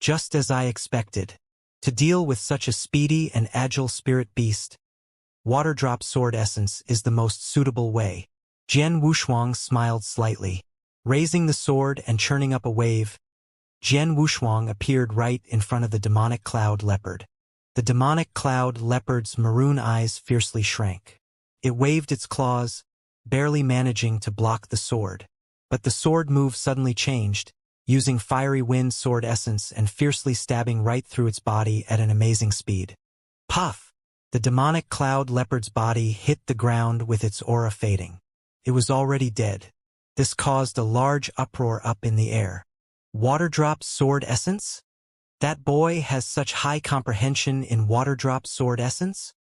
Just as I expected. To deal with such a speedy and agile spirit beast, water drop sword essence is the most suitable way. Jian Wushuang smiled slightly. Raising the sword and churning up a wave, Jian Wushuang appeared right in front of the demonic cloud leopard. The demonic cloud leopard's maroon eyes fiercely shrank. It waved its claws, barely managing to block the sword. But the sword move suddenly changed, using fiery wind sword essence and fiercely stabbing right through its body at an amazing speed. Puff! The demonic cloud leopard's body hit the ground with its aura fading. It was already dead. This caused a large uproar up in the air. Water drop sword essence? That boy has such high comprehension in water drop sword essence?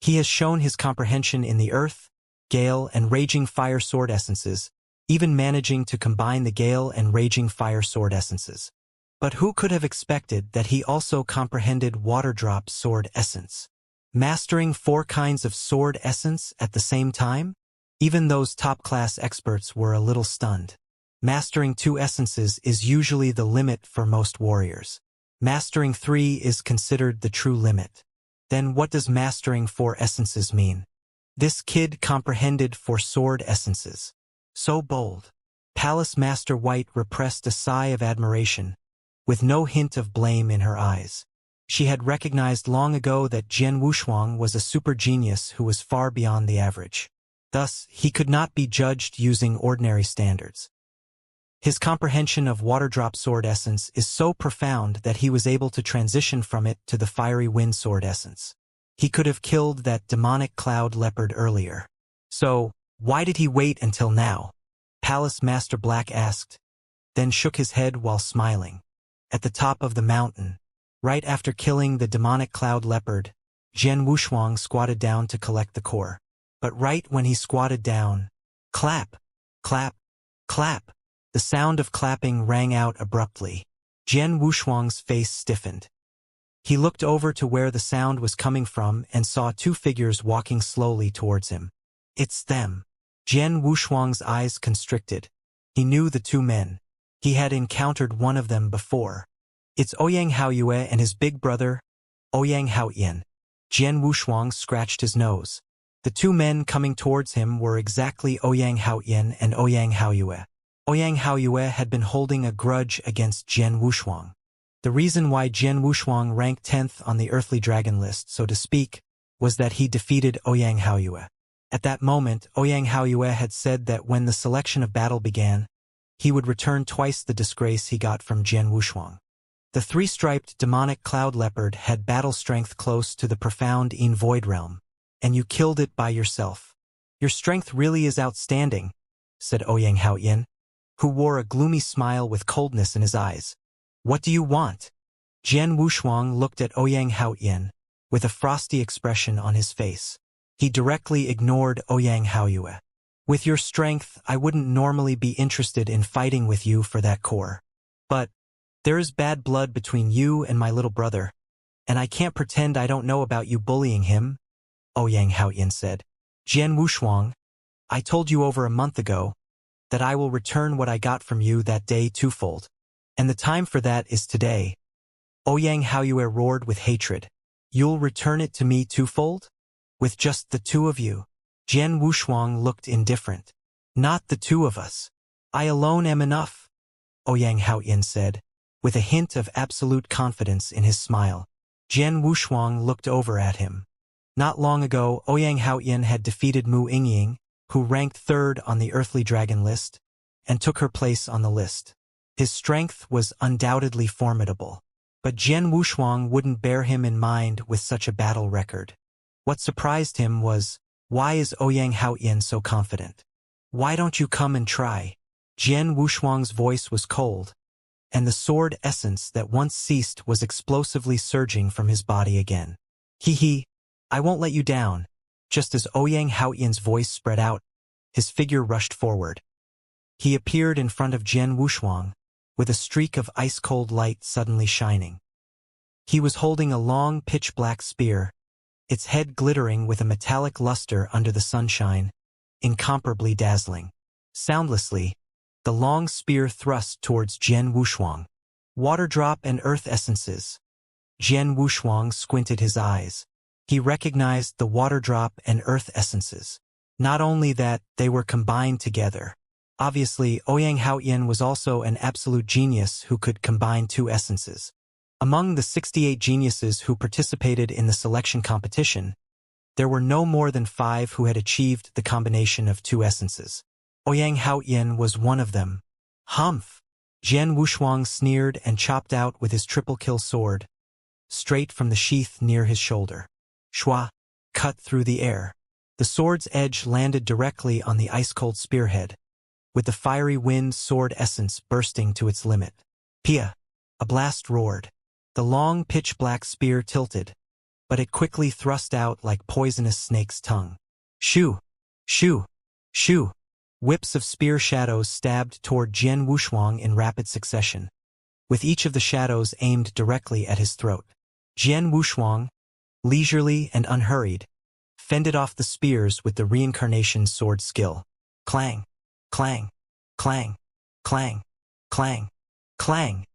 He has shown his comprehension in the earth, gale, and raging fire sword essences, even managing to combine the gale and raging fire sword essences. But who could have expected that he also comprehended water drop sword essence? Mastering 4 kinds of sword essence at the same time? Even those top-class experts were a little stunned. Mastering 2 essences is usually the limit for most warriors. Mastering 3 is considered the true limit. Then what does mastering 4 essences mean? This kid comprehended 4 sword essences. So bold. Palace Master White repressed a sigh of admiration, with no hint of blame in her eyes. She had recognized long ago that Jian Wushuang was a super genius who was far beyond the average. Thus, he could not be judged using ordinary standards. His comprehension of water drop sword essence is so profound that he was able to transition from it to the fiery wind sword essence. He could have killed that demonic cloud leopard earlier. So, why did he wait until now? Palace Master Black asked, then shook his head while smiling. At the top of the mountain, right after killing the demonic cloud leopard, Jian Wushuang squatted down to collect the core. But right when he squatted down, clap, clap, clap, the sound of clapping rang out abruptly. Jian Wushuang's face stiffened. He looked over to where the sound was coming from and saw 2 figures walking slowly towards him. It's them. Jian Wushuang's eyes constricted. He knew the 2 men. He had encountered one of them before. It's Ouyang Haoyue and his big brother, Ouyang Haoyan. Jian Wushuang scratched his nose. The 2 men coming towards him were exactly Ouyang Haoyan and Ouyang Haoyue. Ouyang Haoyue had been holding a grudge against Jian Wushuang. The reason why Jian Wushuang ranked 10th on the earthly dragon list, so to speak, was that he defeated Ouyang Haoyue. At that moment, Ouyang Haoyue had said that when the selection of battle began, he would return twice the disgrace he got from Jian Wushuang. The 3-striped demonic cloud leopard had battle strength close to the profound In Void realm, and you killed it by yourself. Your strength really is outstanding, said Ouyang Haoyan, who wore a gloomy smile with coldness in his eyes. What do you want? Jian Wushuang looked at Ouyang Haoyan, with a frosty expression on his face. He directly ignored Ouyang Haoyue. With your strength, I wouldn't normally be interested in fighting with you for that core. But there is bad blood between you and my little brother, and I can't pretend I don't know about you bullying him, Ouyang Haoyan said. Jian Wushuang, I told you over a month ago that I will return what I got from you that day 2-fold. And the time for that is today. Ouyang Haoyue roared with hatred. You'll return it to me 2-fold? With just the 2 of you? Jian Wushuang looked indifferent. Not the 2 of us. I alone am enough, Ouyang Haoyan said, with a hint of absolute confidence in his smile. Jian Wushuang looked over at him. Not long ago, Ouyang Haoyan had defeated Mu Yingying, who ranked 3rd on the earthly dragon list, and took her place on the list. His strength was undoubtedly formidable, but Jian Wushuang wouldn't bear him in mind with such a battle record. What surprised him was, why is Ouyang Haoyan so confident? Why don't you come and try? Jian Wushuang's voice was cold, and the sword essence that once ceased was explosively surging from his body again. Hee, I won't let you down. Just as Ouyang Haoyan's voice spread out, his figure rushed forward. He appeared in front of Jian Wushuang, with a streak of ice-cold light suddenly shining. He was holding a long pitch-black spear, its head glittering with a metallic luster under the sunshine, incomparably dazzling. Soundlessly, the long spear thrust towards Jian Wushuang. Water drop and earth essences. Jian Wushuang squinted his eyes. He recognized the water drop and earth essences. Not only that, they were combined together. Obviously, Ouyang Haoyan was also an absolute genius who could combine two essences. Among the 68 geniuses who participated in the selection competition, there were no more than 5 who had achieved the combination of two essences. Ouyang Haoyan was one of them. Humph! Jian Wushuang sneered and chopped out with his triple-kill sword, straight from the sheath near his shoulder. Shua! Cut through the air. The sword's edge landed directly on the ice-cold spearhead, with the fiery wind sword essence bursting to its limit. Pia! A blast roared. The long pitch-black spear tilted, but it quickly thrust out like poisonous snake's tongue. Shoo! Shoo! Shoo! Whips of spear shadows stabbed toward Jian Wushuang in rapid succession, with each of the shadows aimed directly at his throat. Jian Wushuang, leisurely and unhurried, fended off the spears with the Reincarnation sword skill. Clang! Clang! Clang! Clang! Clang! Clang!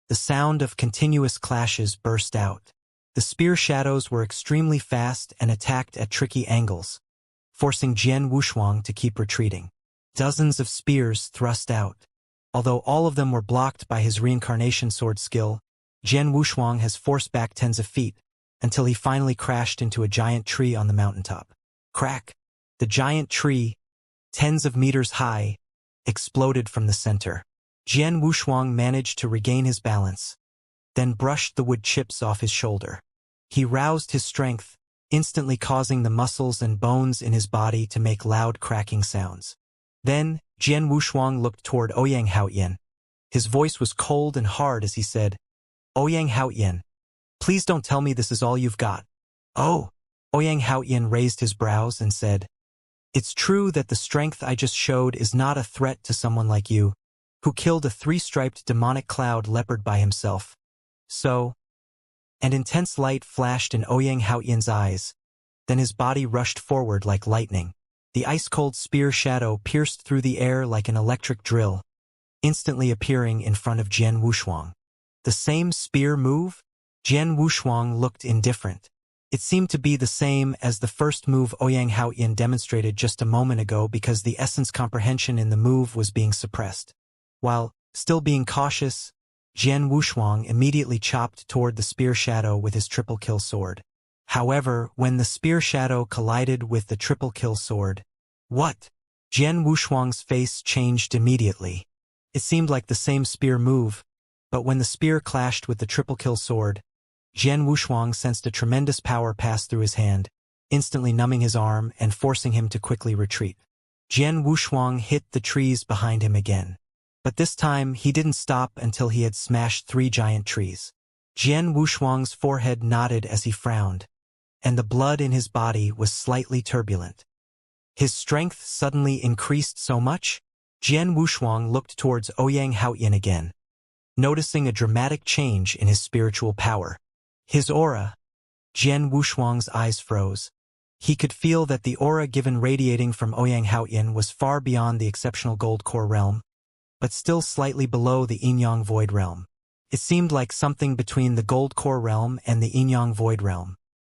The sound of continuous clashes burst out. The spear shadows were extremely fast and attacked at tricky angles, forcing Jian Wushuang to keep retreating. Dozens of spears thrust out. Although all of them were blocked by his Reincarnation sword skill, Jian Wushuang has forced back tens of feet, until he finally crashed into a giant tree on the mountaintop. Crack! The giant tree, tens of meters high, exploded from the center. Jian Wushuang managed to regain his balance, then brushed the wood chips off his shoulder. He roused his strength, instantly causing the muscles and bones in his body to make loud cracking sounds. Then, Jian Wushuang looked toward Ouyang Haoyan. His voice was cold and hard as he said, Ouyang Haoyan, please don't tell me this is all you've got. Oh! Ouyang Haoyan raised his brows and said, It's true that the strength I just showed is not a threat to someone like you, who killed a 3-striped demonic cloud leopard by himself. So, and intense light flashed in Ouyang Haoyan's eyes, then his body rushed forward like lightning. The ice-cold spear shadow pierced through the air like an electric drill, instantly appearing in front of Jian Wushuang. The same spear move? Jian Wushuang looked indifferent. It seemed to be the same as the first move Ouyang Haoyan demonstrated just a moment ago because the essence comprehension in the move was being suppressed. While, still being cautious, Jian Wushuang immediately chopped toward the spear shadow with his triple-kill sword. However, when the spear shadow collided with the triple-kill sword, what? Jian Wushuang's face changed immediately. It seemed like the same spear move, but when the spear clashed with the triple-kill sword, Jian Wushuang sensed a tremendous power pass through his hand, instantly numbing his arm and forcing him to quickly retreat. Jian Wushuang hit the trees behind him again. But this time, he didn't stop until he had smashed 3 giant trees. Jian Wushuang's forehead nodded as he frowned, and the blood in his body was slightly turbulent. His strength suddenly increased so much? Jian Wushuang looked towards Ouyang Haoyan again, noticing a dramatic change in his spiritual power. His aura. Jian Wushuang's eyes froze. He could feel that the aura given radiating from Ouyang Haoyan was far beyond the exceptional gold core realm, but still slightly below the yin-yang void realm. It seemed like something between the gold core realm and the yin-yang void realm.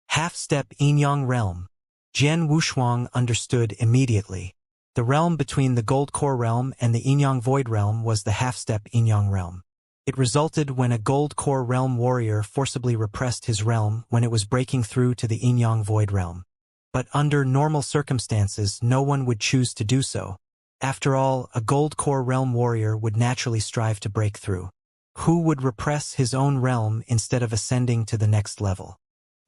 Half-step yin-yang realm. Jian Wushuang understood immediately. The realm between the gold core realm and the yin-yang void realm was the half-step yin-yang realm. It resulted when a gold core realm warrior forcibly repressed his realm when it was breaking through to the yin-yang void realm. But under normal circumstances, no one would choose to do so. After all, a gold core realm warrior would naturally strive to break through. Who would repress his own realm instead of ascending to the next level?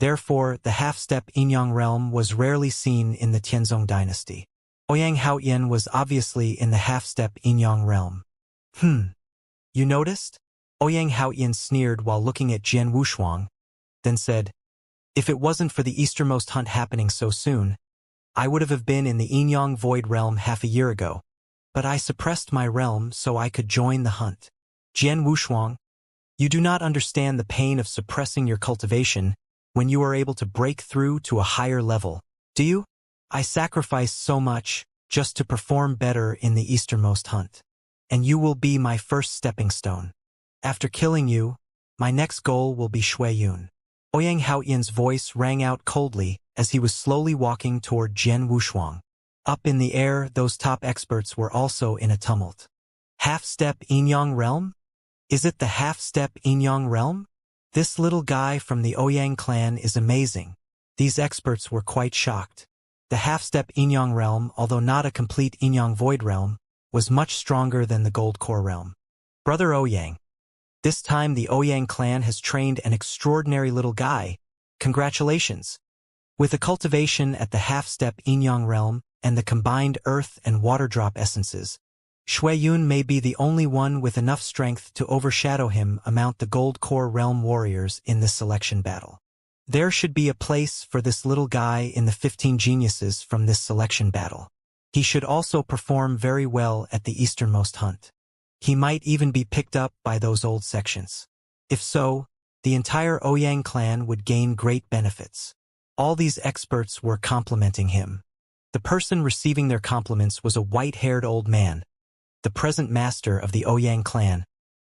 Therefore, the half-step yin-yang realm was rarely seen in the Tianzong dynasty. Ouyang Haoyan was obviously in the half-step yin-yang realm. You noticed? Ouyang Haoyan sneered while looking at Jian Wushuang, then said, If it wasn't for the easternmost hunt happening so soon, I would have been in the yin-yang void realm half a year ago, but I suppressed my realm so I could join the hunt. Jian Wushuang, you do not understand the pain of suppressing your cultivation when you are able to break through to a higher level, do you? I sacrificed so much just to perform better in the easternmost hunt, and you will be my first stepping stone. After killing you, my next goal will be Shui Yun. Ouyang Haoyan's voice rang out coldly as he was slowly walking toward Jian Wushuang. Up in the air, those top experts were also in a tumult. Half-step Yinyang realm? Is it the half-step Yinyang realm? This little guy from the Ouyang clan is amazing. These experts were quite shocked. The half-step Yinyang realm, although not a complete Yinyang void realm, was much stronger than the gold core realm. Brother Ouyang. This time the Ouyang clan has trained an extraordinary little guy. Congratulations. With the cultivation at the half-step Yinyang realm and the combined earth and water drop essences, Shui Yun may be the only one with enough strength to overshadow him among the gold core realm warriors in this selection battle. There should be a place for this little guy in the 15 geniuses from this selection battle. He should also perform very well at the easternmost hunt. He might even be picked up by those old sections. If so, the entire Ouyang clan would gain great benefits. All these experts were complimenting him. The person receiving their compliments was a white-haired old man, the present master of the Ouyang clan,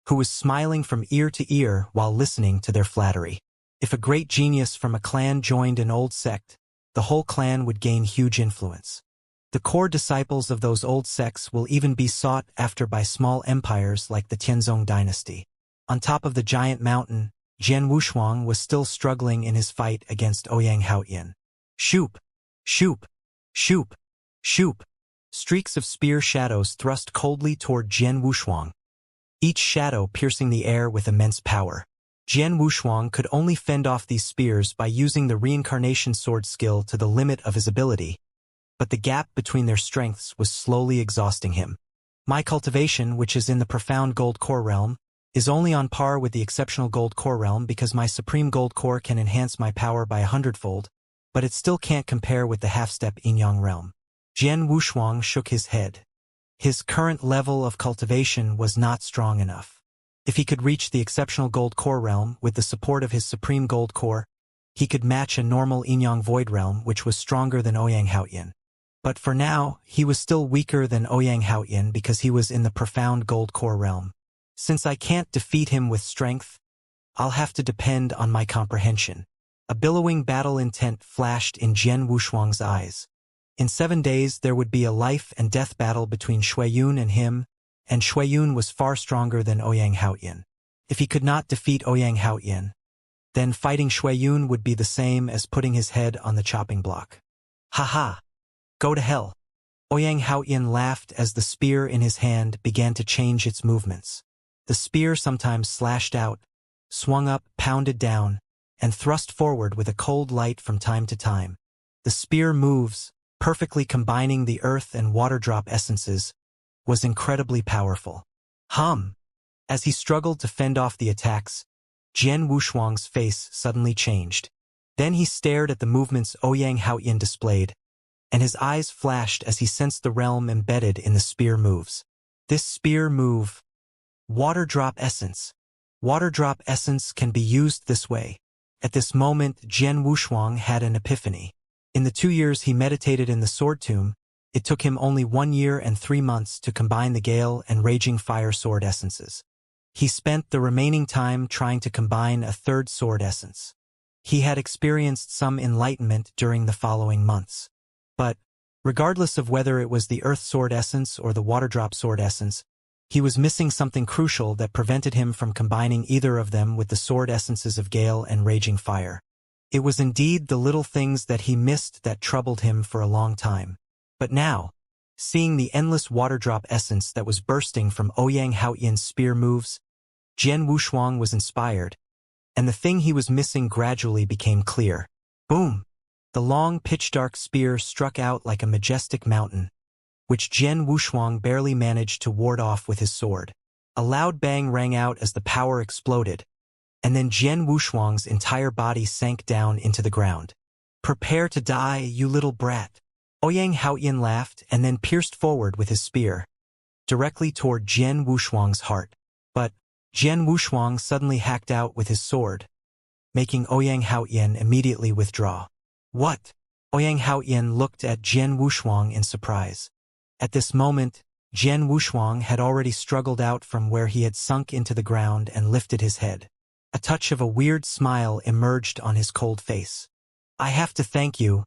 who was smiling from ear to ear while listening to their flattery. If a great genius from a clan joined an old sect, the whole clan would gain huge influence. The core disciples of those old sects will even be sought after by small empires like the Tianzong dynasty. On top of the giant mountain, Jian Wushuang was still struggling in his fight against Ouyang Haoyan. Shoop! Shoop! Shoop! Shoop! Streaks of spear shadows thrust coldly toward Jian Wushuang, each shadow piercing the air with immense power. Jian Wushuang could only fend off these spears by using the Reincarnation sword skill to the limit of his ability, but the gap between their strengths was slowly exhausting him. My cultivation, which is in the profound gold core realm, is only on par with the exceptional gold core realm because my supreme gold core can enhance my power by 100-fold, but it still can't compare with the half-step Yinyang realm. Jian Wushuang shook his head. His current level of cultivation was not strong enough. If he could reach the exceptional gold core realm with the support of his supreme gold core, he could match a normal Yinyang void realm which was stronger than Ouyang Haoyan. But for now, he was still weaker than Ouyang Haoyan because he was in the profound gold core realm. Since I can't defeat him with strength, I'll have to depend on my comprehension. A billowing battle intent flashed in Jian Wushuang's eyes. In 7 days there would be a life and death battle between Shui Yun and him, and Shui Yun was far stronger than Ouyang Haoyan. If he could not defeat Ouyang Haoyan, then fighting Shui Yun would be the same as putting his head on the chopping block. Ha! Go to hell. Ouyang Haoyan laughed as the spear in his hand began to change its movements. The spear sometimes slashed out, swung up, pounded down, and thrust forward with a cold light from time to time. The spear moves, perfectly combining the earth and water drop essences, was incredibly powerful. As he struggled to fend off the attacks, Jian Wushuang's face suddenly changed. Then he stared at the movements Ouyang Haoyan displayed, and his eyes flashed as he sensed the realm embedded in the spear moves. This spear move, water drop essence. Water drop essence can be used this way. At this moment, Jian Wushuang had an epiphany. In the 2 years he meditated in the sword tomb, it took him only 1 year and 3 months to combine the Gale and Raging Fire sword essences. He spent the remaining time trying to combine a third sword essence. He had experienced some enlightenment during the following months. But, regardless of whether it was the Earth Sword Essence or the Water Drop Sword Essence, he was missing something crucial that prevented him from combining either of them with the sword essences of Gale and Raging Fire. It was indeed the little things that he missed that troubled him for a long time. But now, seeing the endless Water Drop Essence that was bursting from Ouyang Haoyan's spear moves, Jian Wushuang was inspired, and the thing he was missing gradually became clear. Boom! The long, pitch-dark spear struck out like a majestic mountain, which Jian Wushuang barely managed to ward off with his sword. A loud bang rang out as the power exploded, and then Jian Wushuang's entire body sank down into the ground. Prepare to die, you little brat. Ouyang Haoyan laughed and then pierced forward with his spear, directly toward Jian Wushuang's heart. But Jian Wushuang suddenly hacked out with his sword, making Ouyang Haoyan immediately withdraw. What? Ouyang Haoyan looked at Jian Wushuang in surprise. At this moment, Jian Wushuang had already struggled out from where he had sunk into the ground and lifted his head. A touch of a weird smile emerged on his cold face. I have to thank you,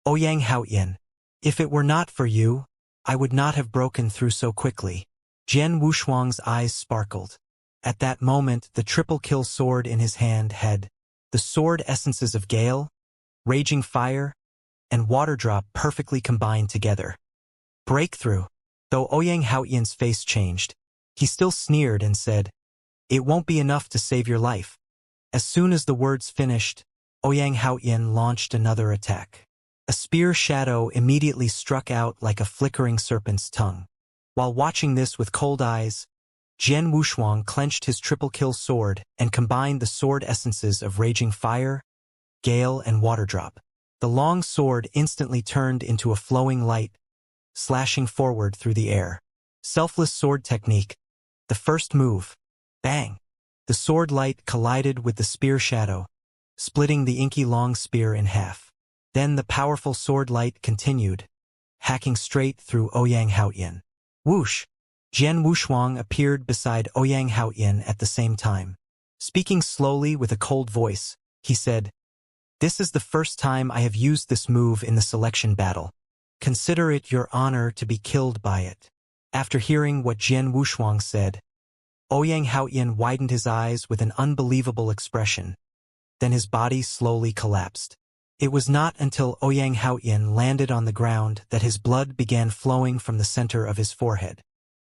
Ouyang Haoyin. If it were not for you, I would not have broken through so quickly. Jian Wushuang's eyes sparkled. At that moment, the triple-kill sword in his hand had the sword essences of Gale, Raging Fire, and Water Drop perfectly combined together. Breakthrough. Though Ouyang Haoyin's face changed, he still sneered and said, It won't be enough to save your life. As soon as the words finished, Ouyang Haoyin launched another attack. A spear shadow immediately struck out like a flickering serpent's tongue. While watching this with cold eyes, Jian Wushuang clenched his triple-kill sword and combined the sword essences of Raging Fire, Gale, and Water Drop. The long sword instantly turned into a flowing light, slashing forward through the air. Selfless sword technique. The first move. Bang! The sword light collided with the spear shadow, splitting the inky long spear in half. Then the powerful sword light continued, hacking straight through Ouyang Haoyin. Whoosh! Jian Wushuang appeared beside Ouyang Haoyin at the same time. Speaking slowly with a cold voice, he said, This is the first time I have used this move in the selection battle. Consider it your honor to be killed by it. After hearing what Jian Wushuang said, Ouyang Haoyin widened his eyes with an unbelievable expression. Then his body slowly collapsed. It was not until Ouyang Haoyin landed on the ground that his blood began flowing from the center of his forehead.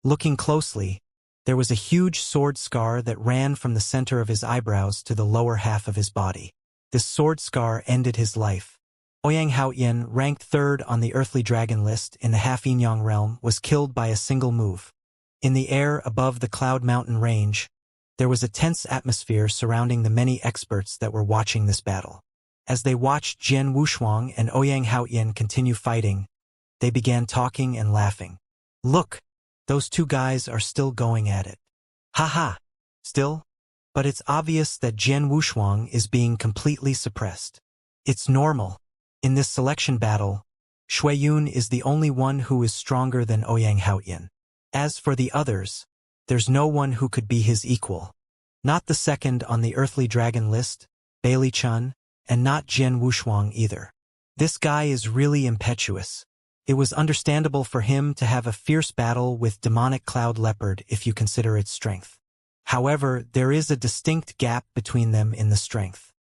Looking closely, there was a huge sword scar that ran from the center of his eyebrows to the lower half of his body. This sword scar ended his life. Ouyang Haoyin, ranked third on the earthly dragon list in the Half-Yinyang realm, was killed by a single move. In the air above the Cloud Mountain range, there was a tense atmosphere surrounding the many experts that were watching this battle. As they watched Jian Wushuang and Ouyang Haoyin continue fighting, they began talking and laughing. Look, those two guys are still going at it. Ha! Still? But it's obvious that Jian Wushuang is being completely suppressed. It's normal. In this selection battle, Shuiyun is the only one who is stronger than Ouyang Haoyin. As for the others, there's no one who could be his equal. Not the second on the earthly dragon list, Bailey Chun, and not Jian Wushuang either. This guy is really impetuous. It was understandable for him to have a fierce battle with demonic cloud leopard if you consider its strength. However, there is a distinct gap between them in the strength.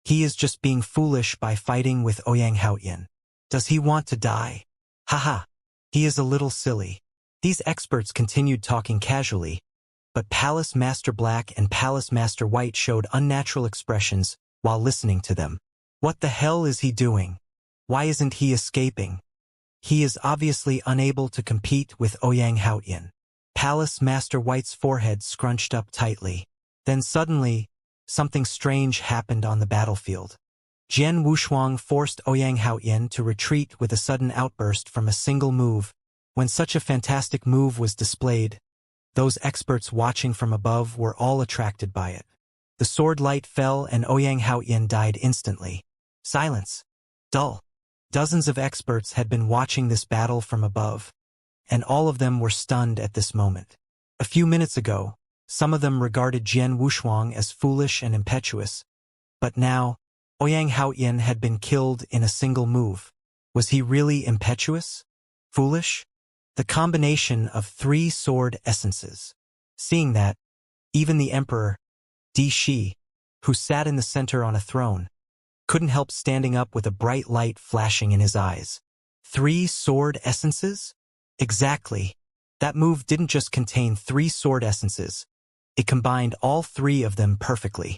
He is just being foolish by fighting with Ouyang Haoyin. Does he want to die? Haha. He is a little silly. These experts continued talking casually, but Palace Master Black and Palace Master White showed unnatural expressions while listening to them. What the hell is he doing? Why isn't he escaping? He is obviously unable to compete with Ouyang Haoyin. Palace Master White's forehead scrunched up tightly. Then suddenly, something strange happened on the battlefield. Jian Wushuang forced Ouyang Haoyin to retreat with a sudden outburst from a single move. When such a fantastic move was displayed, those experts watching from above were all attracted by it. The sword light fell and Ouyang Haoyin died instantly. Silence. Dull. Dozens of experts had been watching this battle from above, and all of them were stunned at this moment. A few minutes ago, some of them regarded Jian Wushuang as foolish and impetuous, but now, Ouyang Haoyin had been killed in a single move. Was he really impetuous? Foolish? The combination of 3 sword essences. Seeing that, even the Emperor, Di Shi, who sat in the center on a throne, couldn't help standing up with a bright light flashing in his eyes. 3 sword essences? Exactly. That move didn't just contain 3 sword essences. It combined all 3 of them perfectly.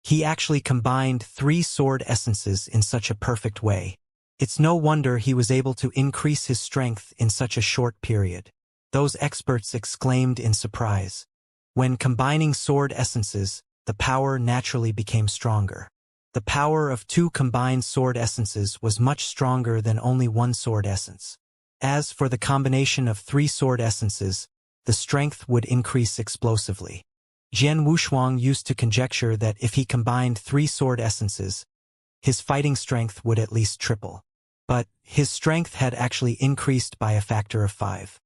He actually combined 3 sword essences in such a perfect way. It's no wonder he was able to increase his strength in such a short period. Those experts exclaimed in surprise. When combining sword essences, the power naturally became stronger. The power of 2 combined sword essences was much stronger than only 1 sword essence. As for the combination of 3 sword essences, the strength would increase explosively. Jian Wushuang used to conjecture that if he combined 3 sword essences, his fighting strength would at least triple. But his strength had actually increased by a factor of 5.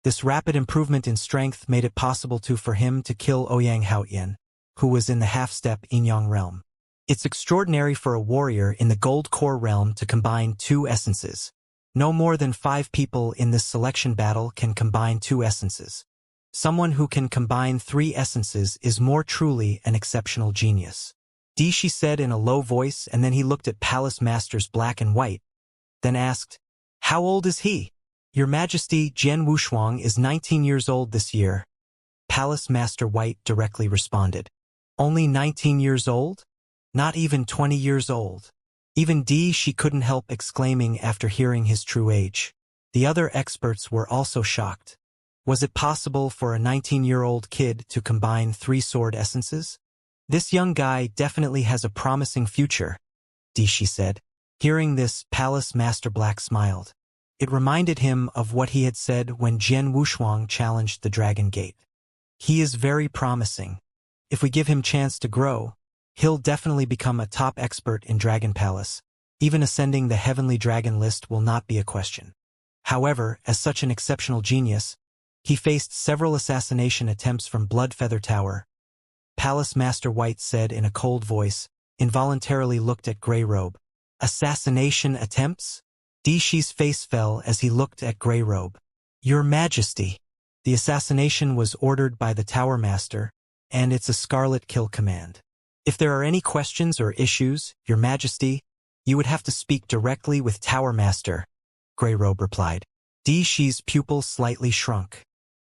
This rapid improvement in strength made it possible for him to kill Ouyang Haoyan, who was in the half-step Yin-Yang realm. It's extraordinary for a warrior in the gold core realm to combine two essences. No more than 5 people in this selection battle can combine 2 essences. Someone who can combine 3 essences is more truly an exceptional genius. Dishi said in a low voice, and then he looked at Palace Masters Black and White, then asked, "How old is he?" "Your Majesty, Jian Wushuang is 19 years old this year." Palace Master White directly responded. "Only 19 years old? Not even 20 years old." Even Dishi couldn't help exclaiming after hearing his true age. The other experts were also shocked. Was it possible for a 19-year-old kid to combine 3 sword essences? "This young guy definitely has a promising future," Dishi said. Hearing this, Palace Master Black smiled. It reminded him of what he had said when Jian Wushuang challenged the Dragon Gate. He is very promising. If we give him chance to grow, he'll definitely become a top expert in Dragon Palace. Even ascending the Heavenly Dragon list will not be a question. However, as such an exceptional genius, he faced several assassination attempts from Bloodfeather Tower. Palace Master White said in a cold voice, involuntarily looked at Grey Robe. "Assassination attempts?" Dishi's face fell as he looked at Grey Robe. "Your Majesty." The assassination was ordered by the Tower Master, and it's a Scarlet Kill command. "If there are any questions or issues, Your Majesty, you would have to speak directly with Tower Master," Grey Robe replied. Dishi's pupil slightly shrunk.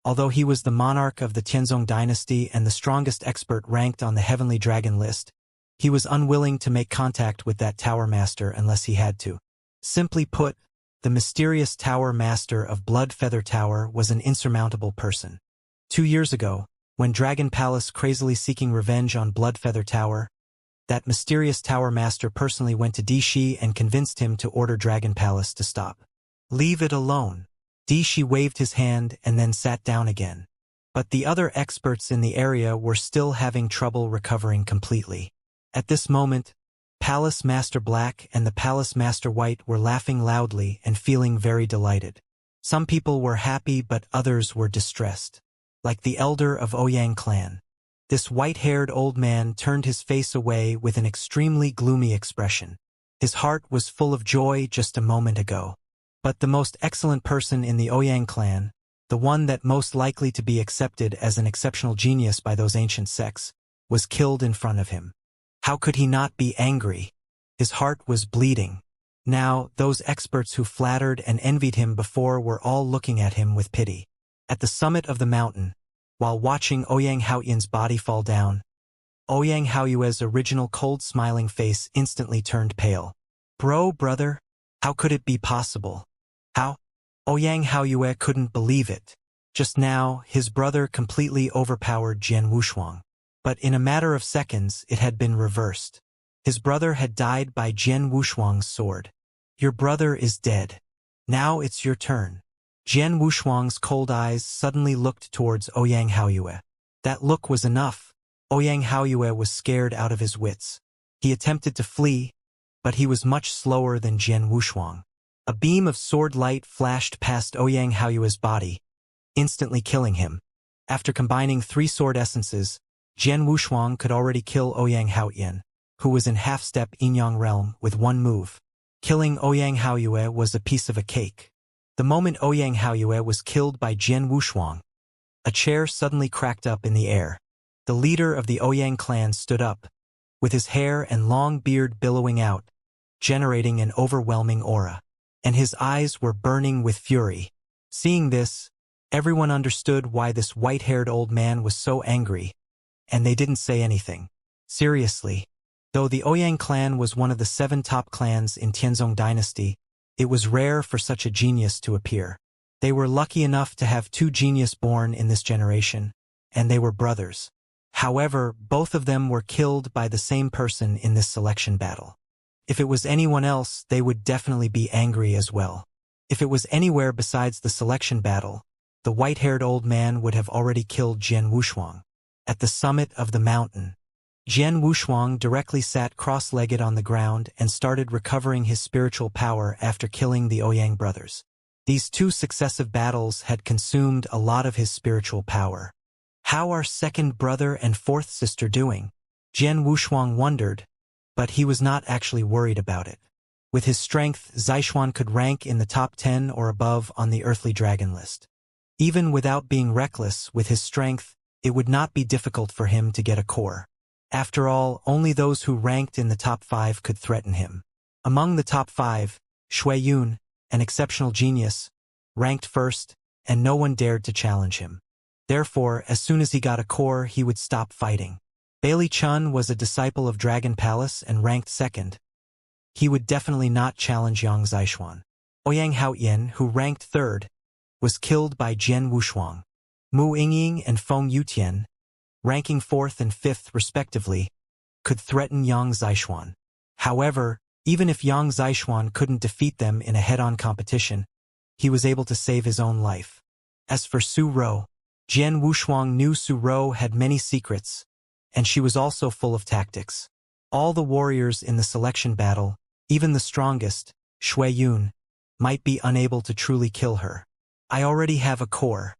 Although he was the monarch of the Tianzong dynasty and the strongest expert ranked on the Heavenly Dragon list, he was unwilling to make contact with that Tower Master unless he had to. Simply put, the mysterious Tower Master of Bloodfeather Tower was an insurmountable person. 2 years ago, when Dragon Palace crazily seeking revenge on Bloodfeather Tower, that mysterious Tower Master personally went to Dishi and convinced him to order Dragon Palace to stop. "Leave it alone." Dishi waved his hand and then sat down again. But the other experts in the area were still having trouble recovering completely. At this moment, Palace Master Black and the Palace Master White were laughing loudly and feeling very delighted. Some people were happy, but others were distressed. Like the elder of Ouyang clan, this white-haired old man turned his face away with an extremely gloomy expression. His heart was full of joy just a moment ago. But the most excellent person in the Ouyang clan, the one that most likely to be accepted as an exceptional genius by those ancient sects, was killed in front of him. How could he not be angry? His heart was bleeding. Now, those experts who flattered and envied him before were all looking at him with pity. At the summit of the mountain, while watching Ouyang Haoyan's body fall down, Ouyang Haoyue's original cold smiling face instantly turned pale. Brother, how could it be possible? How? Ouyang Haoyue couldn't believe it. Just now, his brother completely overpowered Jian Wushuang. But in a matter of seconds, it had been reversed. His brother had died by Jian Wushuang's sword. "Your brother is dead. Now it's your turn." Jian Wushuang's cold eyes suddenly looked towards Ouyang Haoyue. That look was enough. Ouyang Haoyue was scared out of his wits. He attempted to flee, but he was much slower than Jian Wushuang. A beam of sword light flashed past Ouyang Haoyue's body, instantly killing him. After combining 3 sword essences, Jian Wushuang could already kill Ouyang Haoyan, who was in half-step Yin-Yang realm, with one move. Killing Ouyang Haoyue was a piece of a cake. The moment Ouyang Haoyue was killed by Jian Wushuang, a chair suddenly cracked up in the air. The leader of the Ouyang clan stood up, with his hair and long beard billowing out, generating an overwhelming aura. And his eyes were burning with fury. Seeing this, everyone understood why this white-haired old man was so angry, and they didn't say anything. Seriously, though the Ouyang clan was one of the 7 top clans in Tianzong dynasty, it was rare for such a genius to appear. They were lucky enough to have 2 genius born in this generation, and they were brothers. However, both of them were killed by the same person in this selection battle. If it was anyone else, they would definitely be angry as well. If it was anywhere besides the selection battle, the white-haired old man would have already killed Jian Wushuang. At the summit of the mountain, Jian Wushuang directly sat cross-legged on the ground and started recovering his spiritual power after killing the Ouyang brothers. These 2 successive battles had consumed a lot of his spiritual power. How are second brother and fourth sister doing? Jian Wushuang wondered, but he was not actually worried about it. With his strength, Zixuan could rank in the top 10 or above on the earthly dragon list. Even without being reckless, with his strength, it would not be difficult for him to get a core. After all, only those who ranked in the top 5 could threaten him. Among the top 5, Shui Yun, an exceptional genius, ranked first, and no one dared to challenge him. Therefore, as soon as he got a core, he would stop fighting. Bailey Chun was a disciple of Dragon Palace and ranked second. He would definitely not challenge Yang Zixuan. Ouyang Haoyan, who ranked third, was killed by Jian Wushuang. Mu Yingying and Feng Yutian, ranking fourth and fifth respectively, could threaten Yang Zixuan. However, even if Yang Zixuan couldn't defeat them in a head-on competition, he was able to save his own life. As for Su Rou, Jian Wushuang knew Su Rou had many secrets, and she was also full of tactics. All the warriors in the selection battle, even the strongest, Shui Yun, might be unable to truly kill her. I already have a core.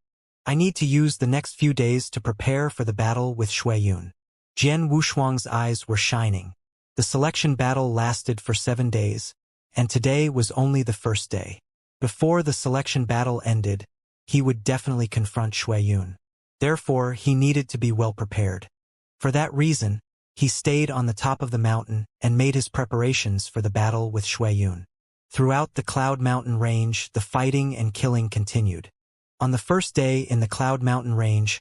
I need to use the next few days to prepare for the battle with Shui Yun. Jian Wushuang's eyes were shining. The selection battle lasted for 7 days, and today was only the first day. Before the selection battle ended, he would definitely confront Shui Yun. Therefore, he needed to be well prepared. For that reason, he stayed on the top of the mountain and made his preparations for the battle with Shui Yun. Throughout the Cloud Mountain Range, the fighting and killing continued. On the first day in the Cloud Mountain Range,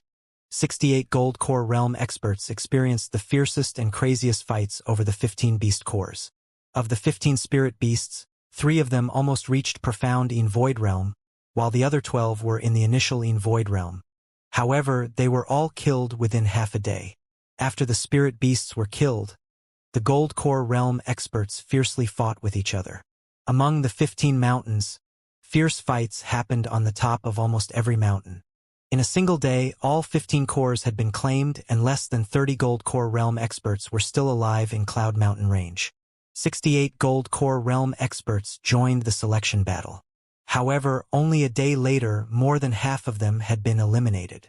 68 Gold Core Realm experts experienced the fiercest and craziest fights over the 15 beast cores. Of the 15 spirit beasts, 3 of them almost reached profound In Void Realm, while the other 12 were in the initial In Void Realm. However, they were all killed within half a day. After the spirit beasts were killed, the Gold Core Realm experts fiercely fought with each other. Among the 15 mountains, fierce fights happened on the top of almost every mountain. In a single day, all 15 cores had been claimed and less than 30 Gold Core Realm experts were still alive in Cloud Mountain Range. 68 Gold Core Realm experts joined the selection battle. However, only a day later, more than half of them had been eliminated.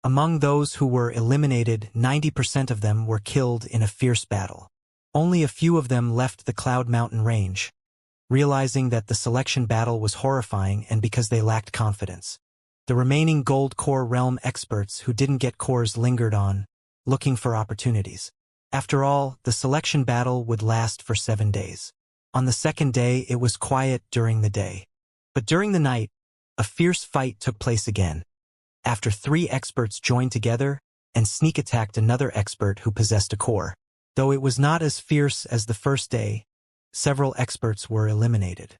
Among those who were eliminated, 90% of them were killed in a fierce battle. Only a few of them left the Cloud Mountain Range, realizing that the selection battle was horrifying and because they lacked confidence. The remaining Gold Core Realm experts who didn't get cores lingered on, looking for opportunities. After all, the selection battle would last for 7 days. On the second day, it was quiet during the day. But during the night, a fierce fight took place again. After 3 experts joined together and sneak attacked another expert who possessed a core. Though it was not as fierce as the first day, several experts were eliminated.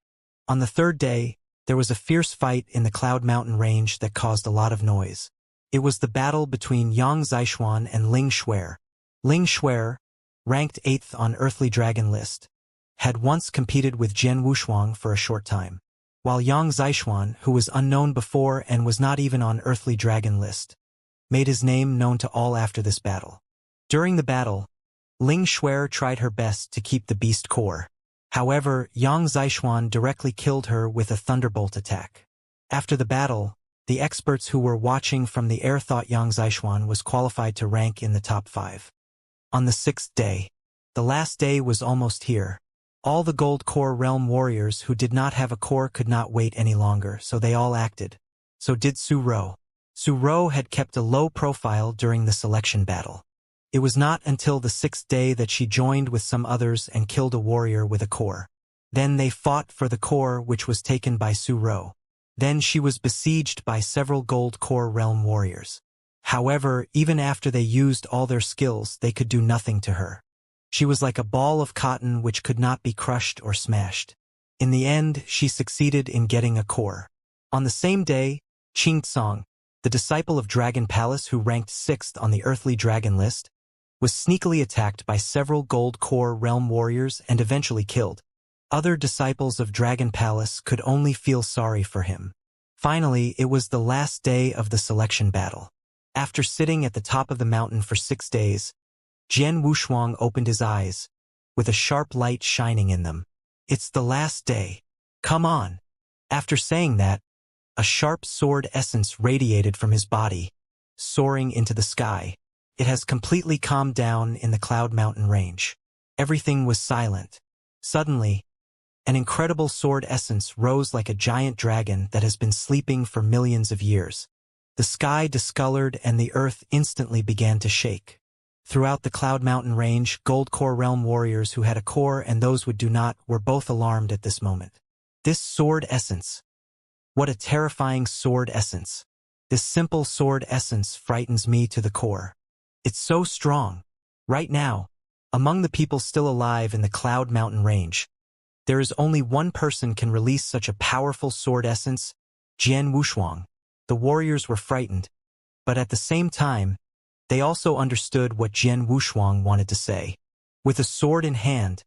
On the third day, there was a fierce fight in the Cloud Mountain Range that caused a lot of noise. It was the battle between Yang Zixuan and Ling Shuer. Ling Shuer, ranked 8th on Earthly Dragon list, had once competed with Jian Wushuang for a short time, while Yang Zixuan, who was unknown before and was not even on Earthly Dragon list, made his name known to all after this battle. During the battle, Ling Shuer tried her best to keep the beast core. However, Yang Zixuan directly killed her with a thunderbolt attack. After the battle, the experts who were watching from the air thought Yang Zixuan was qualified to rank in the top 5. On the 6th day, the last day was almost here. All the Gold Core Realm warriors who did not have a core could not wait any longer, so they all acted. So did Su Rou. Su Rou had kept a low profile during the selection battle. It was not until the 6th day that she joined with some others and killed a warrior with a core. Then they fought for the core which was taken by Su Rou. Then she was besieged by several Gold Core Realm warriors. However, even after they used all their skills, they could do nothing to her. She was like a ball of cotton which could not be crushed or smashed. In the end, she succeeded in getting a core. On the same day, Qing Tsong, the disciple of Dragon Palace who ranked 6th on the Earthly Dragon list, was sneakily attacked by several Gold Core Realm warriors and eventually killed. Other disciples of Dragon Palace could only feel sorry for him. Finally, it was the last day of the selection battle. After sitting at the top of the mountain for 6 days, Jian Wushuang opened his eyes, with a sharp light shining in them. It's the last day. Come on. After saying that, a sharp sword essence radiated from his body, soaring into the sky. It has completely calmed down in the Cloud Mountain range. Everything was silent. Suddenly, an incredible sword essence rose like a giant dragon that has been sleeping for millions of years. The sky discolored and the earth instantly began to shake. Throughout the Cloud Mountain range, Gold Core Realm warriors who had a core and those who do not were both alarmed at this moment. This sword essence. What a terrifying sword essence. This simple sword essence frightens me to the core. It's so strong. Right now, among the people still alive in the Cloud Mountain range, there is only one person can release such a powerful sword essence, Jian Wushuang. The warriors were frightened, but at the same time, they also understood what Jian Wushuang wanted to say. With a sword in hand,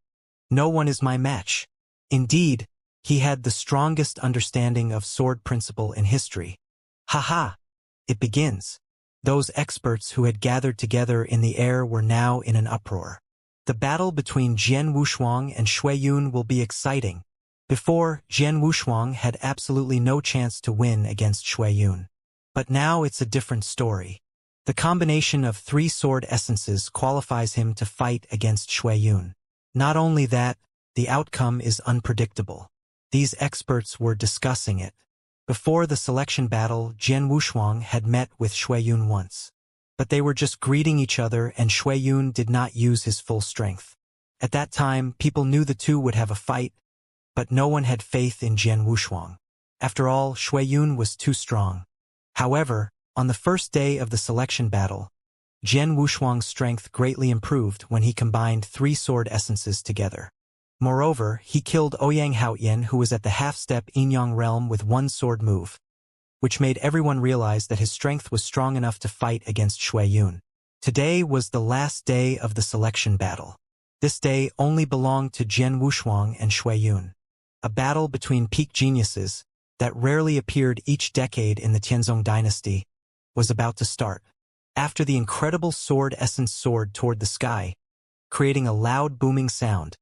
no one is my match. Indeed, he had the strongest understanding of sword principle in history. Haha! It begins. Those experts who had gathered together in the air were now in an uproar. The battle between Jian Wushuang and Shui Yun will be exciting. Before, Jian Wushuang had absolutely no chance to win against Shui Yun. But now it's a different story. The combination of 3 sword essences qualifies him to fight against Shui Yun. Not only that, the outcome is unpredictable. These experts were discussing it. Before the selection battle, Jian Wushuang had met with Shui Yun once. But they were just greeting each other and Shui Yun did not use his full strength. At that time, people knew the two would have a fight, but no one had faith in Jian Wushuang. After all, Shui Yun was too strong. However, on the first day of the selection battle, Jian Wushuang's strength greatly improved when he combined 3 sword essences together. Moreover, he killed Ouyang Haoyan, who was at the half-step Yin-Yang realm with 1 sword move, which made everyone realize that his strength was strong enough to fight against Shui Yun. Today was the last day of the selection battle. This day only belonged to Jian Wushuang and Shui Yun. A battle between peak geniuses, that rarely appeared each decade in the Tianzong dynasty, was about to start. After the incredible sword essence soared toward the sky, creating a loud booming sound,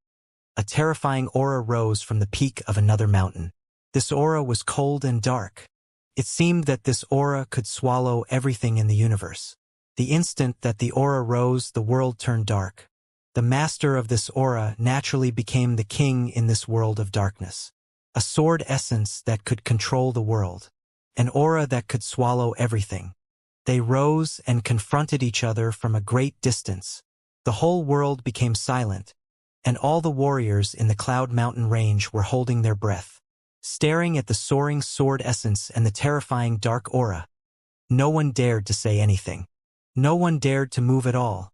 a terrifying aura rose from the peak of another mountain. This aura was cold and dark. It seemed that this aura could swallow everything in the universe. The instant that the aura rose, the world turned dark. The master of this aura naturally became the king in this world of darkness. A sword essence that could control the world. An aura that could swallow everything. They rose and confronted each other from a great distance. The whole world became silent, and all the warriors in the Cloud Mountain range were holding their breath, staring at the soaring sword essence and the terrifying dark aura. No one dared to say anything. No one dared to move at all,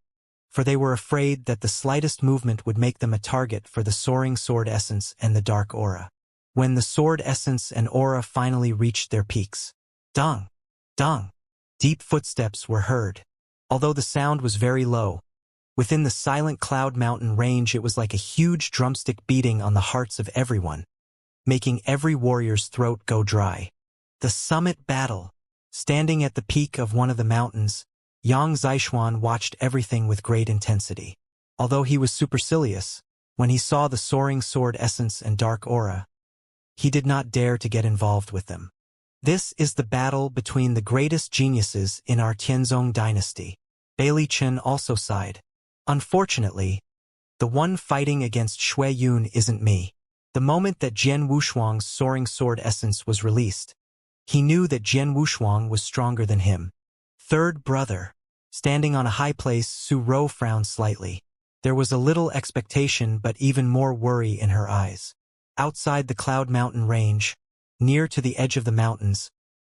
for they were afraid that the slightest movement would make them a target for the soaring sword essence and the dark aura. When the sword essence and aura finally reached their peaks, dong, dong, deep footsteps were heard. Although the sound was very low, within the silent Cloud Mountain range it was like a huge drumstick beating on the hearts of everyone, making every warrior's throat go dry. The summit battle. Standing at the peak of one of the mountains, Yang Zishuan watched everything with great intensity. Although he was supercilious, when he saw the soaring sword essence and dark aura, he did not dare to get involved with them. This is the battle between the greatest geniuses in our Tianzong dynasty. Bailey Chen also sighed. Unfortunately, the one fighting against Shui Yun isn't me. The moment that Jian Wushuang's soaring sword essence was released, he knew that Jian Wushuang was stronger than him. Third brother. Standing on a high place, Su Rou frowned slightly. There was a little expectation but even more worry in her eyes. Outside the Cloud Mountain range, near to the edge of the mountains,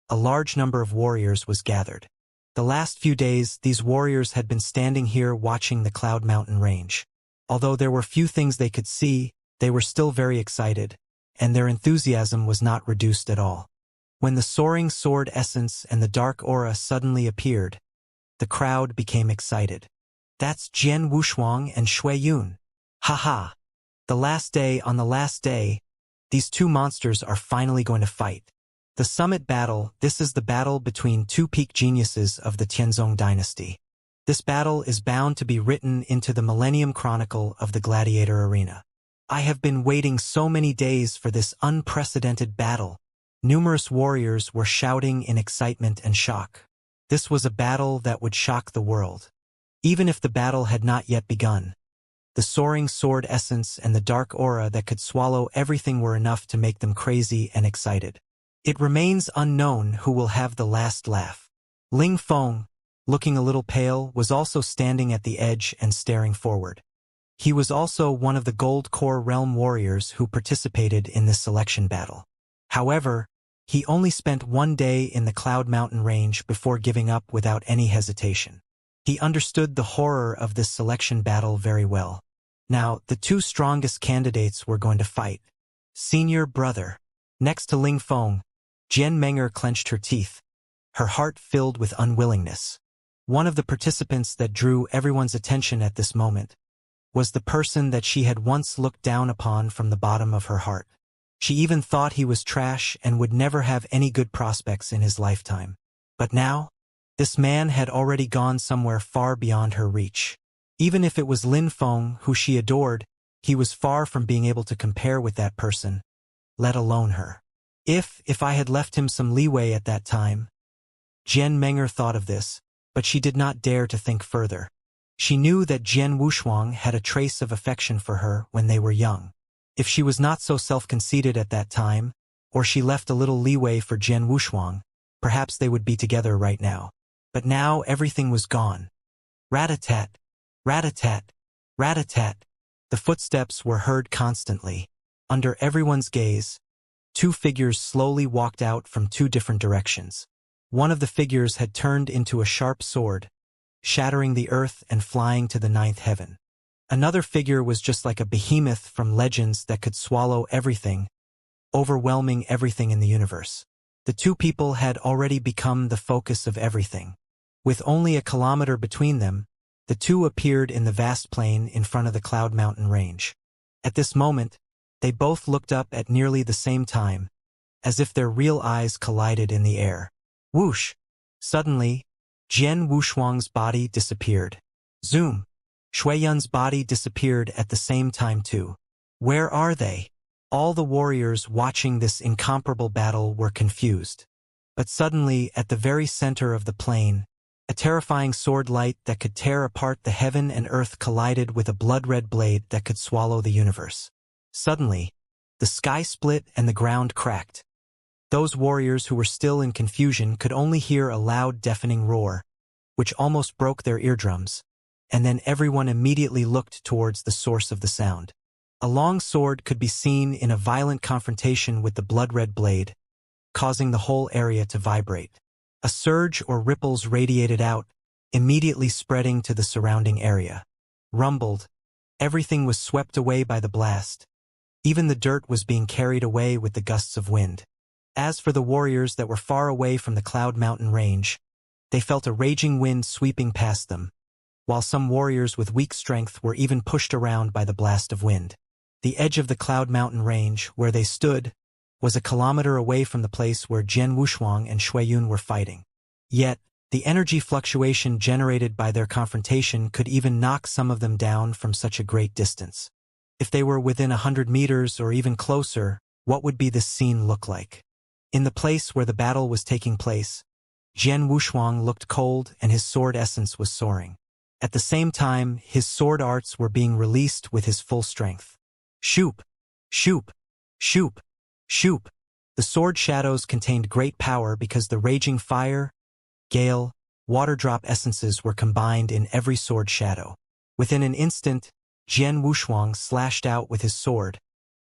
a large number of warriors was gathered. The last few days, these warriors had been standing here watching the Cloud Mountain range. Although there were few things they could see, they were still very excited, and their enthusiasm was not reduced at all. When the soaring sword essence and the dark aura suddenly appeared, the crowd became excited. That's Jian Wushuang and Shui Yun. Haha! The last day, on the last day, these two monsters are finally going to fight. The summit battle, this is the battle between 2 peak geniuses of the Tianzong dynasty. This battle is bound to be written into the Millennium Chronicle of the Gladiator Arena. I have been waiting so many days for this unprecedented battle. Numerous warriors were shouting in excitement and shock. This was a battle that would shock the world. Even if the battle had not yet begun, the soaring sword essence and the dark aura that could swallow everything were enough to make them crazy and excited. It remains unknown who will have the last laugh. Ling Feng, looking a little pale, was also standing at the edge and staring forward. He was also one of the Gold Core Realm warriors who participated in this selection battle. However, he only spent 1 day in the Cloud Mountain range before giving up without any hesitation. He understood the horror of this selection battle very well. Now, the two strongest candidates were going to fight. Senior brother. Next to Ling Feng, Jian Menger clenched her teeth, her heart filled with unwillingness. One of the participants that drew everyone's attention at this moment was the person that she had once looked down upon from the bottom of her heart. She even thought he was trash and would never have any good prospects in his lifetime. But now, this man had already gone somewhere far beyond her reach. Even if it was Lin Feng who she adored, he was far from being able to compare with that person, let alone her. If I had left him some leeway at that time. Jian Menger thought of this, but she did not dare to think further. She knew that Jian Wuxuang had a trace of affection for her when they were young. If she was not so self-conceited at that time, or she left a little leeway for Jian Wuxuang, perhaps they would be together right now. But now everything was gone. Rat-a-tat, rat-a-tat, rat-a-tat. The footsteps were heard constantly. Under everyone's gaze, two figures slowly walked out from two different directions. One of the figures had turned into a sharp sword, shattering the earth and flying to the ninth heaven. Another figure was just like a behemoth from legends that could swallow everything, overwhelming everything in the universe. The two people had already become the focus of everything. With only a kilometer between them, the two appeared in the vast plain in front of the Cloud Mountain range. At this moment, they both looked up at nearly the same time, as if their real eyes collided in the air. Whoosh! Suddenly, Jian Wuxuang's body disappeared. Zoom! Shuiyun's body disappeared at the same time too. Where are they? All the warriors watching this incomparable battle were confused. But suddenly, at the very center of the plain, a terrifying sword light that could tear apart the heaven and earth collided with a blood-red blade that could swallow the universe. Suddenly, the sky split and the ground cracked. Those warriors who were still in confusion could only hear a loud, deafening roar, which almost broke their eardrums, and then everyone immediately looked towards the source of the sound. A long sword could be seen in a violent confrontation with the blood-red blade, causing the whole area to vibrate. A surge or ripples radiated out, immediately spreading to the surrounding area. Rumbled, everything was swept away by the blast. Even the dirt was being carried away with the gusts of wind. As for the warriors that were far away from the Cloud Mountain range, they felt a raging wind sweeping past them, while some warriors with weak strength were even pushed around by the blast of wind. The edge of the Cloud Mountain range, where they stood, was a kilometer away from the place where Jian Wuxuang and Shuiyun were fighting. Yet, the energy fluctuation generated by their confrontation could even knock some of them down from such a great distance. If they were within 100 meters or even closer, what would this scene look like? In the place where the battle was taking place, Jian Wuxuang looked cold and his sword essence was soaring. At the same time, his sword arts were being released with his full strength. Shoop! Shoop! Shoop! Shoop! The sword shadows contained great power because the raging fire, gale, water drop essences were combined in every sword shadow. Within an instant, Jian Wuxuang slashed out with his sword,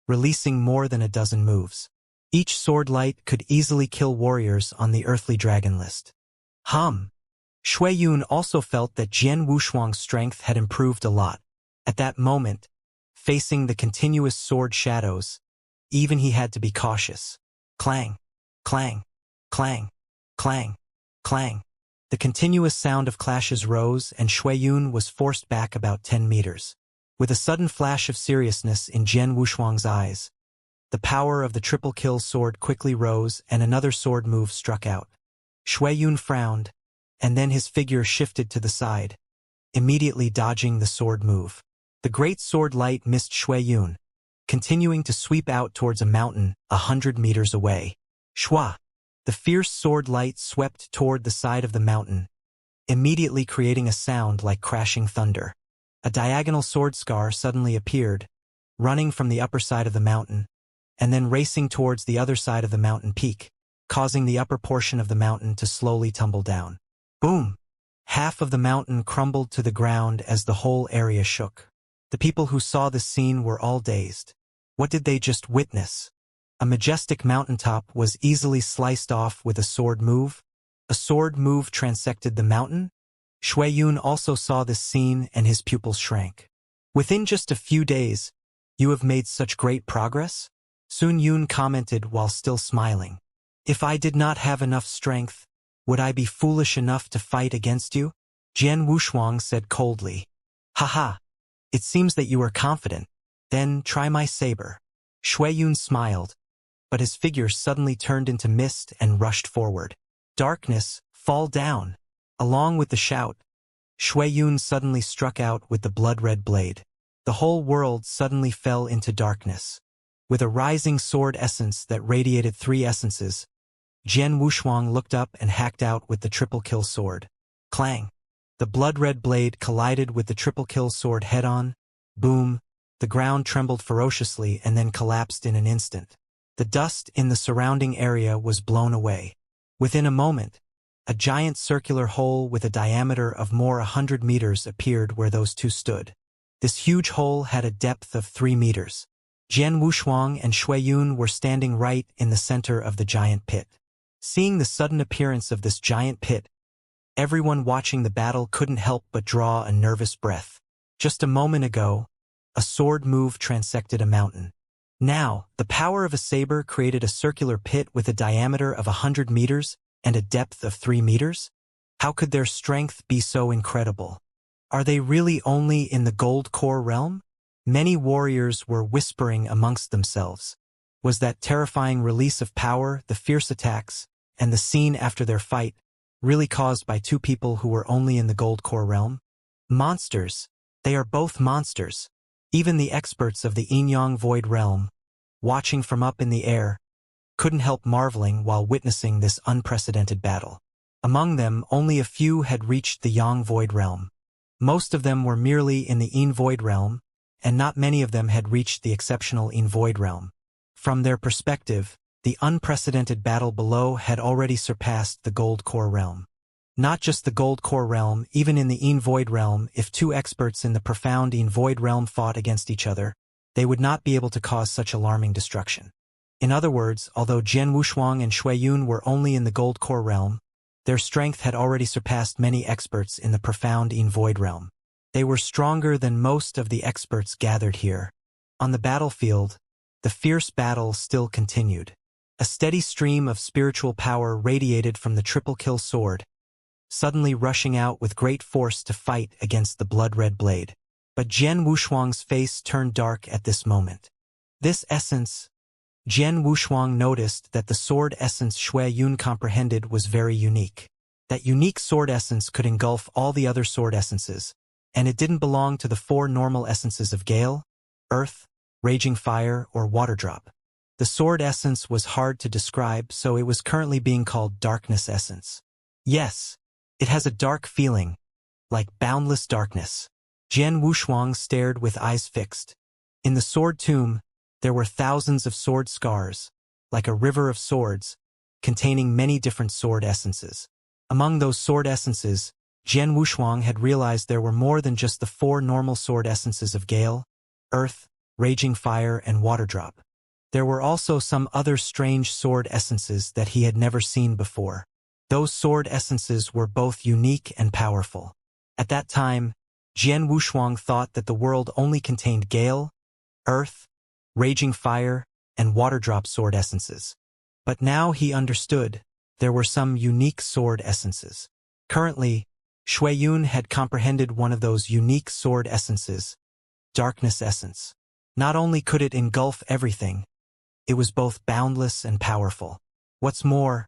releasing more than a dozen moves. Each sword light could easily kill warriors on the earthly dragon list. Shuiyun also felt that Jian Wuxuang's strength had improved a lot. At that moment, facing the continuous sword shadows, even he had to be cautious. Clang, clang, clang, clang, clang. The continuous sound of clashes rose and Shuiyun was forced back about 10 meters. With a sudden flash of seriousness in Jian Wuxuang's eyes, the power of the triple-kill sword quickly rose and another sword move struck out. Shuiyun frowned, and then his figure shifted to the side, immediately dodging the sword move. The great sword light missed Shuiyun, continuing to sweep out towards a mountain 100 meters away. Shua! The fierce sword light swept toward the side of the mountain, immediately creating a sound like crashing thunder. A diagonal sword scar suddenly appeared, running from the upper side of the mountain, and then racing towards the other side of the mountain peak, causing the upper portion of the mountain to slowly tumble down. Boom! Half of the mountain crumbled to the ground as the whole area shook. The people who saw this scene were all dazed. What did they just witness? A majestic mountaintop was easily sliced off with a sword move. A sword move transected the mountain? Shui Yun also saw this scene and his pupils shrank. Within just a few days, you have made such great progress? Sun Yun commented while still smiling. If I did not have enough strength, would I be foolish enough to fight against you? Jian Wushuang said coldly. Haha, it seems that you are confident. Then try my saber. Shui Yun smiled, but his figure suddenly turned into mist and rushed forward. Darkness, fall down. Along with the shout, Shui Yun suddenly struck out with the blood-red blade. The whole world suddenly fell into darkness. With a rising sword essence that radiated 3 essences, Jian Wushuang looked up and hacked out with the triple-kill sword. Clang! The blood-red blade collided with the triple-kill sword head-on. Boom! The ground trembled ferociously and then collapsed in an instant. The dust in the surrounding area was blown away. Within a moment, a giant circular hole with a diameter of more 100 meters appeared where those two stood. This huge hole had a depth of 3 meters. Jian Wushuang and Shui Yun were standing right in the center of the giant pit. Seeing the sudden appearance of this giant pit, everyone watching the battle couldn't help but draw a nervous breath. Just a moment ago, a sword move transected a mountain. Now, the power of a saber created a circular pit with a diameter of 100 meters and a depth of 3 meters? How could their strength be so incredible? Are they really only in the gold core realm? Many warriors were whispering amongst themselves. Was that terrifying release of power, the fierce attacks, and the scene after their fight, really caused by 2 people who were only in the gold core realm? Monsters. They are both monsters. Even the experts of the Yin-Yang Void realm, watching from up in the air, couldn't help marveling while witnessing this unprecedented battle. Among them, only a few had reached the Yang Void realm. Most of them were merely in the Yin Void realm, and not many of them had reached the exceptional Yin Void realm. From their perspective, the unprecedented battle below had already surpassed the Gold Core realm. Not just the Gold Core realm, even in the Yin Void realm, if 2 experts in the profound Yin Void realm fought against each other, they would not be able to cause such alarming destruction. In other words, although Jian Wushuang and Shui Yun were only in the Gold Core realm, their strength had already surpassed many experts in the profound Yin Void realm. They were stronger than most of the experts gathered here. On the battlefield, the fierce battle still continued. A steady stream of spiritual power radiated from the triple-kill sword, suddenly rushing out with great force to fight against the blood-red blade. But Jian Wushuang's face turned dark at this moment. This essence, Jian Wushuang noticed that the sword essence Shui Yun comprehended was very unique. That unique sword essence could engulf all the other sword essences, and it didn't belong to the 4 normal essences of Gale, Earth, Raging Fire, or Water Drop. The sword essence was hard to describe, so it was currently being called Darkness Essence. Yes, it has a dark feeling, like boundless darkness. Jian Wushuang stared with eyes fixed. In the sword tomb, there were thousands of sword scars, like a river of swords, containing many different sword essences. Among those sword essences, Jian Wushuang had realized there were more than just the 4 normal sword essences of Gale, Earth, Raging Fire, and Water Drop. There were also some other strange sword essences that he had never seen before. Those sword essences were both unique and powerful. At that time, Jian Wushuang thought that the world only contained Gale, Earth, Raging Fire, and Water Drop sword essences. But now he understood there were some unique sword essences. Currently, Shui Yun had comprehended one of those unique sword essences, Darkness Essence. Not only could it engulf everything, it was both boundless and powerful. What's more,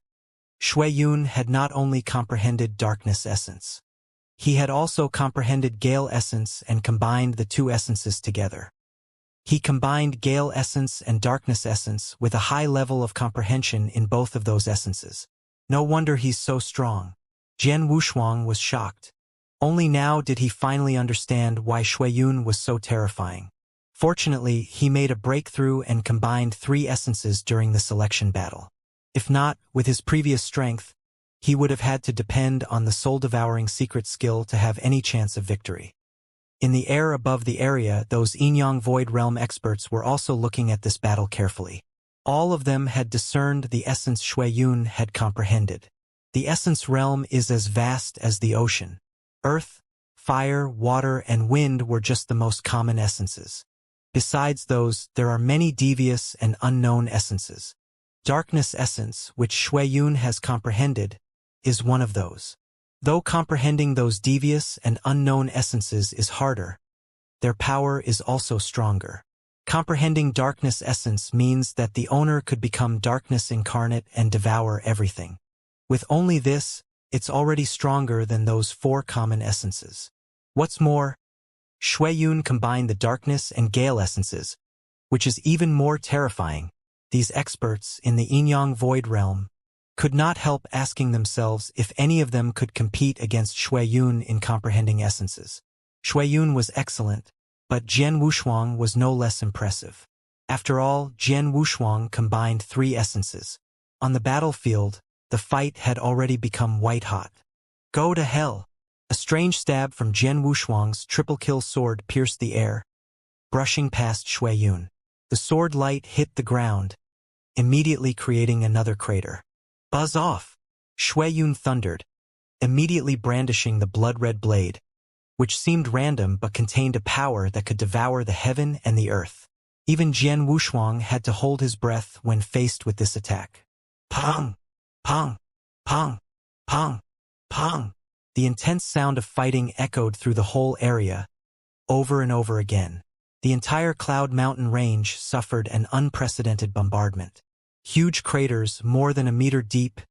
Shui Yun had not only comprehended Darkness Essence. He had also comprehended Gale Essence and combined the 2 essences together. He combined Gale essence and Darkness essence with a high level of comprehension in both of those essences. No wonder he's so strong. Jian Wushuang was shocked. Only now did he finally understand why Shuiyun was so terrifying. Fortunately, he made a breakthrough and combined 3 essences during the selection battle. If not, with his previous strength, he would have had to depend on the soul-devouring secret skill to have any chance of victory. In the air above the area, those Inyang Void Realm experts were also looking at this battle carefully. All of them had discerned the essence Shuiyun had comprehended. The essence realm is as vast as the ocean. Earth, fire, water, and wind were just the most common essences. Besides those, there are many devious and unknown essences. Darkness essence, which Shuiyun has comprehended, is one of those. Though comprehending those devious and unknown essences is harder, their power is also stronger. Comprehending darkness essence means that the owner could become darkness incarnate and devour everything. With only this, it's already stronger than those 4 common essences. What's more, Shuiyun combined the darkness and gale essences, which is even more terrifying. These experts in the Inyang Void Realm could not help asking themselves if any of them could compete against Shuiyun in comprehending essences. Shuiyun was excellent, but Jian Wushuang was no less impressive. After all, Jian Wushuang combined 3 essences. On the battlefield, the fight had already become white-hot. Go to hell! A strange stab from Jian Wushuang's triple-kill sword pierced the air, brushing past Shuiyun. The sword light hit the ground, immediately creating another crater. Buzz off! Shuiyun thundered, immediately brandishing the blood-red blade, which seemed random but contained a power that could devour the heaven and the earth. Even Jian Wushuang had to hold his breath when faced with this attack. Pong! Pong! Pong! Pong! Pong! The intense sound of fighting echoed through the whole area, over and over again. The entire Cloud Mountain range suffered an unprecedented bombardment. Huge craters, more than a meter deep,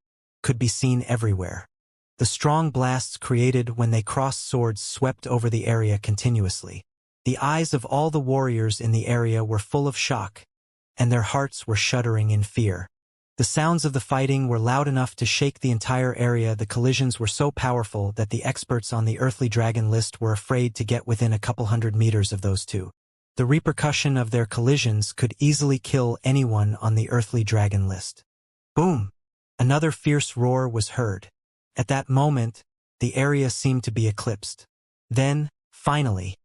could be seen everywhere. The strong blasts created when they crossed swords swept over the area continuously. The eyes of all the warriors in the area were full of shock, and their hearts were shuddering in fear. The sounds of the fighting were loud enough to shake the entire area. The collisions were so powerful that the experts on the earthly dragon list were afraid to get within a couple hundred meters of those two. The repercussion of their collisions could easily kill anyone on the earthly dragon list. Boom! Another fierce roar was heard. At that moment, the area seemed to be eclipsed. Then, finally,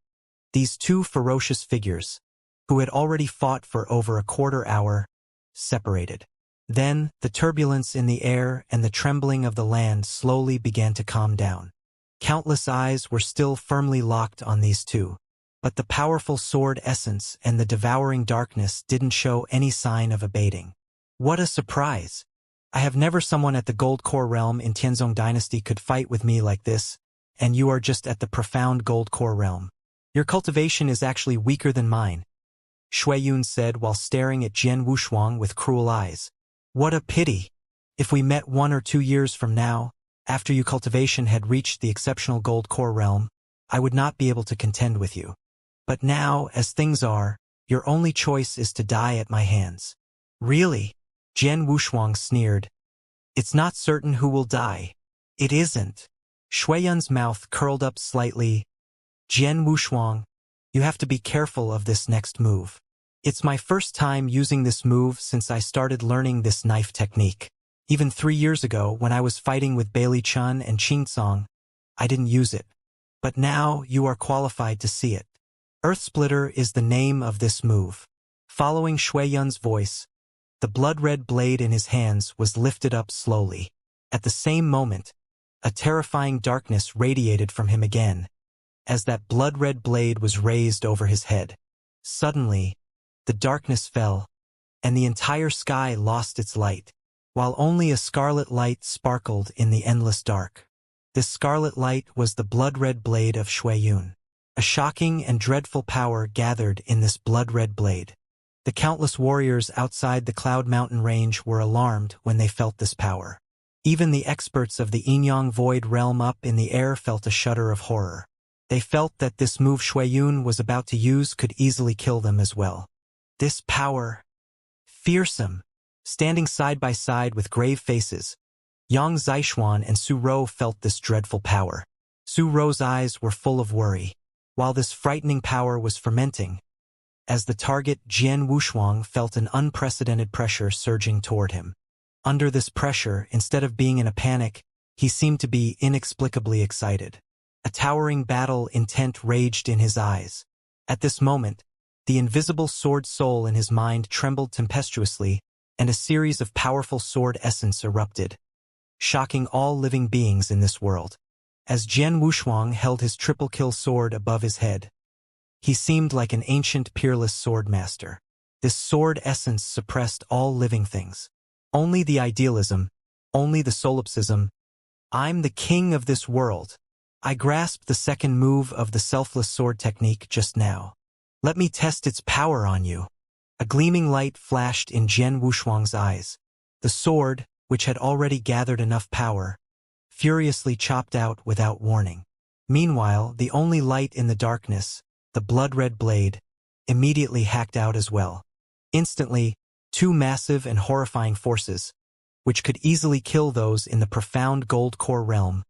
these 2 ferocious figures, who had already fought for over a quarter hour, separated. Then, the turbulence in the air and the trembling of the land slowly began to calm down. Countless eyes were still firmly locked on these 2. But the powerful sword essence and the devouring darkness didn't show any sign of abating. What a surprise! I have never someone at the Gold Core realm in Tianzong Dynasty could fight with me like this, and you are just at the profound Gold Core realm. Your cultivation is actually weaker than mine, Shuiyun said while staring at Jian Wushuang with cruel eyes. What a pity! If we met 1 or 2 years from now, after your cultivation had reached the exceptional Gold Core realm, I would not be able to contend with you. But now, as things are, your only choice is to die at my hands. Really? Jian Wushuang sneered. It's not certain who will die. It isn't. Shuiyun's mouth curled up slightly. Jian Wushuang, you have to be careful of this next move. It's my first time using this move since I started learning this knife technique. Even 3 years ago, when I was fighting with Bailey Chun and Qingcong, I didn't use it. But now you are qualified to see it. Earthsplitter is the name of this move. Following Shuiyun's voice, the blood-red blade in his hands was lifted up slowly. At the same moment, a terrifying darkness radiated from him again, as that blood-red blade was raised over his head. Suddenly, the darkness fell, and the entire sky lost its light, while only a scarlet light sparkled in the endless dark. This scarlet light was the blood-red blade of Shuiyun. A shocking and dreadful power gathered in this blood-red blade. The countless warriors outside the Cloud Mountain range were alarmed when they felt this power. Even the experts of the Inyang Void realm up in the air felt a shudder of horror. They felt that this move Xueyun was about to use could easily kill them as well. This power, fearsome, standing side by side with grave faces, Yang Zixuan and Su Rou felt this dreadful power. Su Rou's eyes were full of worry, while this frightening power was fermenting. As the target, Jian Wushuang felt an unprecedented pressure surging toward him. Under this pressure, instead of being in a panic, he seemed to be inexplicably excited. A towering battle intent raged in his eyes. At this moment, the invisible sword soul in his mind trembled tempestuously, and a series of powerful sword essence erupted, shocking all living beings in this world. As Jian Wushuang held his triple-kill sword above his head, he seemed like an ancient peerless sword master. This sword essence suppressed all living things. Only the idealism, only the solipsism. I'm the king of this world. I grasped the second move of the selfless sword technique just now. Let me test its power on you. A gleaming light flashed in Jian Wushuang's eyes. The sword, which had already gathered enough power, furiously chopped out without warning. Meanwhile, the only light in the darkness, the blood-red blade, immediately hacked out as well. Instantly, two massive and horrifying forces, which could easily kill those in the profound gold core realm,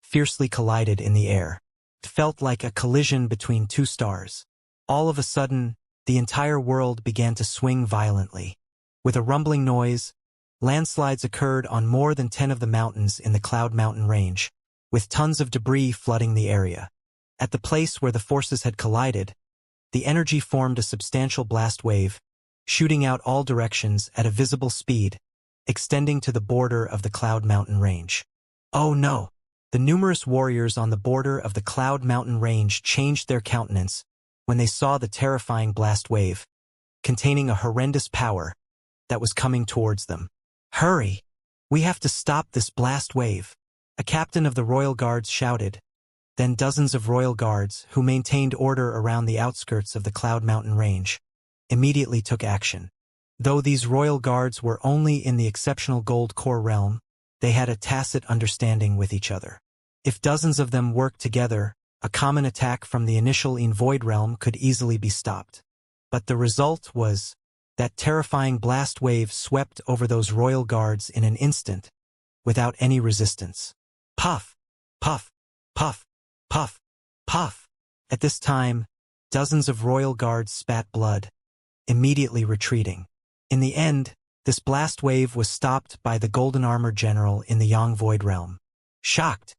fiercely collided in the air. It felt like a collision between two stars. All of a sudden, the entire world began to swing violently. With a rumbling noise, landslides occurred on more than 10 of the mountains in the Cloud Mountain range, with tons of debris flooding the area. At the place where the forces had collided, the energy formed a substantial blast wave, shooting out all directions at a visible speed, extending to the border of the Cloud Mountain range. Oh no! The numerous warriors on the border of the Cloud Mountain range changed their countenance when they saw the terrifying blast wave, containing a horrendous power, that was coming towards them. Hurry! We have to stop this blast wave, a captain of the Royal Guards shouted. Then dozens of Royal Guards, who maintained order around the outskirts of the Cloud Mountain range, immediately took action. Though these Royal Guards were only in the exceptional gold core realm, they had a tacit understanding with each other. If dozens of them worked together, a common attack from the initial void realm could easily be stopped. But the result was that terrifying blast wave swept over those Royal Guards in an instant, without any resistance. Puff! Puff! Puff! Puff! Puff! At this time, dozens of Royal Guards spat blood, immediately retreating. In the end, this blast wave was stopped by the Golden Armored General in the Yang Void Realm. Shocked,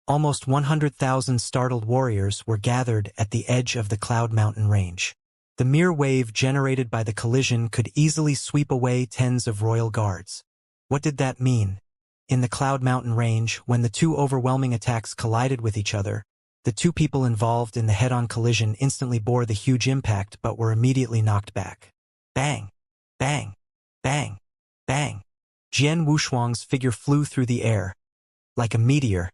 almost 100,000 startled warriors were gathered at the edge of the Cloud Mountain range. The mere wave generated by the collision could easily sweep away tens of Royal Guards. What did that mean? In the Cloud Mountain range, when the two overwhelming attacks collided with each other, the two people involved in the head-on collision instantly bore the huge impact but were immediately knocked back. Bang! Bang! Bang! Bang! Jian Wushuang's figure flew through the air, like a meteor,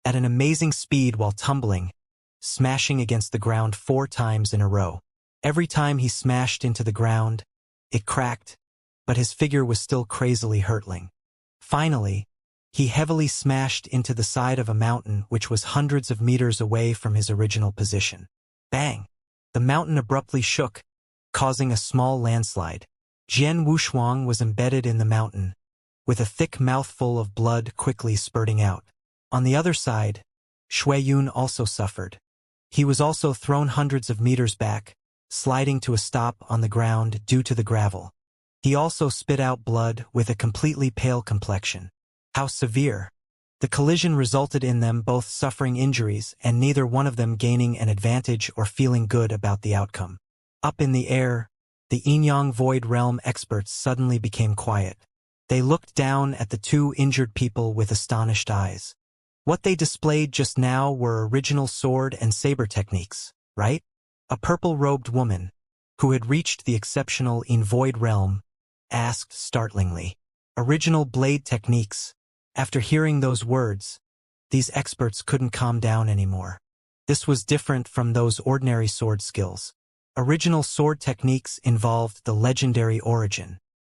at an amazing speed while tumbling, smashing against the ground 4 times in a row. Every time he smashed into the ground, it cracked, but his figure was still crazily hurtling. Finally, he heavily smashed into the side of a mountain which was hundreds of meters away from his original position. Bang! The mountain abruptly shook, causing a small landslide. Jian Wushuang was embedded in the mountain, with a thick mouthful of blood quickly spurting out. On the other side, Xueyun also suffered. He was also thrown hundreds of meters back, sliding to a stop on the ground due to the gravel. He also spit out blood with a completely pale complexion. How severe! The collision resulted in them both suffering injuries and neither one of them gaining an advantage or feeling good about the outcome. Up in the air, the Yang Void Realm experts suddenly became quiet. They looked down at the two injured people with astonished eyes. What they displayed just now were original sword and saber techniques, right? A purple-robed woman, who had reached the exceptional Void Realm, asked startlingly. Original blade techniques. After hearing those words, these experts couldn't calm down anymore. This was different from those ordinary sword skills. Original sword techniques involved the legendary origin.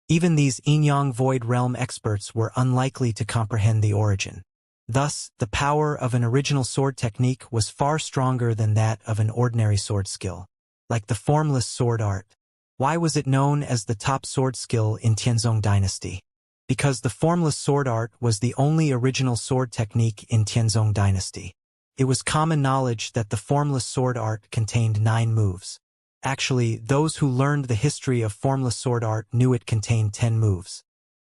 Even these Yang Void Realm experts were unlikely to comprehend the origin. Thus, the power of an original sword technique was far stronger than that of an ordinary sword skill. Like the formless sword art. Why was it known as the top sword skill in Tianzong Dynasty? Because the formless sword art was the only original sword technique in Tianzong Dynasty. It was common knowledge that the formless sword art contained 9 moves. Actually, those who learned the history of formless sword art knew it contained 10 moves.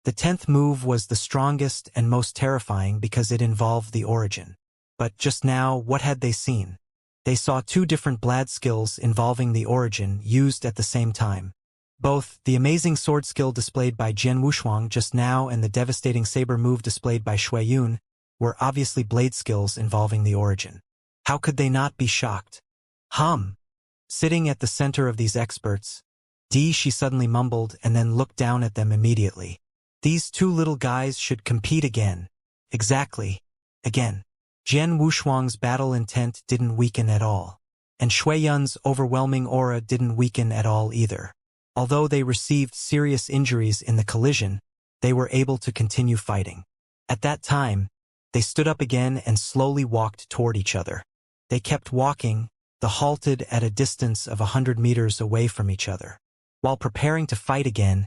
The 10th move was the strongest and most terrifying because it involved the origin. But just now, what had they seen? They saw 2 different blad skills involving the origin used at the same time. Both the amazing sword skill displayed by Jian Wushuang just now and the devastating saber move displayed by Shui Yun were obviously blade skills involving the origin. How could they not be shocked? Sitting at the center of these experts, she suddenly mumbled and then looked down at them immediately. These 2 little guys should compete again. Exactly. Again. Jian Wushuang's battle intent didn't weaken at all. And Shui Yun's overwhelming aura didn't weaken at all either. Although they received serious injuries in the collision, they were able to continue fighting. At that time, they stood up again and slowly walked toward each other. They kept walking, halted at a distance of 100 meters away from each other. While preparing to fight again,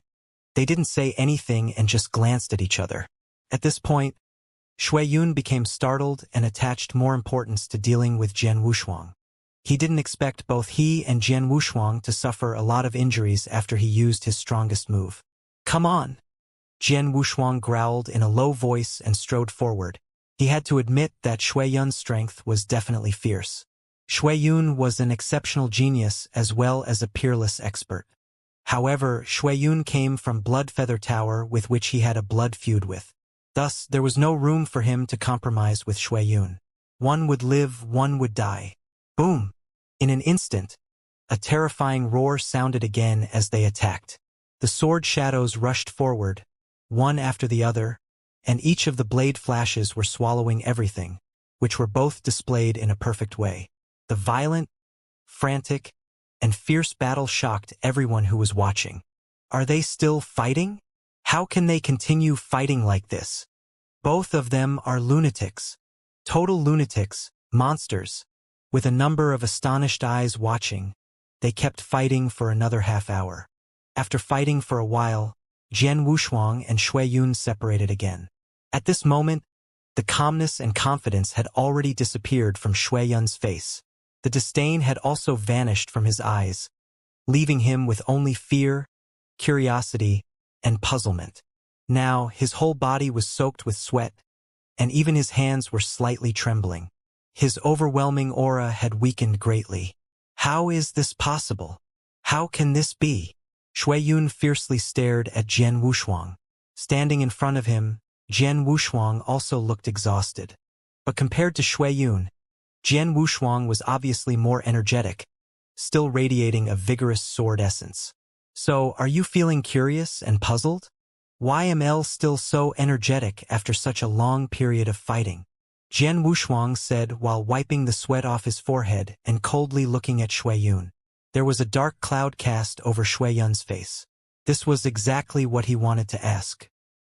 they didn't say anything and just glanced at each other. At this point, Shui Yun became startled and attached more importance to dealing with Jian Wushuang. He didn't expect both he and Jian Wushuang to suffer a lot of injuries after he used his strongest move. Come on! Jian Wushuang growled in a low voice and strode forward. He had to admit that Shui Yun's strength was definitely fierce. Shui Yun was an exceptional genius as well as a peerless expert. However, Shui Yun came from Blood Feather Tower with which he had a blood feud with. Thus, there was no room for him to compromise with Shui Yun. One would live, one would die. Boom! In an instant, a terrifying roar sounded again as they attacked. The sword shadows rushed forward, one after the other, and each of the blade flashes were swallowing everything, which were both displayed in a perfect way. The violent, frantic, and fierce battle shocked everyone who was watching. Are they still fighting? How can they continue fighting like this? Both of them are lunatics. Total lunatics, monsters. With a number of astonished eyes watching, they kept fighting for another half-hour. After fighting for a while, Jian Wushuang and Shui Yun separated again. At this moment, the calmness and confidence had already disappeared from Shui Yun's face. The disdain had also vanished from his eyes, leaving him with only fear, curiosity, and puzzlement. Now, his whole body was soaked with sweat, and even his hands were slightly trembling. His overwhelming aura had weakened greatly. How is this possible? How can this be? Shui Yun fiercely stared at Jian Wushuang. Standing in front of him, Jian Wushuang also looked exhausted. But compared to Shui Yun, Jian Wushuang was obviously more energetic, still radiating a vigorous sword essence. So, are you feeling curious and puzzled? Why am I still so energetic after such a long period of fighting? Jian Wushuang said while wiping the sweat off his forehead and coldly looking at Shui Yun. There was a dark cloud cast over Shui Yun's face. This was exactly what he wanted to ask.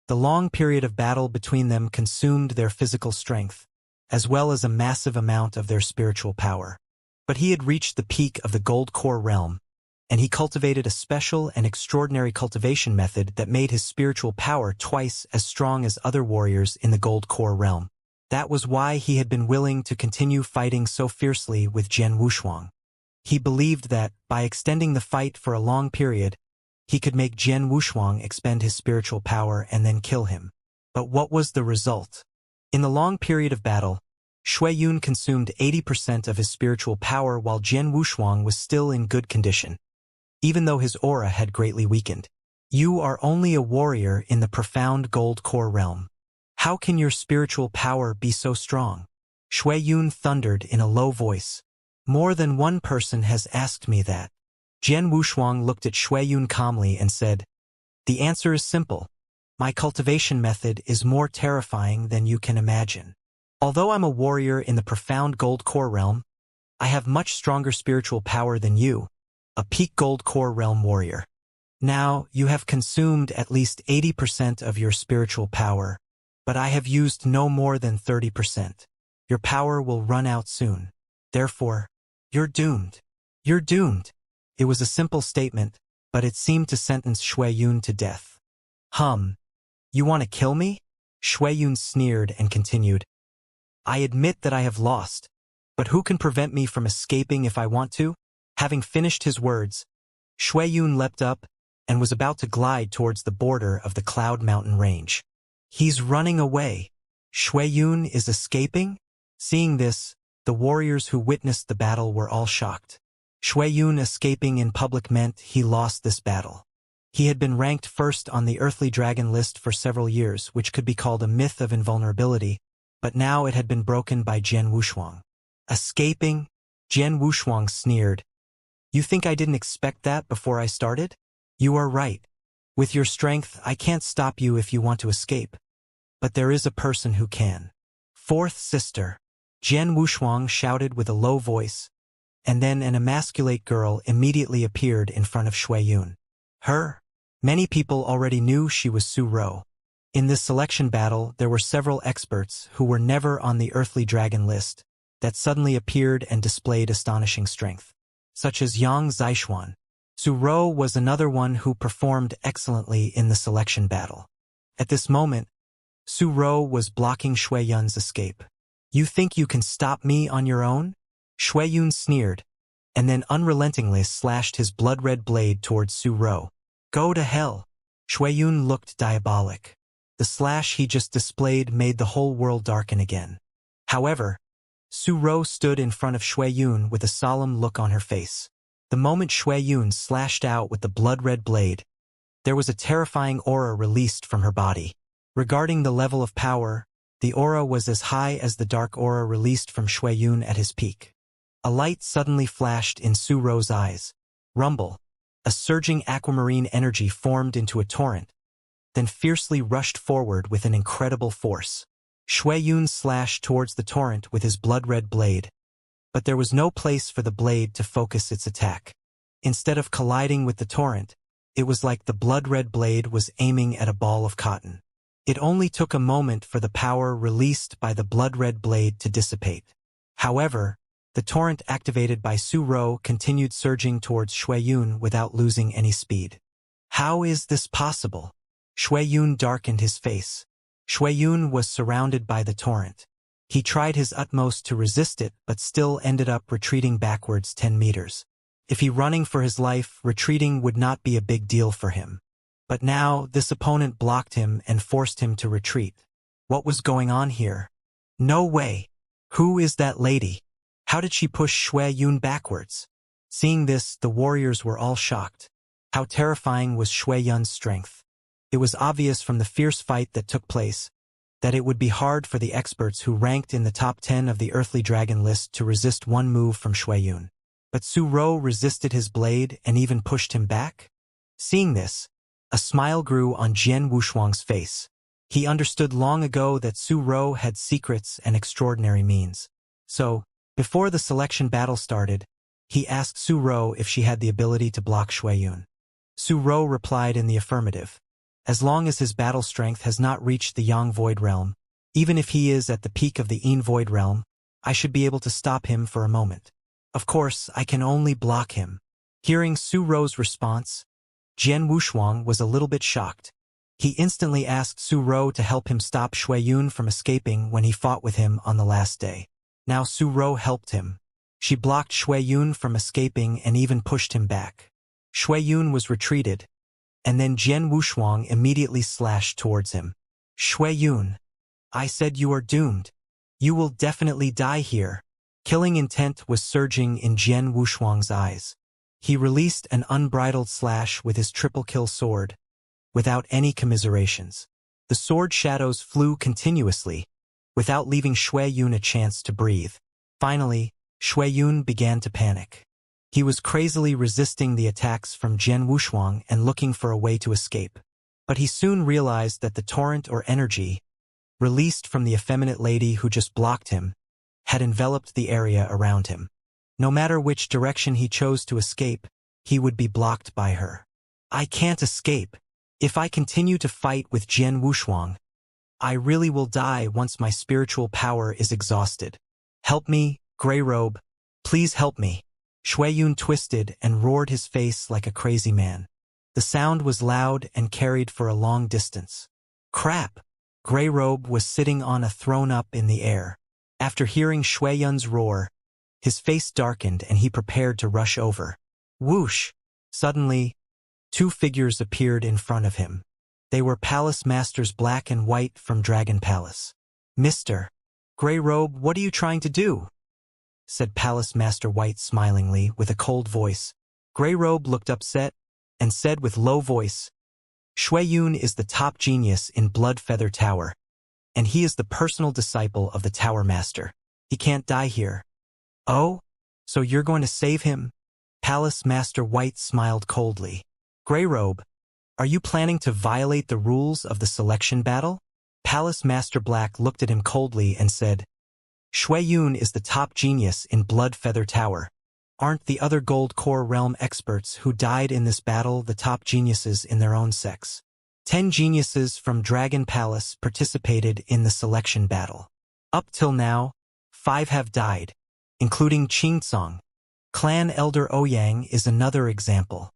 The long period of battle between them consumed their physical strength, as well as a massive amount of their spiritual power. But he had reached the peak of the Gold Core realm, and he cultivated a special and extraordinary cultivation method that made his spiritual power twice as strong as other warriors in the Gold Core realm. That was why he had been willing to continue fighting so fiercely with Jian Wushuang. He believed that, by extending the fight for a long period, he could make Jian Wushuang expend his spiritual power and then kill him. But what was the result? In the long period of battle, Shui Yun consumed 80% of his spiritual power while Jian Wushuang was still in good condition, even though his aura had greatly weakened. You are only a warrior in the profound Gold Core realm. How can your spiritual power be so strong? Shui Yun thundered in a low voice. More than one person has asked me that. Jian Wushuang looked at Shui Yun calmly and said, "The answer is simple. My cultivation method is more terrifying than you can imagine. Although I'm a warrior in the profound Gold Core realm, I have much stronger spiritual power than you, a peak Gold Core realm warrior. Now, you have consumed at least 80% of your spiritual power, but I have used no more than 30%. Your power will run out soon. Therefore, you're doomed. You're doomed. It was a simple statement, but it seemed to sentence Shui Yun to death. You want to kill me? Shui Yun sneered and continued. I admit that I have lost, but who can prevent me from escaping if I want to? Having finished his words, Shui Yun leapt up and was about to glide towards the border of the Cloud Mountain range. He's running away. Shui Yun is escaping? Seeing this, the warriors who witnessed the battle were all shocked. Shui Yun escaping in public meant he lost this battle. He had been ranked first on the earthly dragon list for several years, which could be called a myth of invulnerability, but now it had been broken by Jian Wushuang. Escaping? Jian Wushuang sneered. You think I didn't expect that before I started? You are right. With your strength, I can't stop you if you want to escape. But there is a person who can. Fourth sister. Jian Wushuang shouted with a low voice, and then an emasculate girl immediately appeared in front of Shui Yun. Her? Many people already knew she was Su Ro. In this selection battle, there were several experts who were never on the earthly dragon list that suddenly appeared and displayed astonishing strength, such as Yang Zixuan. Su Ro was another one who performed excellently in the selection battle. At this moment, Su Ro was blocking Shui Yun's escape. You think you can stop me on your own? Shui Yun sneered, and then unrelentingly slashed his blood-red blade towards Su Ro. Go to hell! Shui Yun looked diabolic. The slash he just displayed made the whole world darken again. However, Su Ro stood in front of Shui Yun with a solemn look on her face. The moment Shui Yun slashed out with the blood-red blade, there was a terrifying aura released from her body. Regarding the level of power, the aura was as high as the dark aura released from Shui Yun at his peak. A light suddenly flashed in Su Ro's eyes. Rumble. A surging aquamarine energy formed into a torrent, then fiercely rushed forward with an incredible force. Shui Yun slashed towards the torrent with his blood-red blade, but there was no place for the blade to focus its attack. Instead of colliding with the torrent, it was like the blood-red blade was aiming at a ball of cotton. It only took a moment for the power released by the blood-red blade to dissipate. However, the torrent activated by Su Ro continued surging towards Shui Yun without losing any speed. How is this possible? Shui Yun darkened his face. Shui Yun was surrounded by the torrent. He tried his utmost to resist it but still ended up retreating backwards 10 meters. If he running for his life, retreating would not be a big deal for him. But now, this opponent blocked him and forced him to retreat. What was going on here? No way! Who is that lady? How did she push Shui Yun backwards? Seeing this, the warriors were all shocked. How terrifying was Shui Yun's strength. It was obvious from the fierce fight that took place that it would be hard for the experts who ranked in the top 10 of the earthly dragon list to resist one move from Shui Yun. But Su Ro resisted his blade and even pushed him back? Seeing this, a smile grew on Jian Wushuang's face. He understood long ago that Su Ro had secrets and extraordinary means. So, before the selection battle started, he asked Su Ro if she had the ability to block Shui Yun. Su Ro replied in the affirmative. As long as his battle strength has not reached the Yang Void Realm, even if he is at the peak of the Yin Void Realm, I should be able to stop him for a moment. Of course, I can only block him. Hearing Su Ro's response, Jian Wushuang was a little bit shocked. He instantly asked Su Ro to help him stop Shui Yun from escaping when he fought with him on the last day. Now Su Ro helped him. She blocked Shui Yun from escaping and even pushed him back. Shui Yun was retreated, and then Jian Wushuang immediately slashed towards him. Shui Yun, I said you are doomed. You will definitely die here. Killing intent was surging in Jian Wushuang's eyes. He released an unbridled slash with his triple-kill sword, without any commiserations. The sword shadows flew continuously, without leaving Shui Yun a chance to breathe. Finally, Shui Yun began to panic. He was crazily resisting the attacks from Jian Wushuang and looking for a way to escape. But he soon realized that the torrent or energy, released from the effeminate lady who just blocked him, had enveloped the area around him. No matter which direction he chose to escape, he would be blocked by her. I can't escape. If I continue to fight with Jian Wushuang, I really will die once my spiritual power is exhausted. Help me, Grey Robe. Please help me. Shuiyun twisted and roared his face like a crazy man. The sound was loud and carried for a long distance. Crap! Grey Robe was sitting on a throne up in the air. After hearing Shuiyun's roar, his face darkened and he prepared to rush over. Whoosh! Suddenly, two figures appeared in front of him. They were Palace Masters Black and White from Dragon Palace. Mr. Grey Robe, what are you trying to do? Said Palace Master White smilingly with a cold voice. Grey Robe looked upset and said with low voice, Shuiyun is the top genius in Blood Feather Tower, and he is the personal disciple of the Tower Master. He can't die here. Oh? So you're going to save him? Palace Master White smiled coldly. Grey Robe, are you planning to violate the rules of the selection battle? Palace Master Black looked at him coldly and said, Shuiyun is the top genius in Blood Feather Tower. Aren't the other Gold Core Realm experts who died in this battle the top geniuses in their own sex? 10 geniuses from Dragon Palace participated in the selection battle. Up till now, 5 have died, including Qingcong. Clan Elder Ouyang is another example.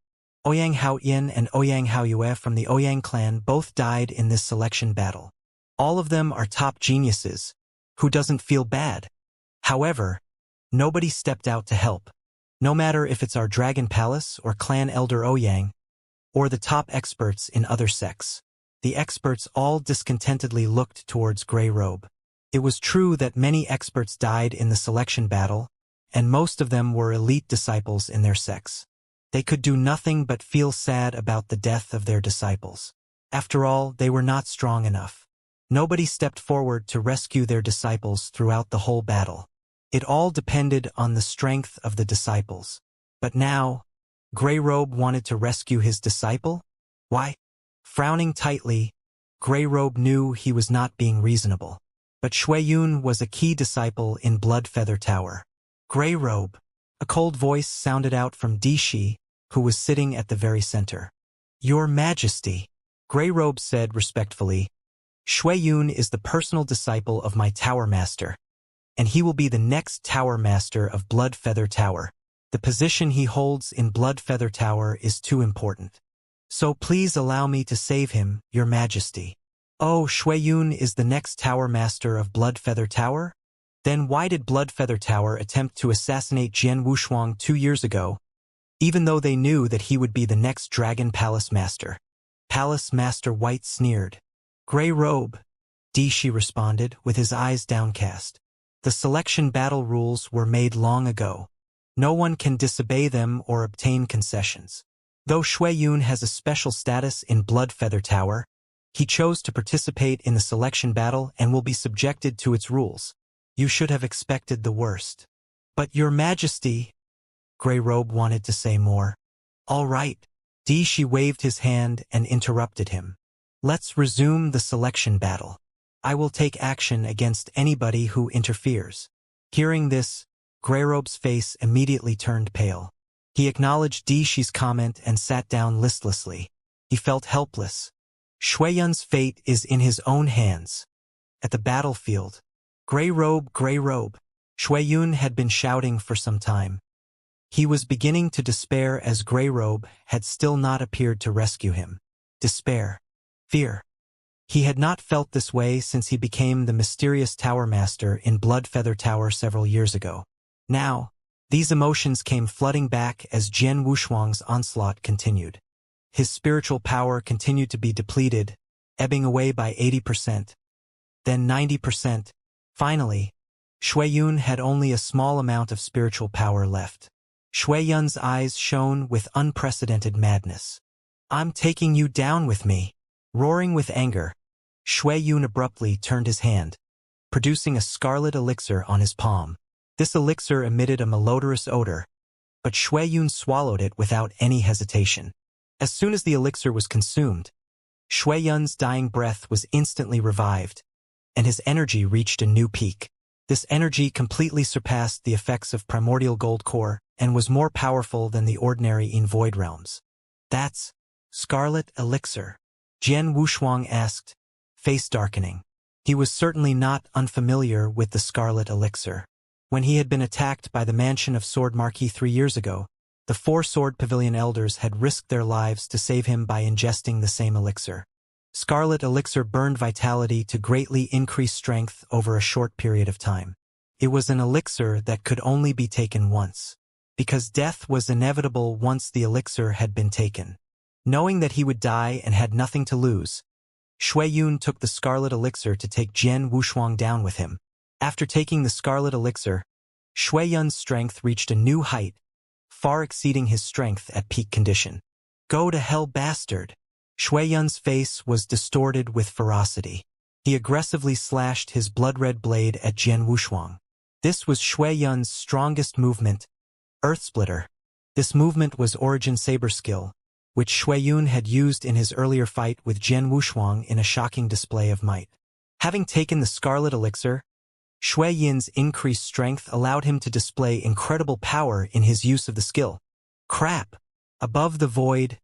Ouyang Haoyan and Ouyang Haoyue from the Ouyang clan both died in this selection battle. All of them are top geniuses. Who doesn't feel bad? However, nobody stepped out to help. No matter if it's our Dragon Palace or Clan Elder Ouyang, or the top experts in other sects. The experts all discontentedly looked towards Grey Robe. It was true that many experts died in the selection battle, and most of them were elite disciples in their sects. They could do nothing but feel sad about the death of their disciples. After all, they were not strong enough. Nobody stepped forward to rescue their disciples throughout the whole battle. It all depended on the strength of the disciples. But now, Grey Robe wanted to rescue his disciple? Why? Frowning tightly, Grey Robe knew he was not being reasonable. But Shuiyun was a key disciple in Blood Feather Tower. Grey Robe. A cold voice sounded out from Dishi, who was sitting at the very center. Your Majesty, Grey Robe said respectfully, Shuiyun is the personal disciple of my Tower Master, and he will be the next Tower Master of Blood Feather Tower. The position he holds in Blood Feather Tower is too important. So please allow me to save him, Your Majesty. Oh, Shuiyun is the next Tower Master of Blood Feather Tower? Then why did Blood Feather Tower attempt to assassinate Jian Wushuang 2 years ago, even though they knew that he would be the next Dragon Palace Master? Palace Master White sneered. Grey Robe, Dishi responded, with his eyes downcast. The selection battle rules were made long ago. No one can disobey them or obtain concessions. Though Shuiyun has a special status in Blood Feather Tower, he chose to participate in the selection battle and will be subjected to its rules. You should have expected the worst. But Your Majesty, Grey Robe wanted to say more. All right. Dishi waved his hand and interrupted him. Let's resume the selection battle. I will take action against anybody who interferes. Hearing this, Grey Robe's face immediately turned pale. He acknowledged Dishi's comment and sat down listlessly. He felt helpless. Shuiyun's fate is in his own hands. At the battlefield, Grey Robe, Shuiyun had been shouting for some time. He was beginning to despair as Grey Robe had still not appeared to rescue him. Despair. Fear. He had not felt this way since he became the mysterious Tower Master in Blood Feather Tower several years ago. Now, these emotions came flooding back as Jian Wushuang's onslaught continued. His spiritual power continued to be depleted, ebbing away by 80%, then 90%. Finally, Shuiyun had only a small amount of spiritual power left. Shuiyun's eyes shone with unprecedented madness. I'm taking you down with me. Roaring with anger, Shuiyun abruptly turned his hand, producing a scarlet elixir on his palm. This elixir emitted a malodorous odor, but Shuiyun swallowed it without any hesitation. As soon as the elixir was consumed, Shuiyun's dying breath was instantly revived, and his energy reached a new peak. This energy completely surpassed the effects of primordial gold core and was more powerful than the ordinary in void realms. That's Scarlet Elixir. Jian Wushuang asked, face darkening. He was certainly not unfamiliar with the scarlet elixir. When he had been attacked by the mansion of Sword Marquis 3 years ago, the 4 Sword Pavilion elders had risked their lives to save him by ingesting the same elixir. Scarlet elixir burned vitality to greatly increase strength over a short period of time. It was an elixir that could only be taken once, because death was inevitable once the elixir had been taken. Knowing that he would die and had nothing to lose, Shui Yun took the scarlet elixir to take Jian Wushuang down with him. After taking the scarlet elixir, Shui Yun's strength reached a new height, far exceeding his strength at peak condition. Go to hell, bastard! Shui Yun's face was distorted with ferocity. He aggressively slashed his blood-red blade at Jian Wushuang. This was Shui Yun's strongest movement, Earth Splitter. This movement was Origin Saber skill, which Shui Yun had used in his earlier fight with Jian Wushuang in a shocking display of might. Having taken the scarlet elixir, Shui Yun's increased strength allowed him to display incredible power in his use of the skill. Crap! Above the void,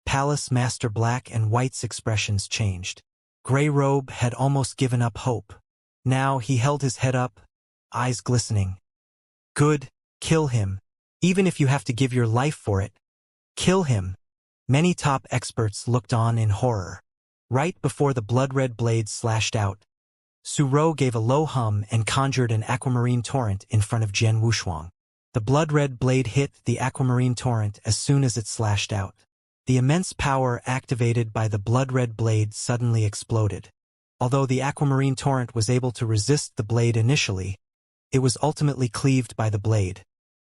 Palace Master Black and White's expressions changed. Grey Robe had almost given up hope. Now he held his head up, eyes glistening. Good, kill him. Even if you have to give your life for it, kill him. Many top experts looked on in horror. Right before the blood-red blade slashed out, Su Rou gave a low hum and conjured an aquamarine torrent in front of Jian Wushuang. The blood-red blade hit the aquamarine torrent as soon as it slashed out. The immense power activated by the blood-red blade suddenly exploded. Although the aquamarine torrent was able to resist the blade initially, it was ultimately cleaved by the blade,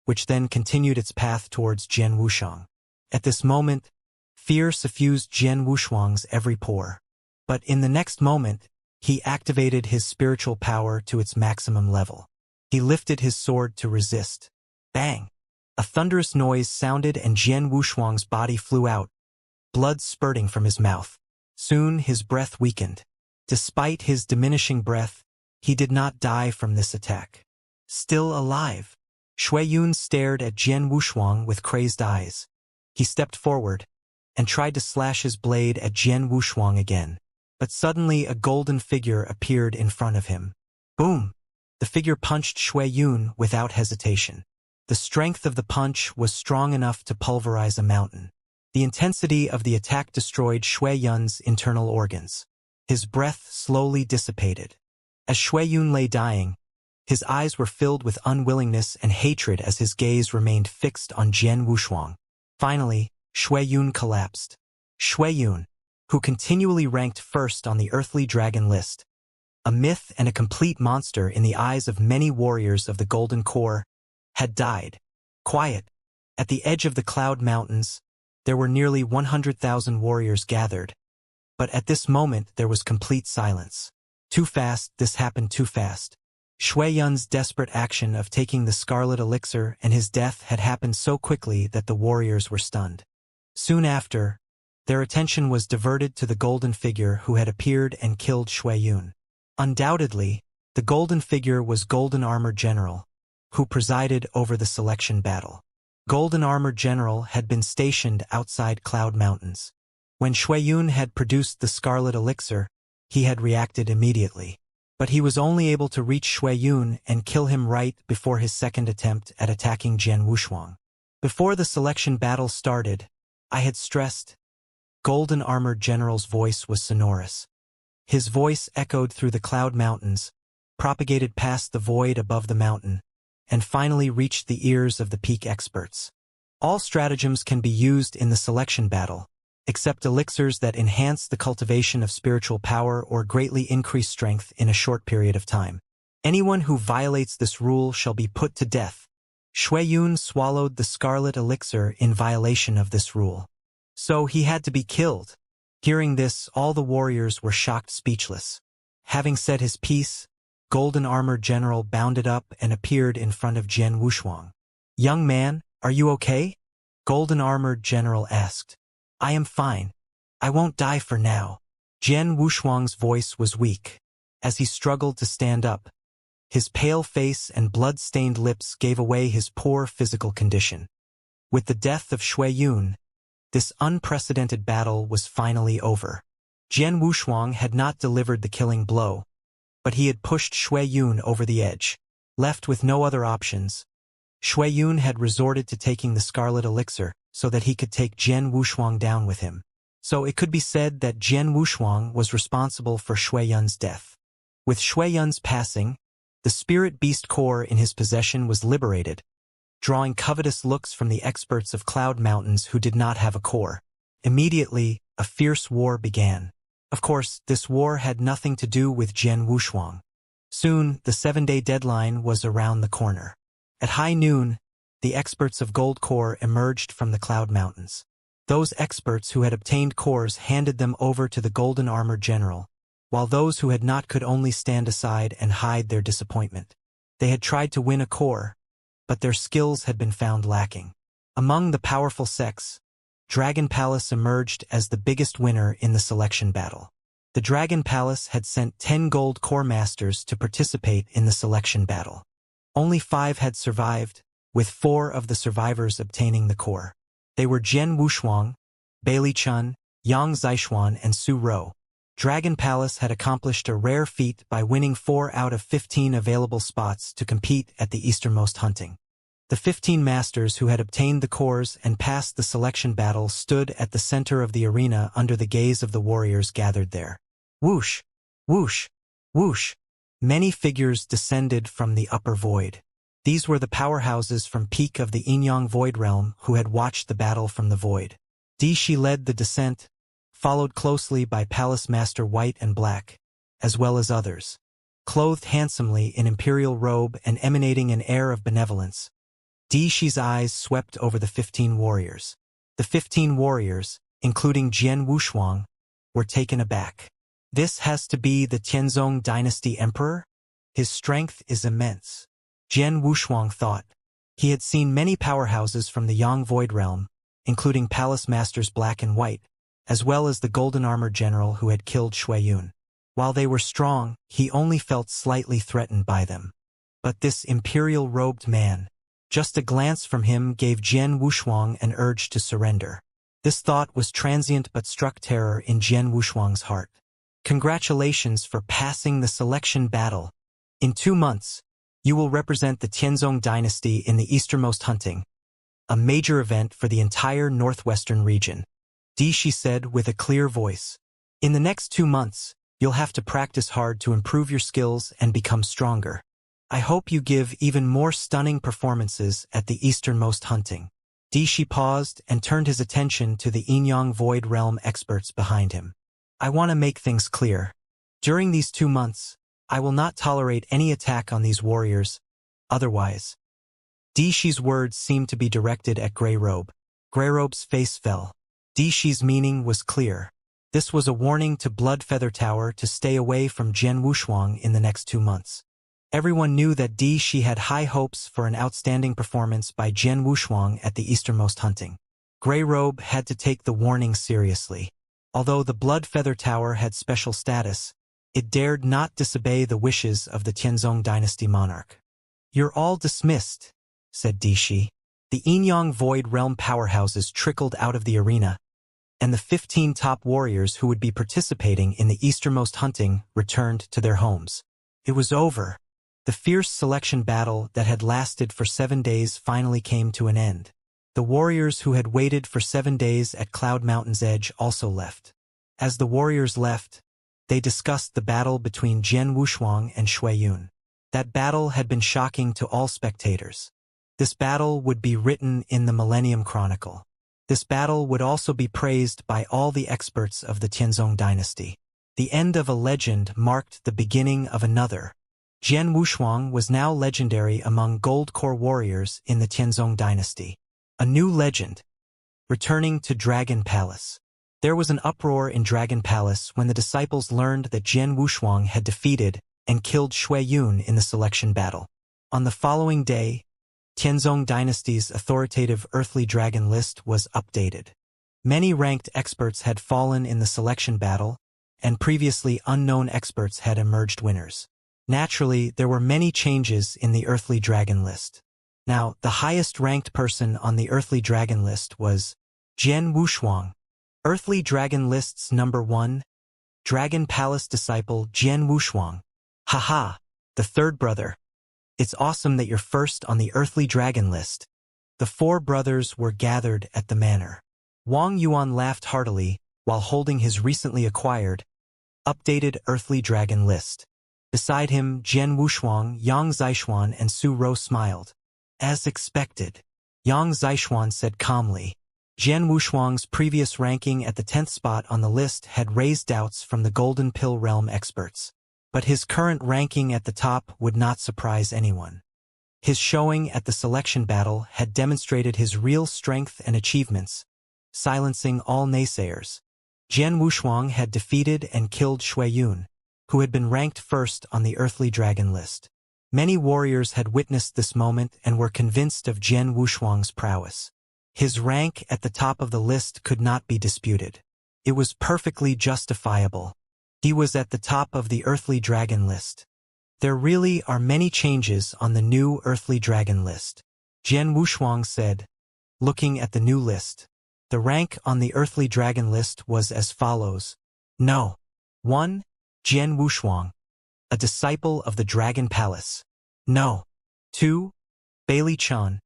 which then continued its path towards Jian Wushuang. At this moment, fear suffused Jian Wushuang's every pore. But in the next moment, he activated his spiritual power to its maximum level. He lifted his sword to resist. Bang! A thunderous noise sounded and Jian Wushuang's body flew out, blood spurting from his mouth. Soon his breath weakened. Despite his diminishing breath, he did not die from this attack. Still alive, Shui Yun stared at Jian Wushuang with crazed eyes. He stepped forward and tried to slash his blade at Jian Wushuang again. But suddenly a golden figure appeared in front of him. Boom! The figure punched Shui Yun without hesitation. The strength of the punch was strong enough to pulverize a mountain. The intensity of the attack destroyed Shui Yun's internal organs. His breath slowly dissipated. As Shui Yun lay dying, his eyes were filled with unwillingness and hatred as his gaze remained fixed on Jian Wushuang. Finally, Shui Yun collapsed. Shui Yun, who continually ranked first on the earthly dragon list, a myth and a complete monster in the eyes of many warriors of the Golden Core, had died. Quiet. At the edge of the Cloud Mountains, there were nearly 100,000 warriors gathered. But at this moment there was complete silence. Too fast, this happened too fast. Shui Yun's desperate action of taking the scarlet elixir and his death had happened so quickly that the warriors were stunned. Soon after, their attention was diverted to the golden figure who had appeared and killed Shui Yun. Undoubtedly, the golden figure was Golden Armored General, who presided over the selection battle. Golden Armored General had been stationed outside Cloud Mountains. When Shui Yun had produced the scarlet elixir, he had reacted immediately. But he was only able to reach Shui Yun and kill him right before his second attempt at attacking Jian Wushuang. Before the selection battle started, I had stressed. Golden Armored General's voice was sonorous. His voice echoed through the Cloud Mountains, propagated past the void above the mountain, and finally reached the ears of the peak experts. All stratagems can be used in the selection battle, except elixirs that enhance the cultivation of spiritual power or greatly increase strength in a short period of time. Anyone who violates this rule shall be put to death. Shui Yun swallowed the scarlet elixir in violation of this rule. So he had to be killed. Hearing this, all the warriors were shocked speechless. Having said his piece, Golden Armored General bounded up and appeared in front of Jian Wushuang. Young man, are you okay? Golden Armored General asked. I am fine. I won't die for now. Jian Wushuang's voice was weak. As he struggled to stand up, his pale face and blood-stained lips gave away his poor physical condition. With the death of Shui Yun, this unprecedented battle was finally over. Jian Wushuang had not delivered the killing blow, but he had pushed Shui Yun over the edge. Left with no other options, Shui Yun had resorted to taking the scarlet elixir so that he could take Jian Wushuang down with him. So it could be said that Jian Wushuang was responsible for Shui Yun's death. With Shui Yun's passing, the spirit beast core in his possession was liberated, drawing covetous looks from the experts of Cloud Mountains who did not have a core. Immediately, a fierce war began. Of course, this war had nothing to do with Jian Wushuang. Soon, the 7-day deadline was around the corner. At high noon, the experts of Gold Core emerged from the Cloud Mountains. Those experts who had obtained cores handed them over to the Golden Armored General, while those who had not could only stand aside and hide their disappointment. They had tried to win a core, but their skills had been found lacking. Among the powerful sects, Dragon Palace emerged as the biggest winner in the selection battle. The Dragon Palace had sent 10 gold core masters to participate in the selection battle. Only 5 had survived, with 4 of the survivors obtaining the core. They were Jian Wushuang, Bailey Chun, Yang Zixuan, and Su Rou. Dragon Palace had accomplished a rare feat by winning 4 out of 15 available spots to compete at the easternmost hunting. The 15 masters who had obtained the cores and passed the selection battle stood at the center of the arena under the gaze of the warriors gathered there. Whoosh! Whoosh! Whoosh! Many figures descended from the upper void. These were the powerhouses from peak of the Inyang Void Realm who had watched the battle from the void. Dishi led the descent, followed closely by Palace Master White and Black, as well as others. Clothed handsomely in imperial robe and emanating an air of benevolence, Dishi's eyes swept over the 15 warriors. The 15 warriors, including Jian Wushuang, were taken aback. This has to be the Tianzong Dynasty Emperor? His strength is immense. Jian Wushuang thought. He had seen many powerhouses from the Yang Void Realm, including Palace Masters Black and White, as well as the Golden Armored General who had killed Shui Yun. While they were strong, he only felt slightly threatened by them. But this imperial-robed man, just a glance from him gave Jian Wushuang an urge to surrender. This thought was transient but struck terror in Jian Wushuang's heart. Congratulations for passing the selection battle. In 2 months, you will represent the Tianzong dynasty in the easternmost hunting, a major event for the entire northwestern region. Dishi said with a clear voice. In the next 2 months, you'll have to practice hard to improve your skills and become stronger. I hope you give even more stunning performances at the easternmost hunting. Dishi paused and turned his attention to the Inyang Void Realm experts behind him. I want to make things clear. During these 2 months, I will not tolerate any attack on these warriors. Otherwise. Dishi's words seemed to be directed at Grey Robe. Grey Robe's face fell. Dishi's meaning was clear. This was a warning to Bloodfeather Tower to stay away from Jian Wushuang in the next 2 months. Everyone knew that Dishi had high hopes for an outstanding performance by Jian Wushuang at the easternmost hunting. Grey Robe had to take the warning seriously. Although the Bloodfeather Tower had special status, it dared not disobey the wishes of the Tianzong dynasty monarch. You're all dismissed, said Dishi. The Inyang Void Realm powerhouses trickled out of the arena, and the 15 top warriors who would be participating in the easternmost hunting returned to their homes. It was over. The fierce selection battle that had lasted for 7 days finally came to an end. The warriors who had waited for 7 days at Cloud Mountain's edge also left. As the warriors left, they discussed the battle between Jian Wushuang and Shui Yun. That battle had been shocking to all spectators. This battle would be written in the Millennium Chronicle. This battle would also be praised by all the experts of the Tianzong dynasty. The end of a legend marked the beginning of another. Jian Wushuang was now legendary among Gold Core warriors in the Tianzong dynasty. A new legend. Returning to Dragon Palace. There was an uproar in Dragon Palace when the disciples learned that Jian Wushuang had defeated and killed Shui Yun in the selection battle. On the following day, Tianzong dynasty's authoritative earthly dragon list was updated. Many ranked experts had fallen in the selection battle, and previously unknown experts had emerged winners. Naturally, there were many changes in the earthly dragon list. Now, the highest-ranked person on the earthly dragon list was Jian Wushuang. Earthly dragon lists number 1, Dragon Palace disciple Jian Wushuang. Haha, the third brother. It's awesome that you're first on the earthly dragon list. The four brothers were gathered at the manor. Wang Yuan laughed heartily while holding his recently acquired, updated earthly dragon list. Beside him, Jian Wushuang, Yang Zixuan, and Su Rou smiled. As expected, Yang Zixuan said calmly. Jian Wushuang's previous ranking at the 10th spot on the list had raised doubts from the Golden Pill Realm experts. But his current ranking at the top would not surprise anyone. His showing at the selection battle had demonstrated his real strength and achievements, silencing all naysayers. Jian Wushuang had defeated and killed Shui Yun, who had been ranked first on the earthly dragon list. Many warriors had witnessed this moment and were convinced of Jian Wushuang's prowess. His rank at the top of the list could not be disputed. It was perfectly justifiable. He was at the top of the earthly dragon list. There really are many changes on the new earthly dragon list, Jian Wushuang said, looking at the new list. The rank on the earthly dragon list was as follows. No. 1. Jian Wushuang, a disciple of the Dragon Palace. No. 2. Bailey Chan,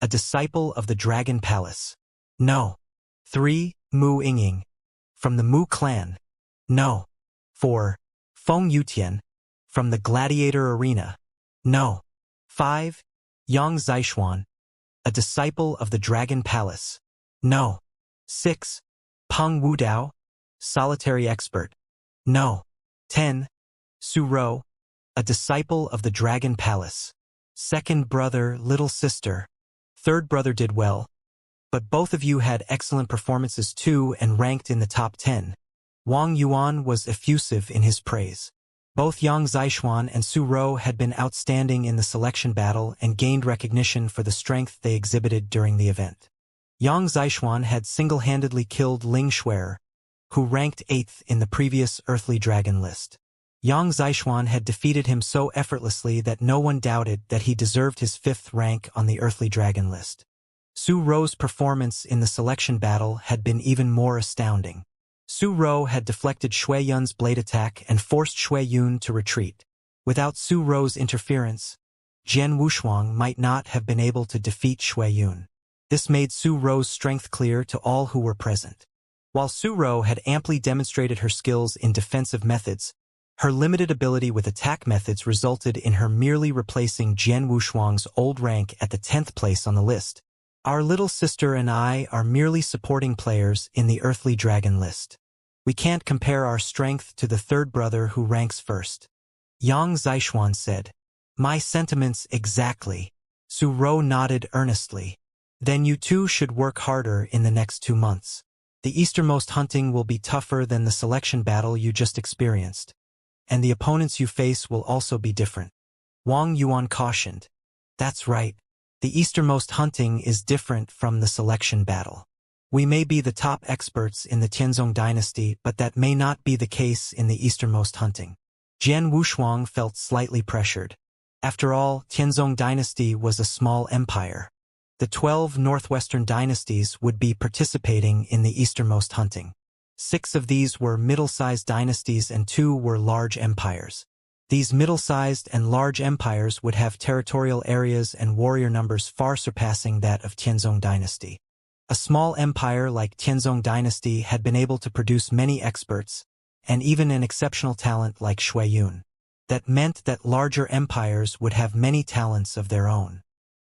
a disciple of the Dragon Palace. No. 3. Mu Yingying, from the Mu clan. No. 4. Feng Yutian, from the Gladiator Arena. No. 5. Yang Zixuan, a disciple of the Dragon Palace. No. 6. Peng Wudao, solitary expert. No. 10. Su Rou, a disciple of the Dragon Palace. Second brother, little sister. Third brother did well, but both of you had excellent performances too and ranked in the top 10. Wang Yuan was effusive in his praise. Both Yang Zixuan and Su Rou had been outstanding in the selection battle and gained recognition for the strength they exhibited during the event. Yang Zixuan had single-handedly killed Ling Shuer, who ranked 8th in the previous earthly dragon list. Yang Zixuan had defeated him so effortlessly that no one doubted that he deserved his 5th rank on the earthly dragon list. Su Rou's performance in the selection battle had been even more astounding. Su Rou had deflected Shui Yun's blade attack and forced Shui Yun to retreat. Without Su Rou's interference, Jian Wushuang might not have been able to defeat Shui Yun. This made Su Rou's strength clear to all who were present. While Su Rou had amply demonstrated her skills in defensive methods, her limited ability with attack methods resulted in her merely replacing Jian Wushuang's old rank at the 10th place on the list. Our little sister and I are merely supporting players in the earthly dragon list. We can't compare our strength to the third brother who ranks first. Yang Zixuan said. My sentiments exactly. Su Rou nodded earnestly. Then you two should work harder in the next 2 months. The easternmost hunting will be tougher than the selection battle you just experienced. And the opponents you face will also be different. Wang Yuan cautioned. That's right. The easternmost hunting is different from the selection battle. We may be the top experts in the Tianzong dynasty, but that may not be the case in the easternmost hunting. Jian Wushuang felt slightly pressured. After all, Tianzong dynasty was a small empire. The 12 northwestern dynasties would be participating in the easternmost hunting. 6 of these were middle-sized dynasties and 2 were large empires. These middle-sized and large empires would have territorial areas and warrior numbers far surpassing that of Tianzong dynasty. A small empire like Tianzong dynasty had been able to produce many experts, and even an exceptional talent like Shui Yun. That meant that larger empires would have many talents of their own.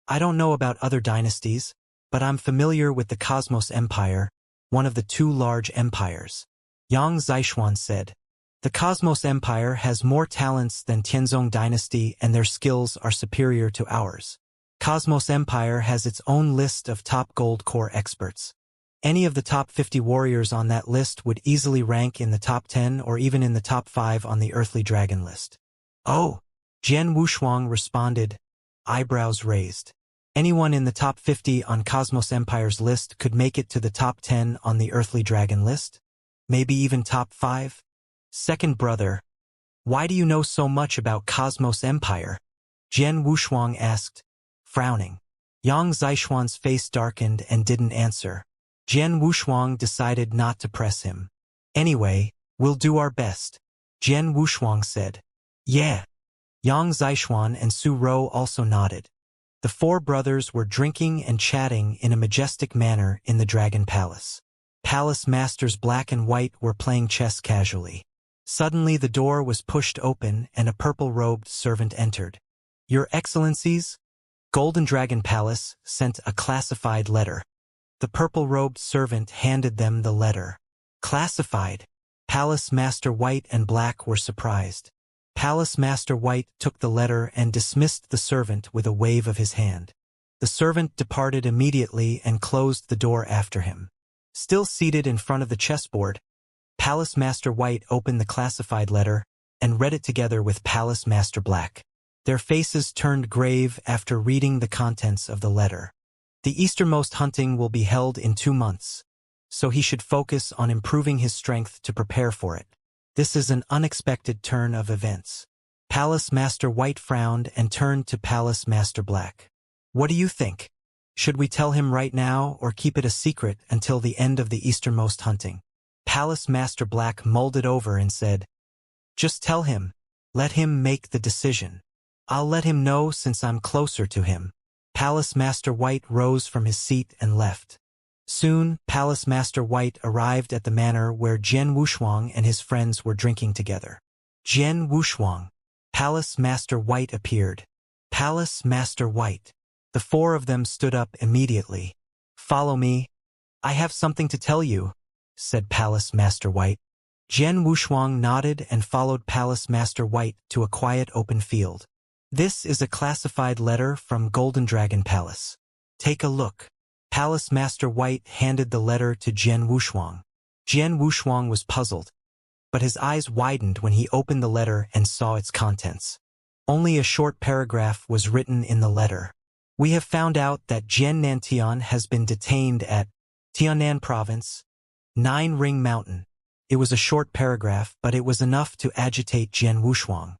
I don't know about other dynasties, but I'm familiar with the Cosmos Empire, one of the 2 large empires. Yang Zixuan said. The Cosmos Empire has more talents than Tianzong dynasty and their skills are superior to ours. Cosmos Empire has its own list of top gold core experts. Any of the top 50 warriors on that list would easily rank in the top 10 or even in the top 5 on the earthly dragon list. Oh! Jian Wushuang responded, eyebrows raised. Anyone in the top 50 on Cosmos Empire's list could make it to the top 10 on the earthly dragon list? Maybe even top 5? Second brother, why do you know so much about Cosmos Empire? Jian Wushuang asked, frowning. Yang Zixuan's face darkened and didn't answer. Jian Wushuang decided not to press him. Anyway, we'll do our best. Jian Wushuang said. Yeah, Yang Zishuan and Su Rou also nodded. The four brothers were drinking and chatting in a majestic manner in the Dragon Palace. Palace masters Black and White were playing chess casually. Suddenly the door was pushed open and a purple-robed servant entered. "Your Excellencies?" Golden Dragon Palace sent a classified letter. The purple-robed servant handed them the letter. Classified. Palace Master White and Black were surprised. Palace Master White took the letter and dismissed the servant with a wave of his hand. The servant departed immediately and closed the door after him. Still seated in front of the chessboard, Palace Master White opened the classified letter and read it together with Palace Master Black. Their faces turned grave after reading the contents of the letter. The easternmost hunting will be held in 2 months, so he should focus on improving his strength to prepare for it. This is an unexpected turn of events. Palace Master White frowned and turned to Palace Master Black. "What do you think? Should we tell him right now or keep it a secret until the end of the easternmost hunting?" Palace Master Black mulled it over and said, "Just tell him. Let him make the decision. I'll let him know since I'm closer to him." Palace Master White rose from his seat and left. Soon, Palace Master White arrived at the manor where Jian Wushuang and his friends were drinking together. Jian Wushuang. Palace Master White appeared. Palace Master White. The four of them stood up immediately. "Follow me. I have something to tell you," said Palace Master White. Jian Wushuang nodded and followed Palace Master White to a quiet open field. "This is a classified letter from Golden Dragon Palace. Take a look." Palace Master White handed the letter to Jian Wushuang. Jian Wushuang was puzzled, but his eyes widened when he opened the letter and saw its contents. Only a short paragraph was written in the letter. "We have found out that Jian Nantian has been detained at Tianan Province, 9 Ring Mountain." It was a short paragraph, but it was enough to agitate Jian Wushuang.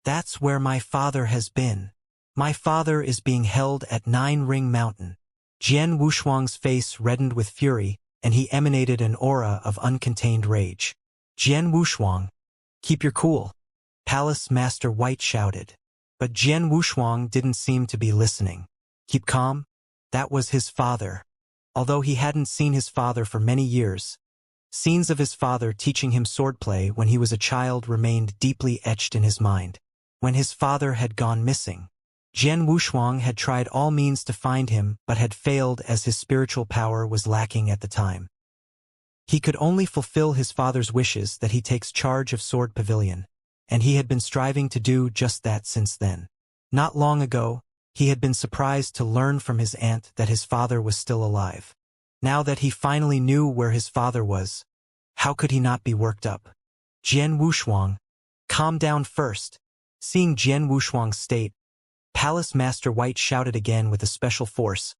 "That's where my father has been. My father is being held at 9 Ring Mountain." Jian Wushuang's face reddened with fury, and he emanated an aura of uncontained rage. "Jian Wushuang, keep your cool," Palace Master White shouted. But Jian Wushuang didn't seem to be listening. "Keep calm?" That was his father. Although he hadn't seen his father for many years, scenes of his father teaching him swordplay when he was a child remained deeply etched in his mind. When his father had gone missing, Jian Wushuang had tried all means to find him but had failed as his spiritual power was lacking at the time. He could only fulfill his father's wishes that he takes charge of Sword Pavilion, and he had been striving to do just that since then. Not long ago, he had been surprised to learn from his aunt that his father was still alive. Now that he finally knew where his father was, how could he not be worked up? "Jian Wushuang, calm down first." Seeing Jian Wushuang's state, Palace Master White shouted again with a special force,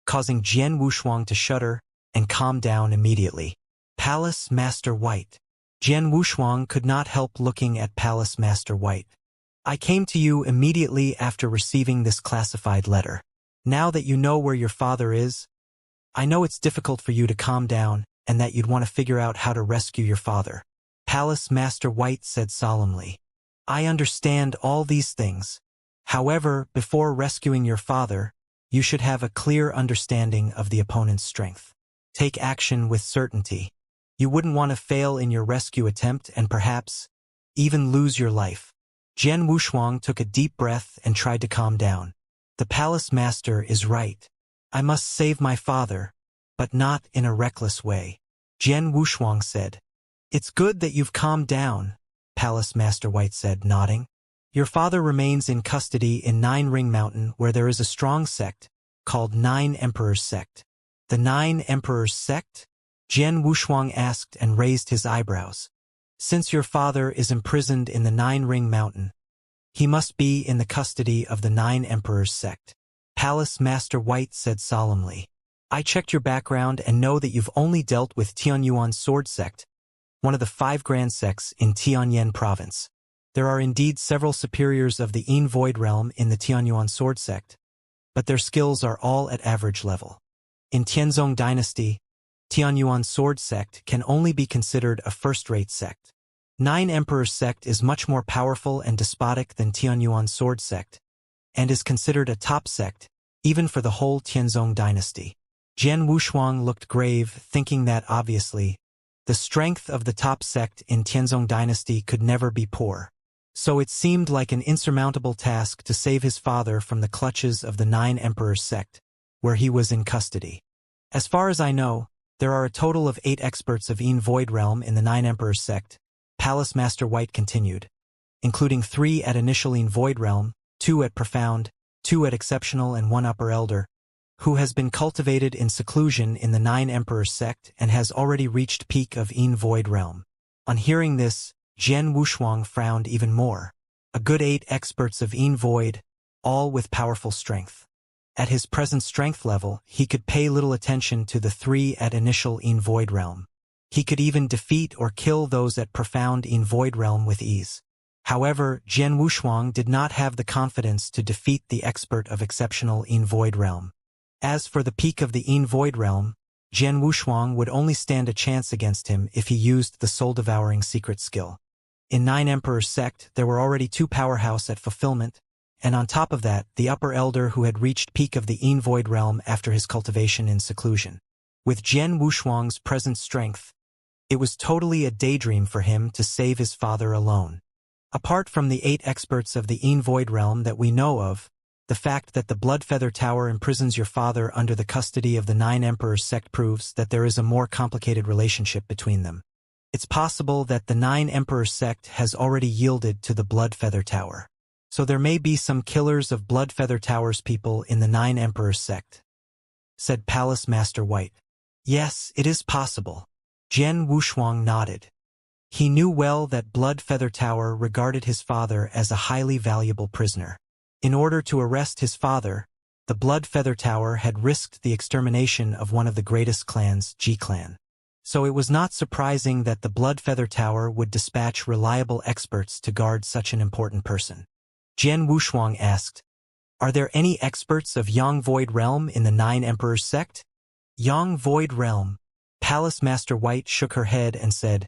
causing Jian Wushuang to shudder and calm down immediately. Palace Master White. Jian Wushuang could not help looking at Palace Master White. "I came to you immediately after receiving this classified letter. Now that you know where your father is, I know it's difficult for you to calm down and that you'd want to figure out how to rescue your father." Palace Master White said solemnly. "I understand all these things. However, before rescuing your father, you should have a clear understanding of the opponent's strength. Take action with certainty. You wouldn't want to fail in your rescue attempt and perhaps even lose your life." Jian Wushuang took a deep breath and tried to calm down. "The Palace Master is right. I must save my father, but not in a reckless way," Jian Wushuang said. "It's good that you've calmed down," Palace Master White said, nodding. "Your father remains in custody in 9 Ring Mountain where there is a strong sect called 9 Emperors Sect." "The 9 Emperors Sect?" Jian Wushuang asked and raised his eyebrows. "Since your father is imprisoned in the 9 Ring Mountain, he must be in the custody of the 9 Emperors Sect," Palace Master White said solemnly. "I checked your background and know that you've only dealt with Tianyuan Sword Sect, one of the 5 grand sects in Tianyan Province. There are indeed several superiors of the Yin Void Realm in the Tianyuan Sword Sect, but their skills are all at average level. In Tianzong Dynasty, Tianyuan Sword Sect can only be considered a first-rate sect. Nine Emperors sect is much more powerful and despotic than Tianyuan sword sect, and is considered a top sect, even for the whole Tianzong dynasty. Jian Wushuang looked grave, thinking that, obviously, the strength of the top sect in Tianzong dynasty could never be poor. So it seemed like an insurmountable task to save his father from the clutches of the Nine Emperors sect, where he was in custody. As far as I know, there are a total of 8 experts of Yin Void Realm in the Nine Emperors sect, Palace Master White continued, including 3 at Initial Yin Void Realm, 2 at Profound, 2 at Exceptional and 1 Upper Elder, who has been cultivated in seclusion in the Nine Emperors sect and has already reached peak of Yin Void Realm. On hearing this, Jian Wushuang frowned even more. A good 8 experts of Yin Void, all with powerful strength. At his present strength level, he could pay little attention to the 3 at Initial Yin Void Realm. He could even defeat or kill those at Profound Yin Void Realm with ease. However, Jian Wushuang did not have the confidence to defeat the expert of Exceptional Yin Void Realm. As for the peak of the Yin Void Realm, Jian Wushuang would only stand a chance against him if he used the soul-devouring secret skill. In Nine Emperors sect, there were already 2 powerhouse at fulfillment, and on top of that, the Upper Elder who had reached peak of the Yin Void Realm after his cultivation in seclusion. With Jian Wushuang's present strength, it was totally a daydream for him to save his father alone. Apart from the 8 experts of the Yin Void Realm that we know of, the fact that the Blood Feather Tower imprisons your father under the custody of the Nine Emperors sect proves that there is a more complicated relationship between them. It's possible that the Nine Emperors sect has already yielded to the Blood Feather Tower. So there may be some killers of Blood Feather Tower's people in the Nine Emperors sect, said Palace Master White. Yes, it is possible. Jian Wushuang nodded. He knew well that Blood Feather Tower regarded his father as a highly valuable prisoner. In order to arrest his father, the Blood Feather Tower had risked the extermination of one of the greatest clans, Ji Clan. So it was not surprising that the Blood Feather Tower would dispatch reliable experts to guard such an important person. Jian Wushuang asked, "Are there any experts of Yang Void Realm in the Nine Emperors sect?" Yang Void Realm. Palace Master White shook her head and said,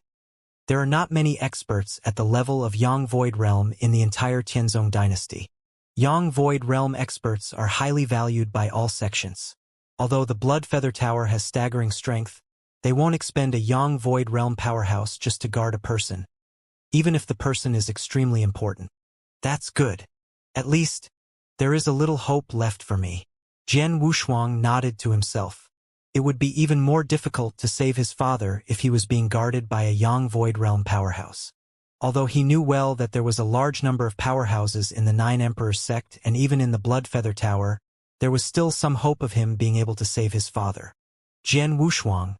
"There are not many experts at the level of Yang Void Realm in the entire Tianzong dynasty. Yang Void Realm experts are highly valued by all sections. Although the Blood Feather Tower has staggering strength, they won't expend a Yang Void Realm powerhouse just to guard a person, even if the person is extremely important." "That's good. At least, there is a little hope left for me." Jian Wushuang nodded to himself. It would be even more difficult to save his father if he was being guarded by a Yang Void Realm powerhouse. Although he knew well that there was a large number of powerhouses in the Nine Emperors sect and even in the Blood Feather Tower, there was still some hope of him being able to save his father. "Jian Wushuang,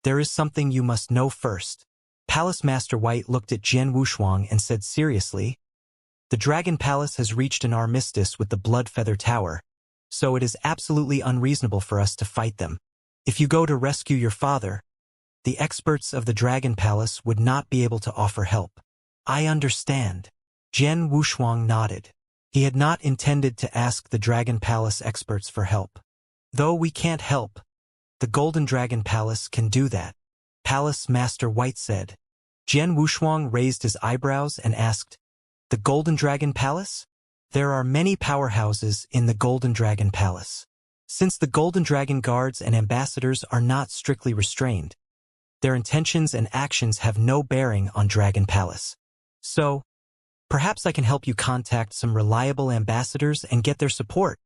there is something you must know first." Palace Master White looked at Jian Wushuang and said seriously, "The Dragon Palace has reached an armistice with the Blood Feather Tower, so it is absolutely unreasonable for us to fight them. If you go to rescue your father, the experts of the Dragon Palace would not be able to offer help." "I understand." Jian Wushuang nodded. He had not intended to ask the Dragon Palace experts for help. "Though we can't help, the Golden Dragon Palace can do that," Palace Master White said. Jian Wushuang raised his eyebrows and asked, "The Golden Dragon Palace?" "There are many powerhouses in the Golden Dragon Palace. Since the Golden Dragon guards and ambassadors are not strictly restrained, their intentions and actions have no bearing on Dragon Palace. So, perhaps I can help you contact some reliable ambassadors and get their support,"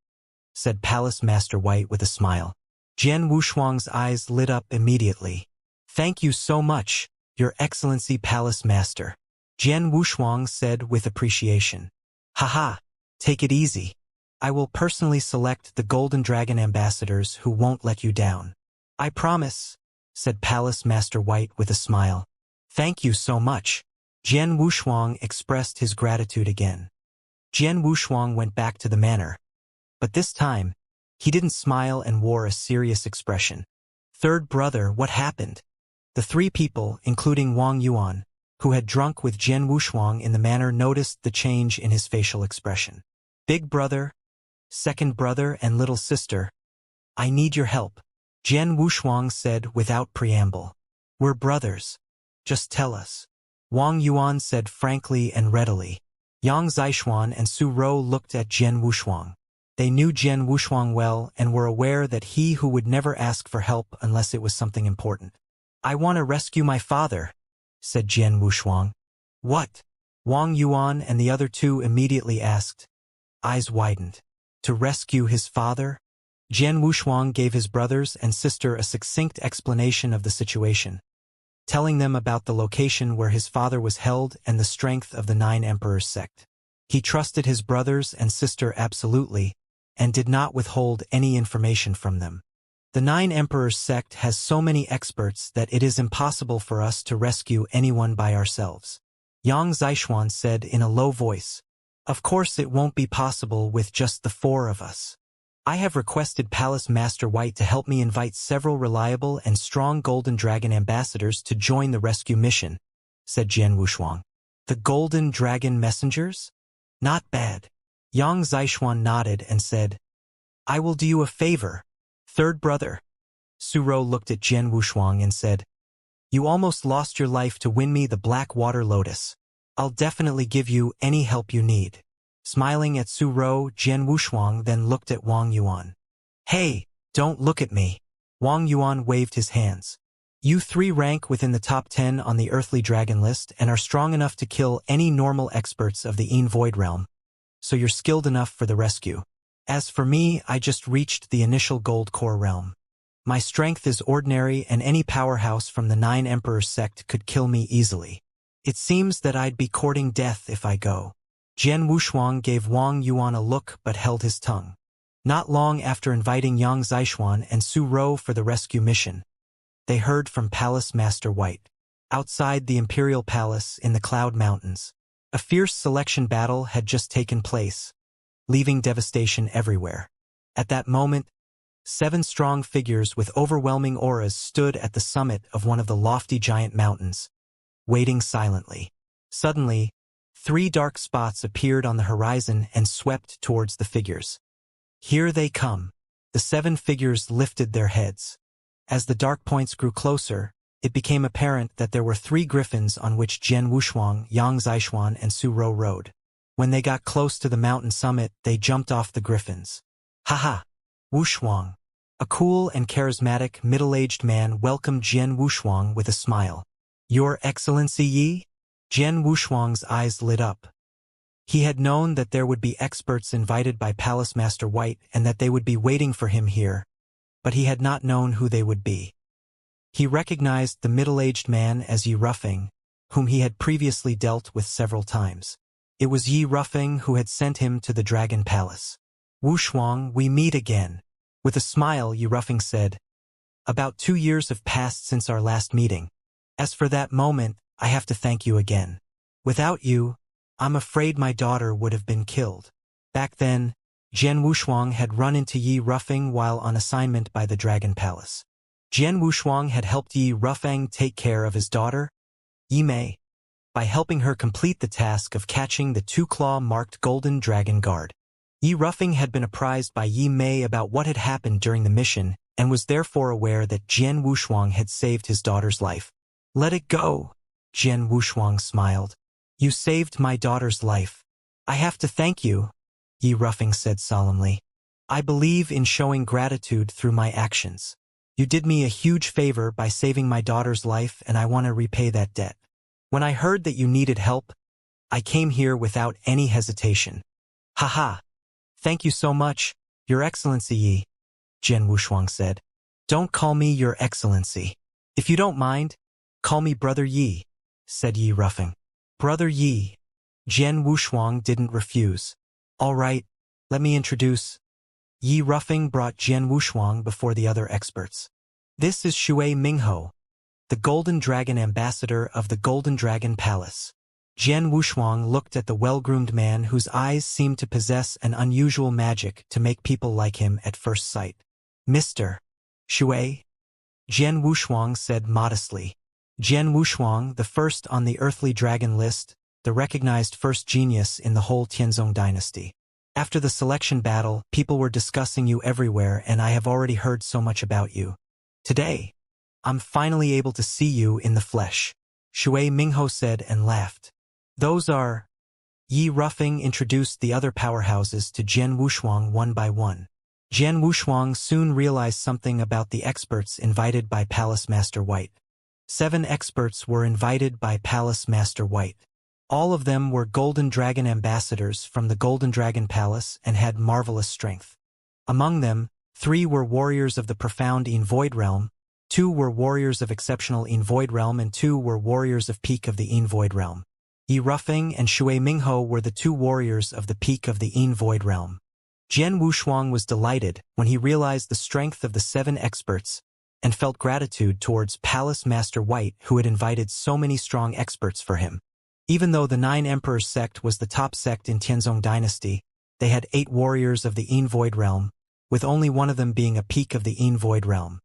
said Palace Master White with a smile. Jian Wushuang's eyes lit up immediately. "Thank you so much, Your Excellency Palace Master," Jian Wushuang said with appreciation. "Haha, take it easy. I will personally select the Golden Dragon ambassadors who won't let you down." "I promise," said Palace Master White with a smile. "Thank you so much." Jian Wushuang expressed his gratitude again. Jian Wushuang went back to the manor, but this time, he didn't smile and wore a serious expression. "Third brother, what happened?" The 3 people, including Wang Yuan, who had drunk with Jian Wushuang in the manor, noticed the change in his facial expression. "Big brother, second brother, and little sister, I need your help," Jian Wushuang said without preamble. "We're brothers. Just tell us. Wang Yuan said frankly and readily. Yang Zishuan and Su Rou looked at Jian Wushuang. They knew Jian Wushuang well and were aware that he who would never ask for help unless it was something important. "I want to rescue my father," said Jian Wushuang. "What?" Wang Yuan and the other two immediately asked. Eyes widened. To rescue his father? Jian Wushuang gave his brothers and sister a succinct explanation of the situation, telling them about the location where his father was held and the strength of the Nine Emperors sect. He trusted his brothers and sister absolutely, and did not withhold any information from them. The Nine Emperors sect has so many experts that it is impossible for us to rescue anyone by ourselves. Yang Zishuan said in a low voice, "Of course it won't be possible with just the four of us. I have requested Palace Master White to help me invite several reliable and strong Golden Dragon ambassadors to join the rescue mission," said Jian Wushuang. "The Golden Dragon messengers? Not bad." Yang Zishuan nodded and said, "I will do you a favor, third brother." Su Rou looked at Jian Wushuang and said, "You almost lost your life to win me the Black Water Lotus. I'll definitely give you any help you need." Smiling at Su Rou, Jian Wushuang then looked at Wang Yuan. "Hey, don't look at me." Wang Yuan waved his hands. "You three rank within the top 10 on the Earthly Dragon list and are strong enough to kill any normal experts of the Yin Void Realm, so you're skilled enough for the rescue. As for me, I just reached the initial Gold Core realm. My strength is ordinary and any powerhouse from the Nine Emperors sect could kill me easily. It seems that I'd be courting death if I go." Jian Wushuang gave Wang Yuan a look but held his tongue. Not long after inviting Yang Zishuan and Su Rou for the rescue mission, they heard from Palace Master White. Outside the Imperial Palace in the Cloud Mountains, a fierce selection battle had just taken place, leaving devastation everywhere. At that moment, 7 strong figures with overwhelming auras stood at the summit of one of the lofty giant mountains, waiting silently. Suddenly, 3 dark spots appeared on the horizon and swept towards the figures. "Here they come." The 7 figures lifted their heads. As the dark points grew closer, it became apparent that there were 3 griffins on which Jian Wushuang, Yang Zishuan, and Su Rou rode. When they got close to the mountain summit, they jumped off the griffins. "Haha!" Wushuang, a cool and charismatic middle-aged man, welcomed Jian Wushuang with a smile. "Your Excellency Yi?" Jian Wushuang's eyes lit up. He had known that there would be experts invited by Palace Master White and that they would be waiting for him here, but he had not known who they would be. He recognized the middle-aged man as Yi Rufeng, whom he had previously dealt with several times. It was Yi Rufeng who had sent him to the Dragon Palace. "Wushuang, we meet again." With a smile, Yi Rufeng said, "About 2 years have passed since our last meeting. As for that moment, I have to thank you again. Without you, I'm afraid my daughter would have been killed." Back then, Jian Wushuang had run into Yi Rufeng while on assignment by the Dragon Palace. Jian Wushuang had helped Yi Rufeng take care of his daughter, Yi Mei, by helping her complete the task of catching the 2-claw-marked Golden Dragon Guard. Yi Rufeng had been apprised by Yi Mei about what had happened during the mission and was therefore aware that Jian Wushuang had saved his daughter's life. "Let it go." Jian Wushuang smiled. "You saved my daughter's life. I have to thank you," Yi Rufeng said solemnly. "I believe in showing gratitude through my actions. You did me a huge favor by saving my daughter's life and I want to repay that debt. When I heard that you needed help, I came here without any hesitation." "Haha. Thank you so much, Your Excellency Yi," Jian Wushuang said. "Don't call me Your Excellency. If you don't mind, call me Brother Yi," said Yi Rufeng. "Brother Yi." Jian Wushuang didn't refuse. "All right, let me introduce." Yi Rufeng brought Jian Wushuang before the other experts. "This is Shui Mingho, the Golden Dragon Ambassador of the Golden Dragon Palace." Jian Wushuang looked at the well-groomed man whose eyes seemed to possess an unusual magic to make people like him at first sight. "Mr. Shui," Jian Wushuang said modestly. Jian Wushuang, the first on the Earthly Dragon list, the recognized first genius in the whole Tianzong dynasty. "After the selection battle, people were discussing you everywhere and I have already heard so much about you. Today, I'm finally able to see you in the flesh." Shui Mingho said and laughed. Those are... Yi Rufeng introduced the other powerhouses to Jian Wushuang one by one. Jian Wushuang soon realized something about the experts invited by Palace Master White. 7 experts were invited by Palace Master White. All of them were Golden Dragon ambassadors from the Golden Dragon Palace and had marvelous strength. Among them, 3 were warriors of the profound In Void Realm, 2 were warriors of exceptional In Void Realm, and 2 were warriors of peak of the In Void Realm. Yi Rufeng and Shui Mingho were the 2 warriors of the peak of the In Void Realm. Jian Wushuang was delighted when he realized the strength of the 7 experts and felt gratitude towards Palace Master White, who had invited so many strong experts for him. Even though the 9 Emperors sect was the top sect in Tianzong dynasty, they had 8 warriors of the In Void Realm, with only one of them being a peak of the In Void Realm.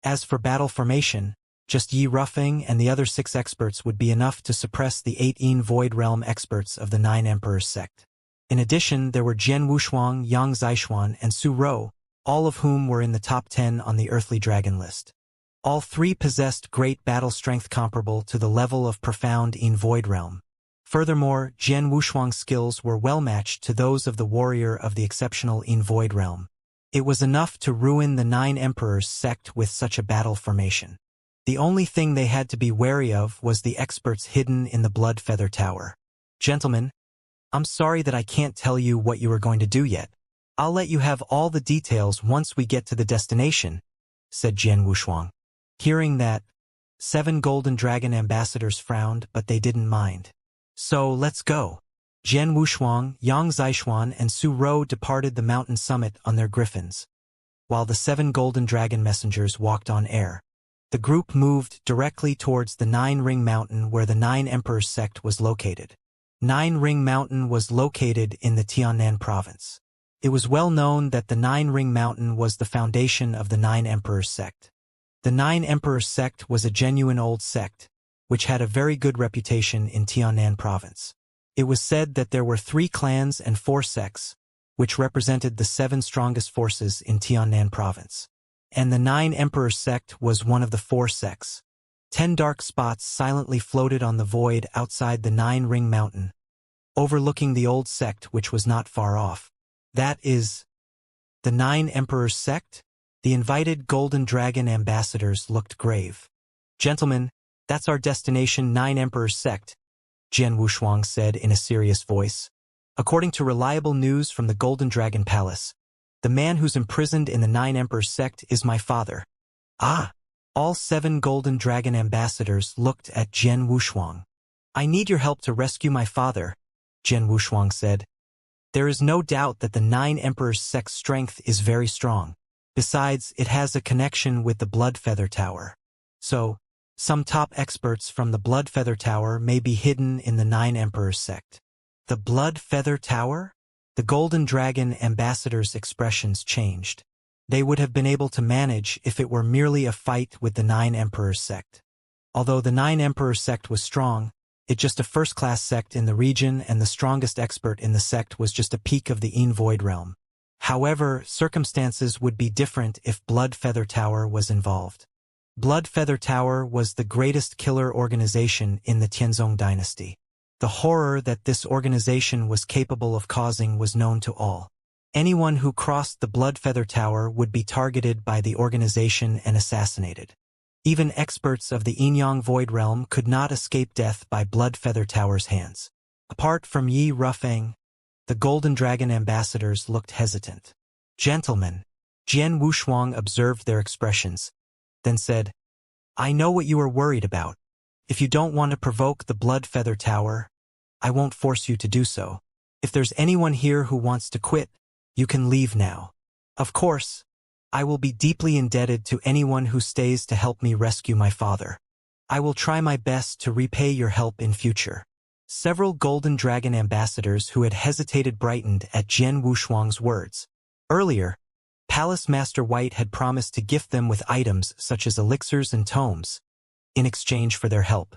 As for battle formation, just Yi Rufeng and the other 6 experts would be enough to suppress the 8 In Void Realm experts of the 9 Emperors sect. In addition, there were Jian Wushuang, Yang Zixuan, and Su Rou, all of whom were in the top 10 on the Earthly Dragon list. All 3 possessed great battle strength comparable to the level of profound In Void Realm. Furthermore, Jian Wushuang's skills were well matched to those of the warrior of the exceptional In Void Realm. It was enough to ruin the 9 Emperors sect with such a battle formation. The only thing they had to be wary of was the experts hidden in the Blood Feather Tower. Gentlemen, I'm sorry that I can't tell you what you are going to do yet. I'll let you have all the details once we get to the destination, said Jian Wushuang. Hearing that, 7 Golden Dragon ambassadors frowned, but they didn't mind. So let's go. Jian Wushuang, Yang Zixuan, and Su Rou departed the mountain summit on their griffins, while the 7 Golden Dragon messengers walked on air. The group moved directly towards the 9 Ring Mountain where the 9 Emperors sect was located. 9 Ring Mountain was located in the Tiannan province. It was well known that the 9 Ring Mountain was the foundation of the 9 Emperors sect. The 9 Emperors sect was a genuine old sect, which had a very good reputation in Tiannan province. It was said that there were 3 clans and 4 sects, which represented the 7 strongest forces in Tiannan province. And the 9 Emperors sect was one of the 4 sects. 10 dark spots silently floated on the void outside the 9 Ring Mountain, overlooking the old sect which was not far off. That is the 9 Emperors sect? The invited Golden Dragon ambassadors looked grave. Gentlemen, that's our destination, 9 Emperors sect, Jian Wushuang said in a serious voice. According to reliable news from the Golden Dragon Palace, the man who's imprisoned in the 9 Emperors sect is my father. Ah! All 7 Golden Dragon ambassadors looked at Jian Wushuang. I need your help to rescue my father, Jian Wushuang said. There is no doubt that the 9 Emperors sect's strength is very strong. Besides, it has a connection with the Blood Feather Tower. So, some top experts from the Blood Feather Tower may be hidden in the 9 Emperors sect. The Blood Feather Tower? The Golden Dragon ambassadors' expressions changed. They would have been able to manage if it were merely a fight with the 9 Emperors sect. Although the 9 Emperors sect was strong, it just a first-class sect in the region, and the strongest expert in the sect was just a peak of the In Void Realm. However, circumstances would be different if Blood Feather Tower was involved. Blood Feather Tower was the greatest killer organization in the Tianzong dynasty. The horror that this organization was capable of causing was known to all. Anyone who crossed the Blood Feather Tower would be targeted by the organization and assassinated. Even experts of the Inyang Void Realm could not escape death by Blood Feather Tower's hands. Apart from Yi Rufeng, the Golden Dragon ambassadors looked hesitant. Gentlemen, Jian Wushuang observed their expressions, then said, I know what you are worried about. If you don't want to provoke the Blood Feather Tower, I won't force you to do so. If there's anyone here who wants to quit, you can leave now. Of course, I will be deeply indebted to anyone who stays to help me rescue my father. I will try my best to repay your help in future. Several Golden Dragon ambassadors who had hesitated brightened at Jian Wushuang's words. Earlier, Palace Master White had promised to gift them with items such as elixirs and tomes, in exchange for their help.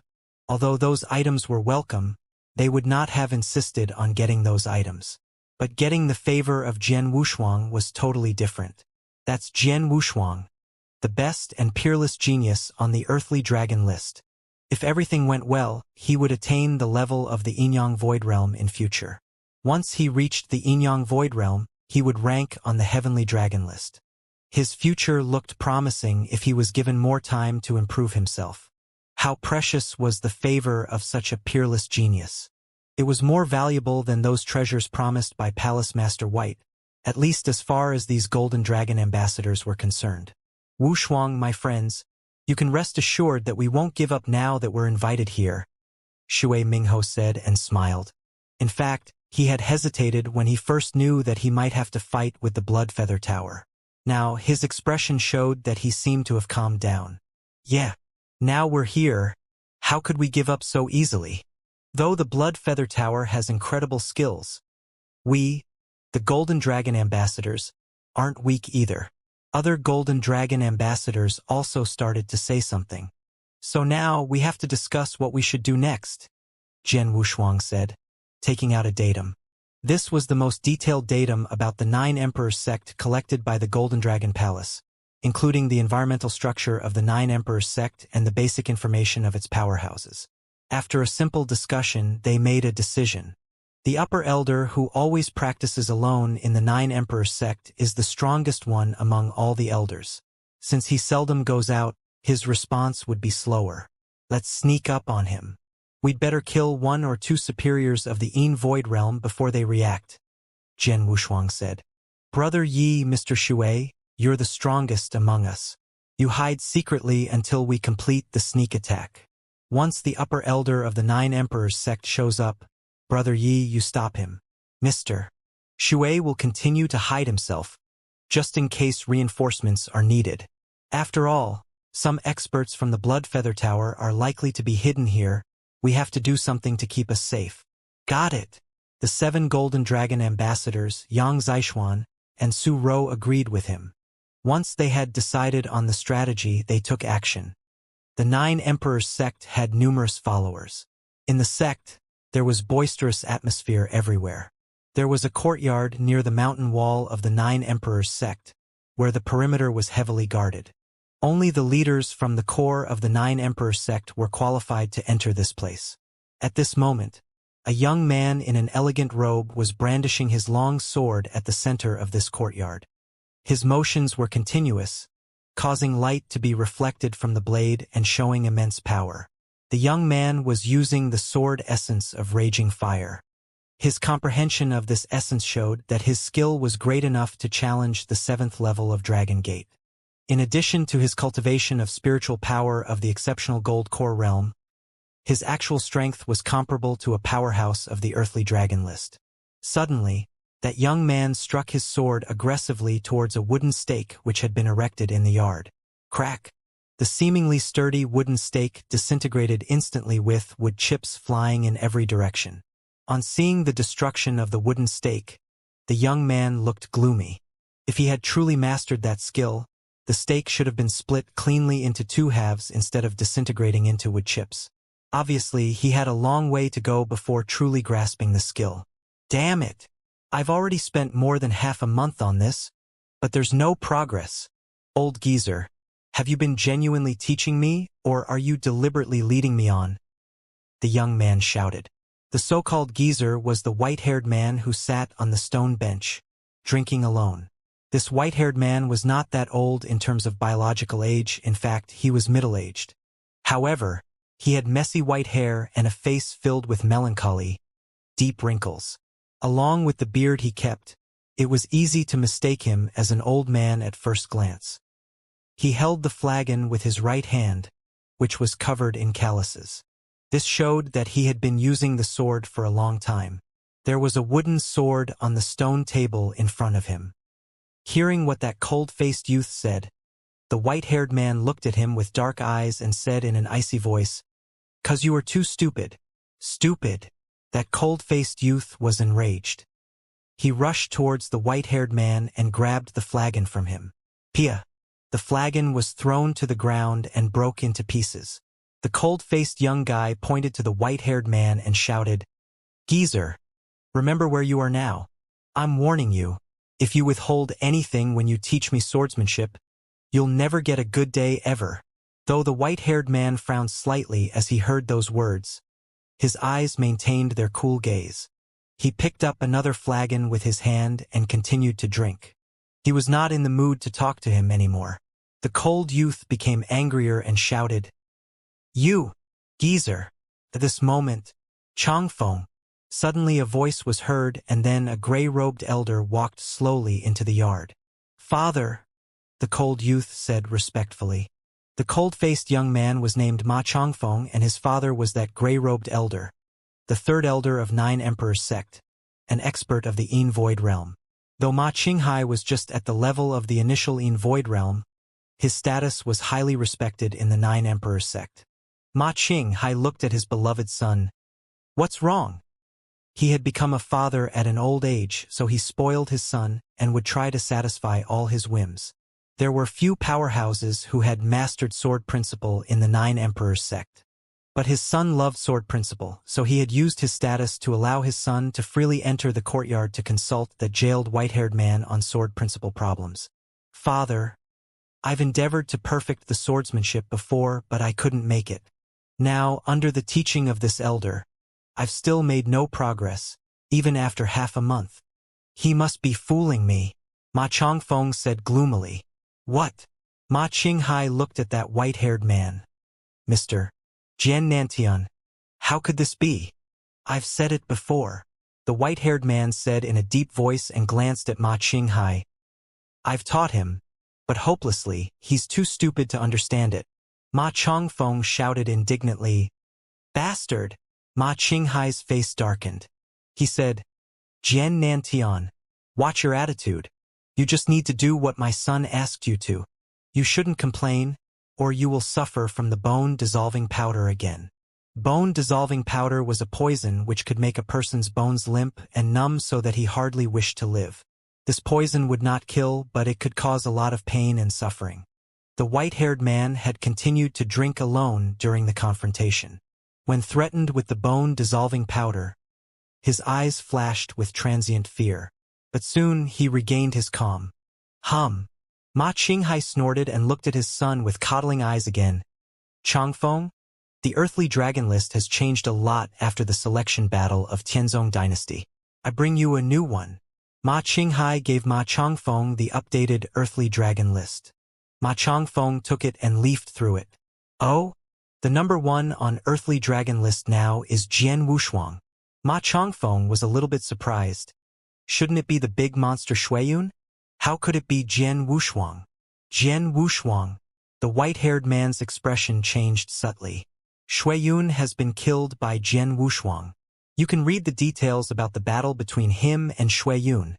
Although those items were welcome, they would not have insisted on getting those items. But getting the favor of Jian Wushuang was totally different. That's Jian Wushuang, the best and peerless genius on the Earthly Dragon list. If everything went well, he would attain the level of the Inyang Void Realm in future. Once he reached the Inyang Void Realm, he would rank on the Heavenly Dragon list. His future looked promising if he was given more time to improve himself. How precious was the favor of such a peerless genius. It was more valuable than those treasures promised by Palace Master White, at least as far as these Golden Dragon ambassadors were concerned. Wu Shuang, my friends, you can rest assured that we won't give up now that we're invited here, Shui Mingho said and smiled. In fact, he had hesitated when he first knew that he might have to fight with the Blood Feather Tower. Now, his expression showed that he seemed to have calmed down. Yeah, now we're here. How could we give up so easily? Though the Blood Feather Tower has incredible skills, we, the Golden Dragon ambassadors, aren't weak either. Other Golden Dragon ambassadors also started to say something. So now we have to discuss what we should do next, Jian Wushuang said, taking out a datum. This was the most detailed datum about the 9 Emperors sect collected by the Golden Dragon Palace, including the environmental structure of the 9 Emperors sect and the basic information of its powerhouses. After a simple discussion, they made a decision. The upper elder who always practices alone in the 9 Emperors sect is the strongest one among all the elders. Since he seldom goes out, his response would be slower. Let's sneak up on him. We'd better kill 1 or 2 superiors of the Yin Void Realm before they react, Jian Wushuang said. Brother Yi, Mr. Shui, you're the strongest among us. You hide secretly until we complete the sneak attack. Once the upper elder of the 9 Emperors sect shows up, Brother Yi, you stop him. Mr. Shui will continue to hide himself, just in case reinforcements are needed. After all, some experts from the Blood Feather Tower are likely to be hidden here. We have to do something to keep us safe. Got it. The 7 Golden Dragon ambassadors, Yang Zishuan and Su Ro, agreed with him. Once they had decided on the strategy, they took action. The 9 Emperors sect had numerous followers. In the sect, there was boisterous atmosphere everywhere. There was a courtyard near the mountain wall of the 9 Emperors sect, where the perimeter was heavily guarded. Only the leaders from the core of the 9 Emperors sect were qualified to enter this place. At this moment, a young man in an elegant robe was brandishing his long sword at the center of this courtyard. His motions were continuous, causing light to be reflected from the blade and showing immense power. The young man was using the sword essence of raging fire. His comprehension of this essence showed that his skill was great enough to challenge the 7th level of Dragon Gate. In addition to his cultivation of spiritual power of the exceptional Gold Core realm, his actual strength was comparable to a powerhouse of the Earthly Dragon list. Suddenly, that young man struck his sword aggressively towards a wooden stake which had been erected in the yard. Crack! The seemingly sturdy wooden stake disintegrated instantly with wood chips flying in every direction. On seeing the destruction of the wooden stake, the young man looked gloomy. If he had truly mastered that skill, the stake should have been split cleanly into 2 halves instead of disintegrating into wood chips. Obviously, he had a long way to go before truly grasping the skill. Damn it! I've already spent more than half a month on this, but there's no progress. Old geezer, have you been genuinely teaching me, or are you deliberately leading me on? The young man shouted. The so-called geezer was the white-haired man who sat on the stone bench, drinking alone. This white-haired man was not that old in terms of biological age. In fact, he was middle-aged. However, he had messy white hair and a face filled with melancholy, deep wrinkles. Along with the beard he kept, it was easy to mistake him as an old man at first glance. He held the flagon with his right hand, which was covered in calluses. This showed that he had been using the sword for a long time. There was a wooden sword on the stone table in front of him. Hearing what that cold-faced youth said, the white-haired man looked at him with dark eyes and said in an icy voice, "'Cause you are too stupid." Stupid! That cold-faced youth was enraged. He rushed towards the white-haired man and grabbed the flagon from him. Pia! The flagon was thrown to the ground and broke into pieces. The cold-faced young guy pointed to the white-haired man and shouted, "Geezer, remember where you are now. I'm warning you, if you withhold anything when you teach me swordsmanship, you'll never get a good day ever." Though the white-haired man frowned slightly as he heard those words, his eyes maintained their cool gaze. He picked up another flagon with his hand and continued to drink. He was not in the mood to talk to him anymore. The cold youth became angrier and shouted, "You, geezer!" At this moment, Changfeng. Suddenly a voice was heard, and then a gray-robed elder walked slowly into the yard. "Father," the cold youth said respectfully. The cold-faced young man was named Ma Changfeng, and his father was that gray-robed elder, the third elder of 9 Emperors sect, an expert of the Yin Void realm. Though Ma Qinghai was just at the level of the initial Yin Void realm, his status was highly respected in the 9 Emperors sect. Ma Qinghai looked at his beloved son. What's wrong? He had become a father at an old age, so he spoiled his son and would try to satisfy all his whims. There were few powerhouses who had mastered sword principle in the 9 Emperors sect. But his son loved sword principle, so he had used his status to allow his son to freely enter the courtyard to consult the jailed white-haired man on sword principle problems. "Father, I've endeavored to perfect the swordsmanship before, but I couldn't make it. Now, under the teaching of this elder, I've still made no progress, even after half a month." "He must be fooling me," Ma Changfeng said gloomily. "What?" Ma Qinghai looked at that white-haired man. "Mr. Xianxia, how could this be?" "I've said it before," the white-haired man said in a deep voice and glanced at Ma Qinghai. "I've taught him, but hopelessly, he's too stupid to understand it." Ma Changfeng shouted indignantly. "Bastard!" Ma Qinghai's face darkened. He said, "Xianxia, watch your attitude. You just need to do what my son asked you to. You shouldn't complain, or you will suffer from the bone-dissolving powder again." Bone-dissolving powder was a poison which could make a person's bones limp and numb so that he hardly wished to live. This poison would not kill, but it could cause a lot of pain and suffering. The white-haired man had continued to drink alone during the confrontation. When threatened with the bone-dissolving powder, his eyes flashed with transient fear. But soon he regained his calm. Ma Qinghai snorted and looked at his son with coddling eyes again. "Changfeng, the earthly dragon list has changed a lot after the selection battle of Tianzong dynasty. I bring you a new one." Ma Qinghai gave Ma Changfeng the updated earthly dragon list. Ma Changfeng took it and leafed through it. "Oh? The number 1 on earthly dragon list now is Jian Wushuang." Ma Changfeng was a little bit surprised. Shouldn't it be the big monster Shuiyun? How could it be Jian Wushuang? Jian Wushuang. The white-haired man's expression changed subtly. "Shuiyun has been killed by Jian Wushuang. You can read the details about the battle between him and Shuiyun,"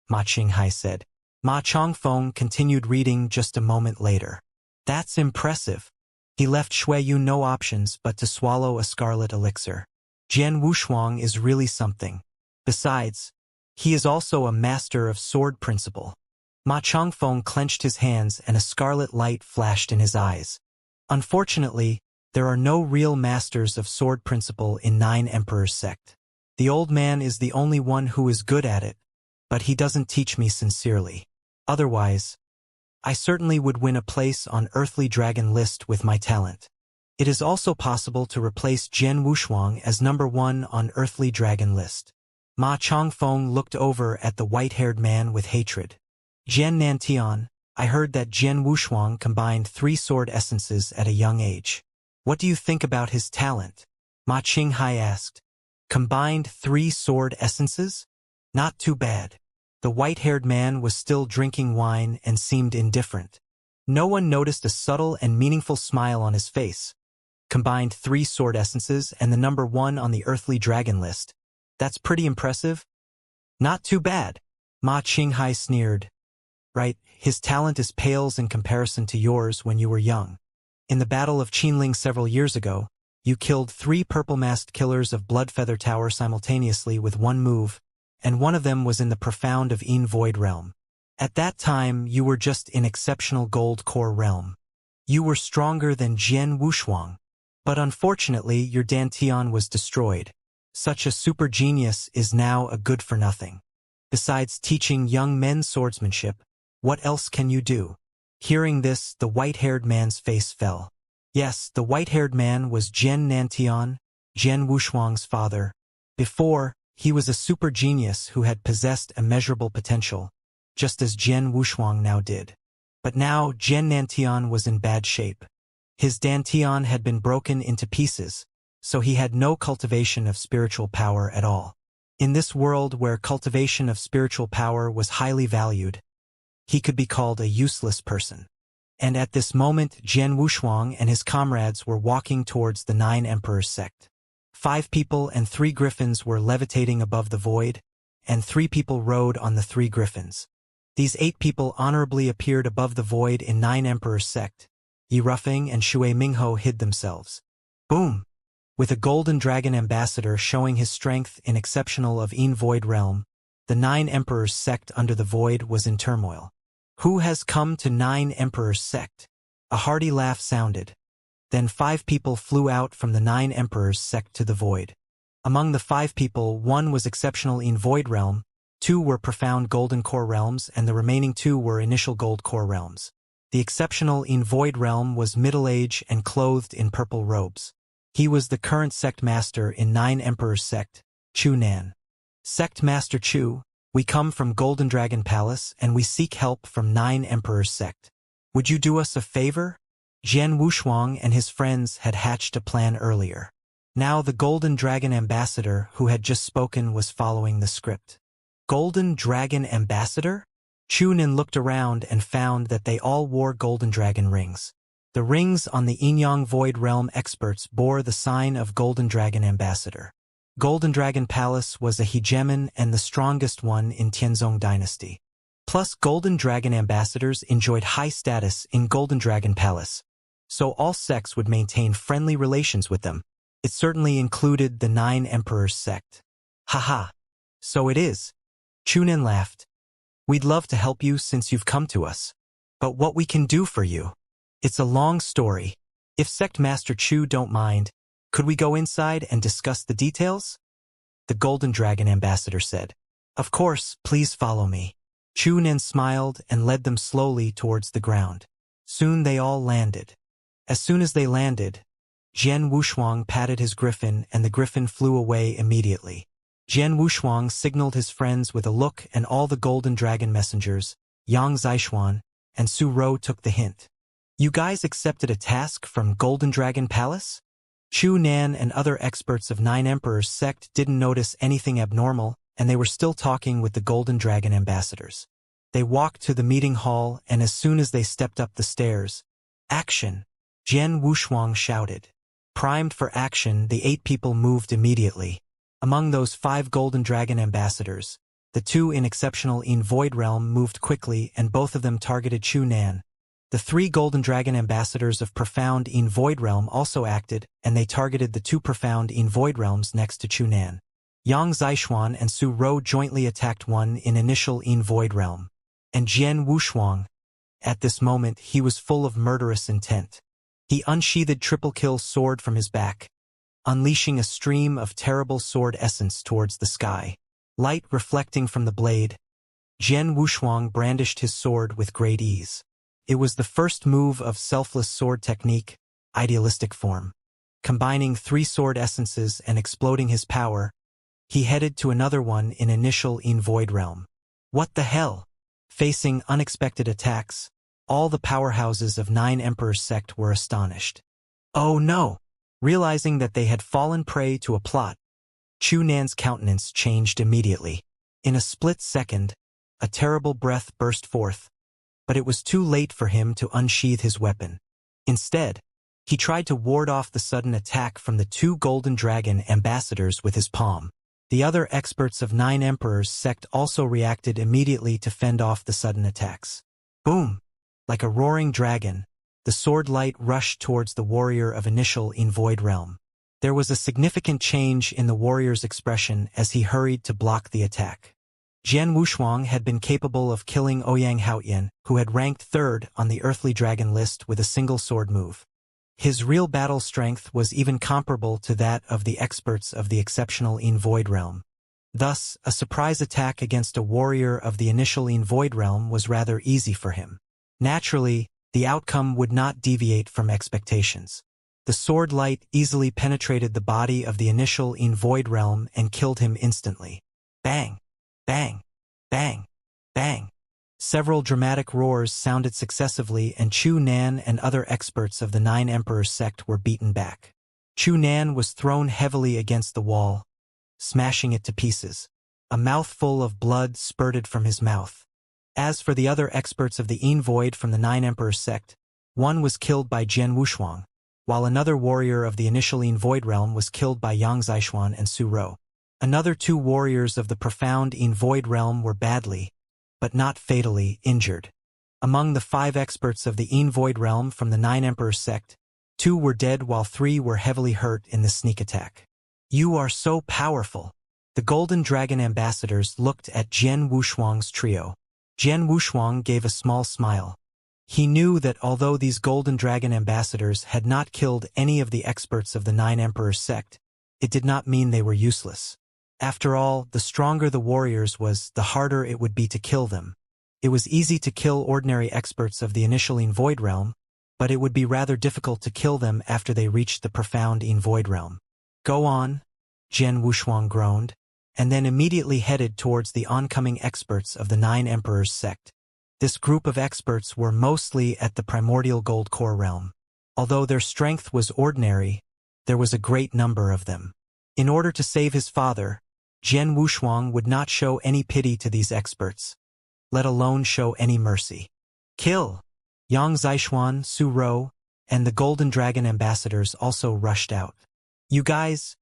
Ma Qinghai said. Ma Changfeng continued reading just a moment later. "That's impressive. He left Shuiyun no options but to swallow a scarlet elixir. Jian Wushuang is really something. Besides, he is also a master of sword principle." Ma Changfeng clenched his hands and a scarlet light flashed in his eyes. "Unfortunately, there are no real masters of sword principle in 9 Emperors sect. The old man is the only one who is good at it, but he doesn't teach me sincerely. Otherwise, I certainly would win a place on earthly dragon list with my talent. It is also possible to replace Jian Wushuang as number 1 on earthly dragon list." Ma Changfeng looked over at the white-haired man with hatred. "Xianxia, I heard that Jian Wushuang combined 3 sword essences at a young age. What do you think about his talent?" Ma Qinghai asked. "Combined 3 sword essences? Not too bad." The white-haired man was still drinking wine and seemed indifferent. No one noticed a subtle and meaningful smile on his face. "Combined 3 sword essences and the number 1 on the earthly dragon list. That's pretty impressive." "Not too bad," Ma Qinghai sneered. "Right, his talent is pales in comparison to yours when you were young. In the Battle of Qinling several years ago, you killed 3 purple-masked killers of Bloodfeather Tower simultaneously with one move, and one of them was in the profound of Yin Void realm. At that time, you were just in exceptional gold core realm. You were stronger than Jian Wushuang. But unfortunately, your Dantian was destroyed. Such a super genius is now a good-for-nothing. Besides teaching young men swordsmanship, what else can you do?" Hearing this, the white-haired man's face fell. Yes, the white-haired man was Jian Nantian, Jian Wushuang's father. Before, he was a super genius who had possessed immeasurable potential, just as Jian Wushuang now did. But now, Jian Nantian was in bad shape. His dantian had been broken into pieces, so he had no cultivation of spiritual power at all. In this world where cultivation of spiritual power was highly valued, he could be called a useless person. And at this moment, Jian Wushuang and his comrades were walking towards the Nine Emperors sect. 5 people and 3 griffins were levitating above the void, and 3 people rode on the 3 griffins. These 8 people honorably appeared above the void in Nine Emperors sect. Yi Rufeng and Shui Mingho hid themselves. Boom! With a golden dragon ambassador showing his strength in exceptional of Een Void realm, the Nine Emperors sect under the void was in turmoil. Who has come to Nine Emperors sect? A hearty laugh sounded. Then 5 people flew out from the Nine Emperors sect to the void. Among the 5 people, 1 was exceptional in Void realm, 2 were profound golden core realms, and the remaining 2 were initial gold core realms. The exceptional in Void realm was middle-aged and clothed in purple robes. He was the current sect master in Nine Emperors sect, Chu Nan. Sect Master Chu, we come from Golden Dragon Palace and we seek help from Nine Emperors sect. Would you do us a favor? Jian Wushuang and his friends had hatched a plan earlier. Now the Golden Dragon Ambassador who had just spoken was following the script. Golden Dragon Ambassador? Chu Nan looked around and found that they all wore Golden Dragon rings. The rings on the Enyang Void Realm experts bore the sign of Golden Dragon Ambassador. Golden Dragon Palace was a hegemon and the strongest one in Tianzong Dynasty. Plus, Golden Dragon Ambassadors enjoyed high status in Golden Dragon Palace, so all sects would maintain friendly relations with them. It certainly included the Nine Emperors sect. Haha. So it is. Chu Nan laughed. We'd love to help you since you've come to us. But what we can do for you? It's a long story. If Sect Master Chu don't mind, could we go inside and discuss the details? The Golden Dragon Ambassador said. Of course, please follow me. Chu Nan smiled and led them slowly towards the ground. Soon they all landed. As soon as they landed, Jian Wushuang patted his griffin and the griffin flew away immediately. Jian Wushuang signaled his friends with a look and all the Golden Dragon messengers, Yang Zixuan and Su Rou took the hint. You guys accepted a task from Golden Dragon Palace? Chu Nan and other experts of Nine Emperors sect didn't notice anything abnormal, and they were still talking with the Golden Dragon ambassadors. They walked to the meeting hall, and as soon as they stepped up the stairs, action! Jian Wushuang shouted. Primed for action, the 8 people moved immediately. Among those 5 Golden Dragon ambassadors, the 2 in exceptional in Void Realm moved quickly and both of them targeted Chu Nan. The 3 Golden Dragon ambassadors of Profound in Void Realm also acted, and they targeted the 2 Profound in Void Realms next to Chu Nan. Yang Zixuan and Su Rou jointly attacked one in Initial in Void Realm. And Jian Wushuang. At this moment he was full of murderous intent. He unsheathed Triple Kill sword from his back, unleashing a stream of terrible sword essence towards the sky. Light reflecting from the blade, Jian Wushuang brandished his sword with great ease. It was the first move of selfless sword technique, idealistic form. Combining 3 sword essences and exploding his power, he headed to another one in Initial in Void Realm. What the hell? Facing unexpected attacks, all the powerhouses of Nine Emperors sect were astonished. Oh no! Realizing that they had fallen prey to a plot, Chu Nan's countenance changed immediately. In a split second, a terrible breath burst forth, but it was too late for him to unsheath his weapon. Instead, he tried to ward off the sudden attack from the 2 Golden Dragon ambassadors with his palm. The other experts of Nine Emperors sect also reacted immediately to fend off the sudden attacks. Boom! Like a roaring dragon, the sword light rushed towards the warrior of Initial in Void Realm. There was a significant change in the warrior's expression as he hurried to block the attack. Jian Wushuang had been capable of killing Ouyang Haoyan, who had ranked 3rd on the Earthly Dragon list with a single sword move. His real battle strength was even comparable to that of the experts of the exceptional in Void Realm. Thus, a surprise attack against a warrior of the Initial in Void Realm was rather easy for him. Naturally, the outcome would not deviate from expectations. The sword light easily penetrated the body of the initial void realm and killed him instantly. Bang! Bang! Bang! Bang! Several dramatic roars sounded successively, and Chu Nan and other experts of the Nine Emperors sect were beaten back. Chu Nan was thrown heavily against the wall, smashing it to pieces. A mouthful of blood spurted from his mouth. As for the other experts of the Void from the Nine Emperors sect, one was killed by Jian Wushuang, while another warrior of the initial Void realm was killed by Yang Zixuan and Su Rou. Another two warriors of the profound Void realm were badly, but not fatally, injured. Among the 5 experts of the Void realm from the Nine Emperors sect, 2 were dead while 3 were heavily hurt in the sneak attack. You are so powerful. The Golden Dragon ambassadors looked at Jian Wushuang's trio. Jian Wushuang gave a small smile. He knew that although these Golden Dragon ambassadors had not killed any of the experts of the Nine Emperors sect, it did not mean they were useless. After all, the stronger the warriors was, the harder it would be to kill them. It was easy to kill ordinary experts of the initial Void realm, but it would be rather difficult to kill them after they reached the profound Void realm. Go on, Jian Wushuang groaned, and then immediately headed towards the oncoming experts of the Nine Emperors sect. This group of experts were mostly at the primordial gold core realm. Although their strength was ordinary, there was a great number of them. In order to save his father, Jian Wushuang would not show any pity to these experts, let alone show any mercy. Kill! Yang Zixuan, Su Rou, and the Golden Dragon ambassadors also rushed out. You guys?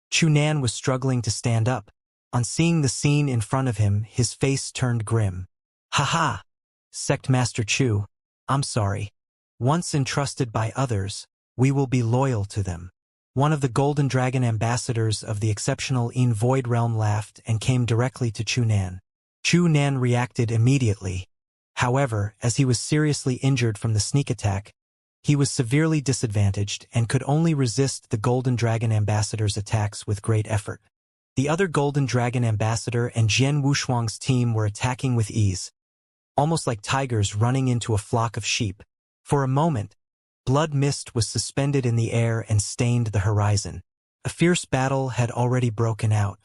Chu Nan was struggling to stand up. On seeing the scene in front of him, his face turned grim. Haha! Sect Master Chu, I'm sorry. Once entrusted by others, we will be loyal to them. One of the Golden Dragon ambassadors of the exceptional Void realm laughed and came directly to Chu Nan. Chu Nan reacted immediately. However, as he was seriously injured from the sneak attack, he was severely disadvantaged and could only resist the Golden Dragon ambassador's attacks with great effort. The other Golden Dragon ambassador and Jian Wushuang's team were attacking with ease, almost like tigers running into a flock of sheep. For a moment, blood mist was suspended in the air and stained the horizon. A fierce battle had already broken out.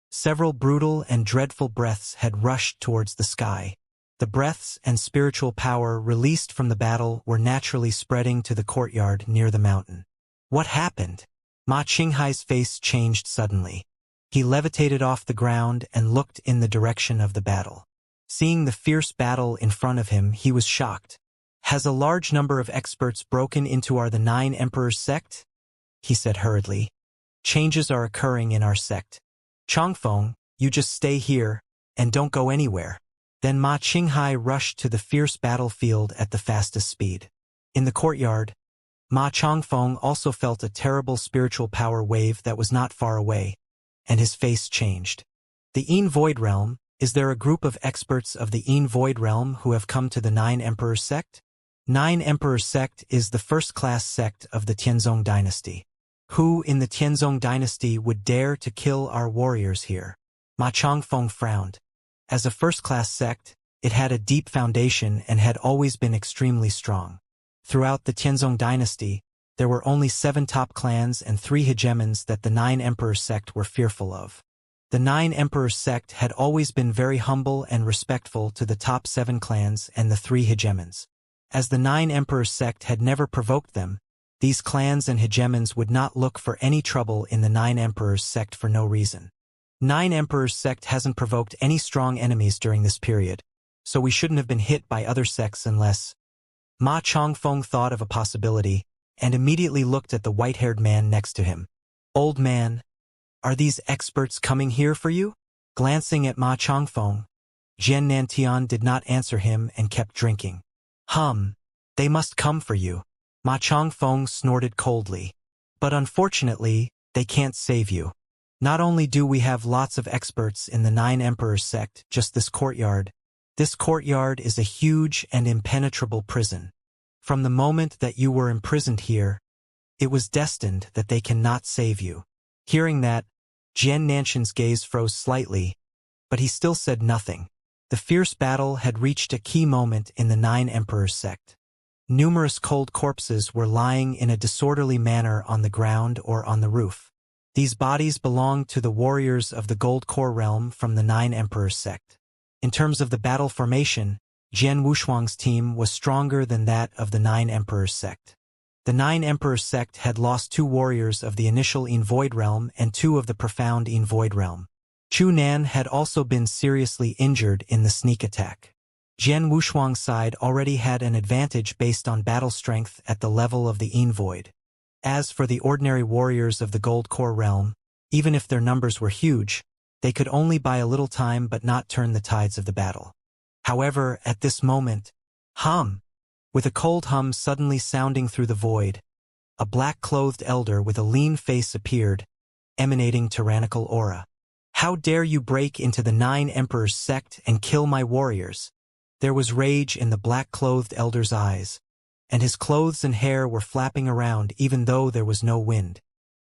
Several brutal and dreadful breaths had rushed towards the sky. The breaths and spiritual power released from the battle were naturally spreading to the courtyard near the mountain. What happened? Ma Qinghai's face changed suddenly. He levitated off the ground and looked in the direction of the battle. Seeing the fierce battle in front of him, he was shocked. Has a large number of experts broken into the Nine Emperors sect? He said hurriedly. Changes are occurring in our sect. Chongfeng, you just stay here, and don't go anywhere. Then Ma Qinghai rushed to the fierce battlefield at the fastest speed. In the courtyard, Ma Chongfeng also felt a terrible spiritual power wave that was not far away, and his face changed. The Void realm, is there a group of experts of the Void realm who have come to the Nine Emperors sect? Nine Emperors sect is the first-class sect of the Tianzong dynasty. Who in the Tianzong dynasty would dare to kill our warriors here? Ma Chongfeng frowned. As a first-class sect, it had a deep foundation and had always been extremely strong. Throughout the Tianzong dynasty, there were only 7 top clans and 3 hegemons that the Nine Emperors sect were fearful of. The Nine Emperors sect had always been very humble and respectful to the top 7 clans and the 3 hegemons. As the Nine Emperors sect had never provoked them, these clans and hegemons would not look for any trouble in the Nine Emperors sect for no reason. Nine Emperors sect hasn't provoked any strong enemies during this period, so we shouldn't have been hit by other sects unless... Ma Chongfeng thought of a possibility, and immediately looked at the white-haired man next to him. Old man, are these experts coming here for you? Glancing at Ma Chongfeng, Jian Nantian did not answer him and kept drinking. They must come for you. Ma Chongfeng snorted coldly. But unfortunately, they can't save you. Not only do we have lots of experts in the Nine Emperors sect, just this courtyard. This courtyard is a huge and impenetrable prison. From the moment that you were imprisoned here, it was destined that they cannot save you. Hearing that, Jian Nanshan's gaze froze slightly, but he still said nothing. The fierce battle had reached a key moment in the Nine Emperors sect. Numerous cold corpses were lying in a disorderly manner on the ground or on the roof. These bodies belonged to the warriors of the Gold Core realm from the Nine Emperors sect. In terms of the battle formation, Jian Wushuang's team was stronger than that of the Nine Emperors sect. The Nine Emperors sect had lost 2 warriors of the initial Void realm and 2 of the profound Void realm. Chu Nan had also been seriously injured in the sneak attack. Jian Wushuang's side already had an advantage based on battle strength at the level of the Void. As for the ordinary warriors of the Gold Core realm, even if their numbers were huge, they could only buy a little time but not turn the tides of the battle. However, at this moment, with a cold hum suddenly sounding through the void, a black-clothed elder with a lean face appeared, emanating tyrannical aura. "How dare you break into the Nine Emperors sect and kill my warriors?" There was rage in the black-clothed elder's eyes, and his clothes and hair were flapping around even though there was no wind.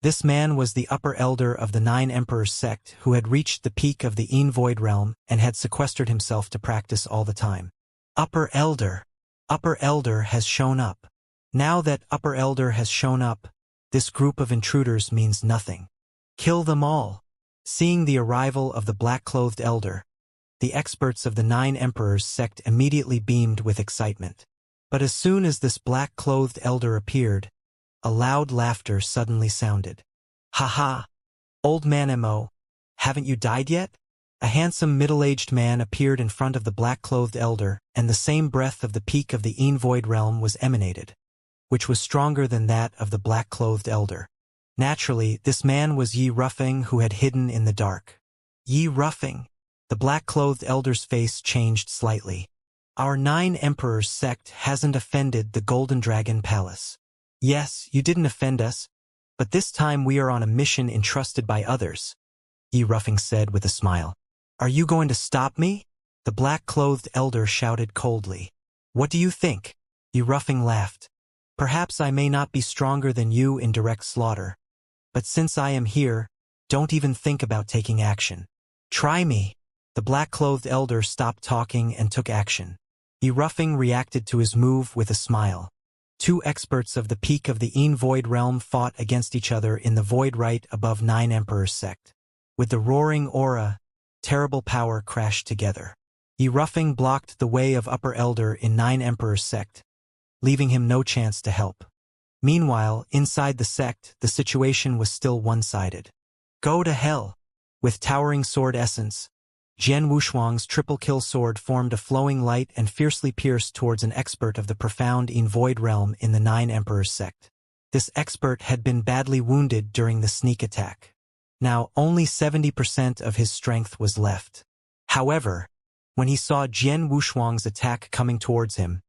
This man was the upper elder of the Nine Emperors sect who had reached the peak of the Void realm and had sequestered himself to practice all the time. Upper elder has shown up. Now that upper elder has shown up, this group of intruders means nothing. Kill them all. Seeing the arrival of the black-clothed elder, the experts of the Nine Emperors sect immediately beamed with excitement. But as soon as this black-clothed elder appeared, a loud laughter suddenly sounded. "Ha ha! Old man Mo, haven't you died yet?" A handsome middle-aged man appeared in front of the black-clothed elder, and the same breath of the peak of the Void realm was emanated, which was stronger than that of the black-clothed elder. Naturally, this man was Yi Ruffing, who had hidden in the dark. Yi Ruffing. The black-clothed elder's face changed slightly. "Our Nine Emperors sect hasn't offended the Golden Dragon Palace. Yes, you didn't offend us, but this time we are on a mission entrusted by others," Yi Ruffing said with a smile. "Are you going to stop me?" The black-clothed elder shouted coldly. "What do you think?" Yi Ruffing laughed. "Perhaps I may not be stronger than you in direct slaughter, but since I am here, don't even think about taking action. Try me." The black-clothed elder stopped talking and took action. Yi Ruffing reacted to his move with a smile. 2 experts of the peak of the Void realm fought against each other in the void right above Nine Emperors sect. With the roaring aura, terrible power crashed together. Yi Ruffing blocked the way of upper elder in Nine Emperors sect, leaving him no chance to help. Meanwhile, inside the sect, the situation was still one-sided. Go to hell! With towering sword essence, Jian Wushuang's triple-kill sword formed a flowing light and fiercely pierced towards an expert of the profound Void realm in the Nine Emperors sect. This expert had been badly wounded during the sneak attack. Now only 70% of his strength was left. However, when he saw Jian Wushuang's attack coming towards him,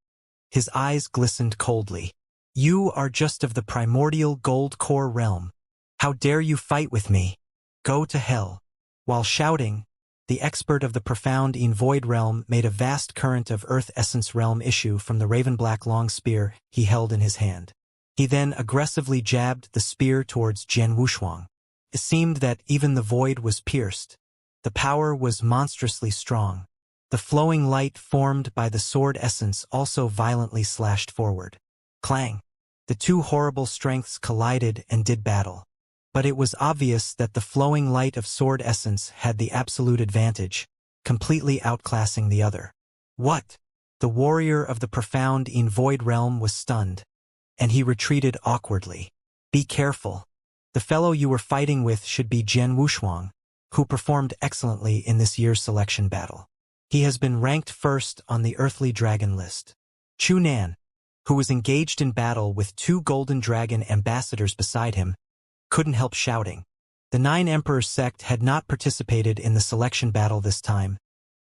his eyes glistened coldly. "You are just of the primordial Gold Core realm. How dare you fight with me? Go to hell." While shouting, the expert of the profound Void realm made a vast current of Earth Essence realm issue from the raven-black long spear he held in his hand. He then aggressively jabbed the spear towards Jian Wushuang. It seemed that even the void was pierced. The power was monstrously strong. The flowing light formed by the sword essence also violently slashed forward. Clang! The 2 horrible strengths collided and did battle. But it was obvious that the flowing light of sword essence had the absolute advantage, completely outclassing the other. What? The warrior of the profound Void realm was stunned, and he retreated awkwardly. "Be careful. The fellow you were fighting with should be Jian Wushuang, who performed excellently in this year's selection battle. He has been ranked first on the Earthly Dragon list." Chu Nan, who was engaged in battle with 2 Golden Dragon ambassadors beside him, couldn't help shouting. The Nine Emperors sect had not participated in the selection battle this time,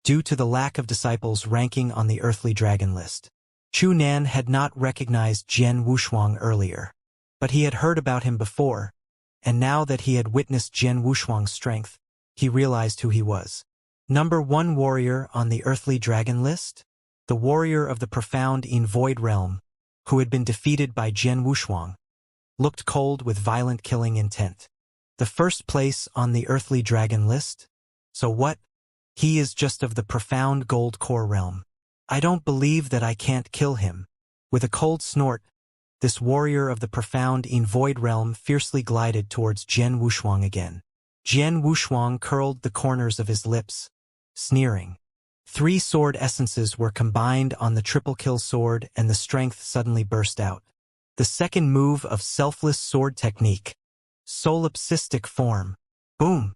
due to the lack of disciples ranking on the Earthly Dragon list. Chu Nan had not recognized Jian Wushuang earlier, but he had heard about him before, and now that he had witnessed Jian Wushuang's strength, he realized who he was. Number 1 warrior on the Earthly Dragon list? The warrior of the profound Void realm, who had been defeated by Jian Wushuang, looked cold with violent killing intent. The first place on the Earthly Dragon list? So what? He is just of the profound Gold Core realm. I don't believe that I can't kill him. With a cold snort, this warrior of the profound void realm fiercely glided towards Jian Wushuang again. Jian Wushuang curled the corners of his lips, sneering. 3 sword essences were combined on the triple kill sword, and the strength suddenly burst out. The second move of selfless sword technique. Solipsistic form. Boom!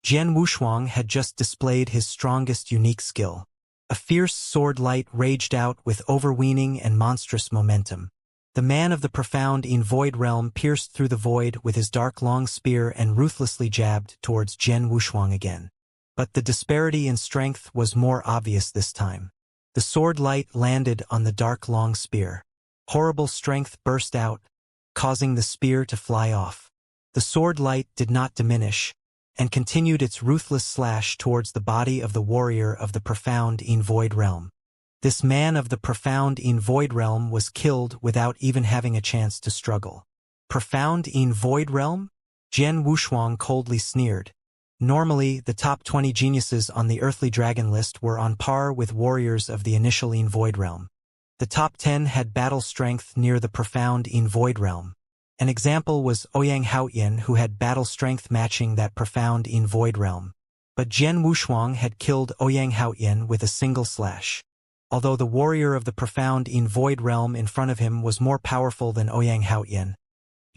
Jian Wushuang had just displayed his strongest unique skill. A fierce sword light raged out with overweening and monstrous momentum. The man of the profound void realm pierced through the void with his dark long spear and ruthlessly jabbed towards Jian Wushuang again. But the disparity in strength was more obvious this time. The sword light landed on the dark long spear. Horrible strength burst out, causing the spear to fly off. The sword light did not diminish, and continued its ruthless slash towards the body of the warrior of the profound void realm. This man of the profound void realm was killed without even having a chance to struggle. Profound void realm? Jian Wushuang coldly sneered. Normally, the top 20 geniuses on the earthly dragon list were on par with warriors of the initial void realm. The top 10 had battle strength near the profound void realm. An example was Ouyang Haoyan, who had battle strength matching that profound void realm. But Jian Wushuang had killed Ouyang Haoyan with a single slash. Although the warrior of the profound void realm in front of him was more powerful than Ouyang Haoyan,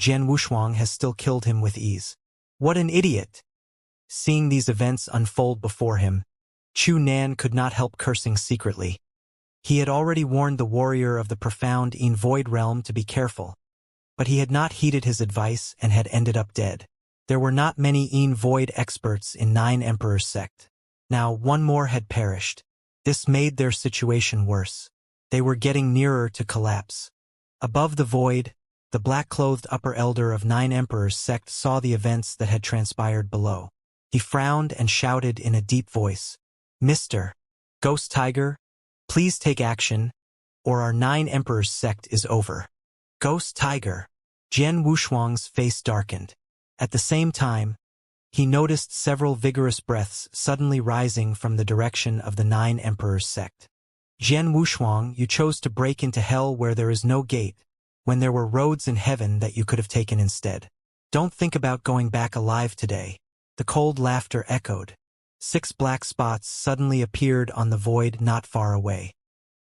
Jian Wushuang has still killed him with ease. What an idiot! Seeing these events unfold before him, Chu Nan could not help cursing secretly. He had already warned the warrior of the profound void realm to be careful, but he had not heeded his advice and had ended up dead. There were not many void experts in 9 Emperors sect. Now 1 more had perished. This made their situation worse. They were getting nearer to collapse. Above the void, the black-clothed upper elder of 9 Emperors sect saw the events that had transpired below. He frowned and shouted in a deep voice, "Mr. Ghost Tiger, please take action, or our 9 Emperors sect is over." Ghost Tiger. Jian Wushuang's face darkened. At the same time, he noticed several vigorous breaths suddenly rising from the direction of the 9 Emperors sect. Jian Wushuang, you chose to break into hell where there is no gate, when there were roads in heaven that you could have taken instead. Don't think about going back alive today. The cold laughter echoed. 6 black spots suddenly appeared on the void not far away.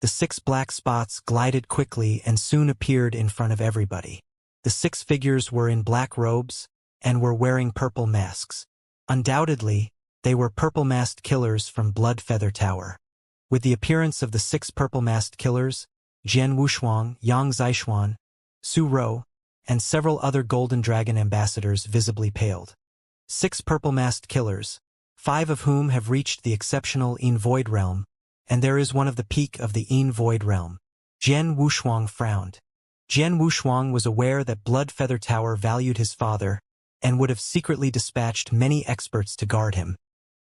The 6 black spots glided quickly and soon appeared in front of everybody. The 6 figures were in black robes and were wearing purple masks. Undoubtedly, they were purple-masked killers from Blood Feather Tower. With the appearance of the 6 purple-masked killers, Jian Wushuang, Yang Zixuan, Su Rou, and several other Golden Dragon ambassadors visibly paled. 6 purple-masked killers, 5 of whom have reached the exceptional void realm, and there is one of the peak of the void realm. Jian Wushuang frowned. Jian Wushuang was aware that Blood Feather Tower valued his father and would have secretly dispatched many experts to guard him,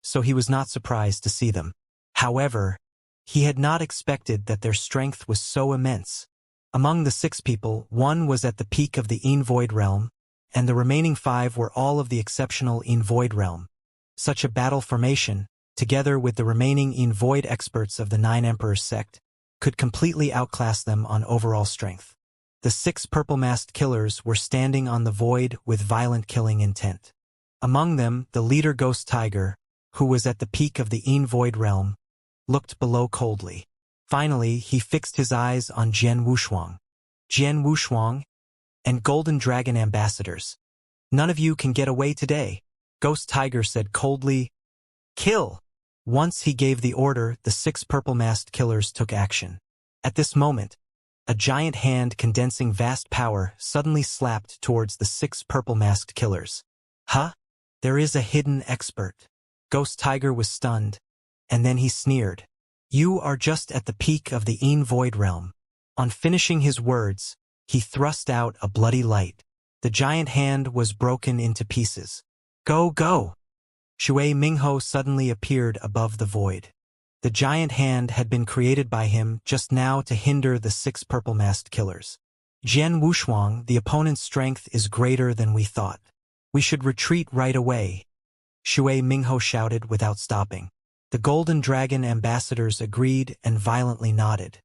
so he was not surprised to see them. However, he had not expected that their strength was so immense. Among the 6 people, 1 was at the peak of the void realm, and the remaining 5 were all of the exceptional void realm. Such a battle formation, together with the remaining void experts of the 9 Emperors sect, could completely outclass them on overall strength. The 6 purple-masked killers were standing on the void with violent killing intent. Among them, the leader Ghost Tiger, who was at the peak of the void realm, looked below coldly. Finally, he fixed his eyes on Jian Wushuang. Jian Wushuang and Golden Dragon ambassadors. None of you can get away today, Ghost Tiger said coldly. Kill! Once he gave the order, the 6 purple-masked killers took action. At this moment, a giant hand condensing vast power suddenly slapped towards the 6 purple-masked killers. Huh? There is a hidden expert. Ghost Tiger was stunned, and then he sneered. You are just at the peak of the void realm. On finishing his words, he thrust out a bloody light. The giant hand was broken into pieces. Go, go! Shui Mingho suddenly appeared above the void. The giant hand had been created by him just now to hinder the 6 purple-masked killers. Jian Wushuang, the opponent's strength is greater than we thought. We should retreat right away, Shui Mingho shouted without stopping. The Golden Dragon ambassadors agreed and violently nodded.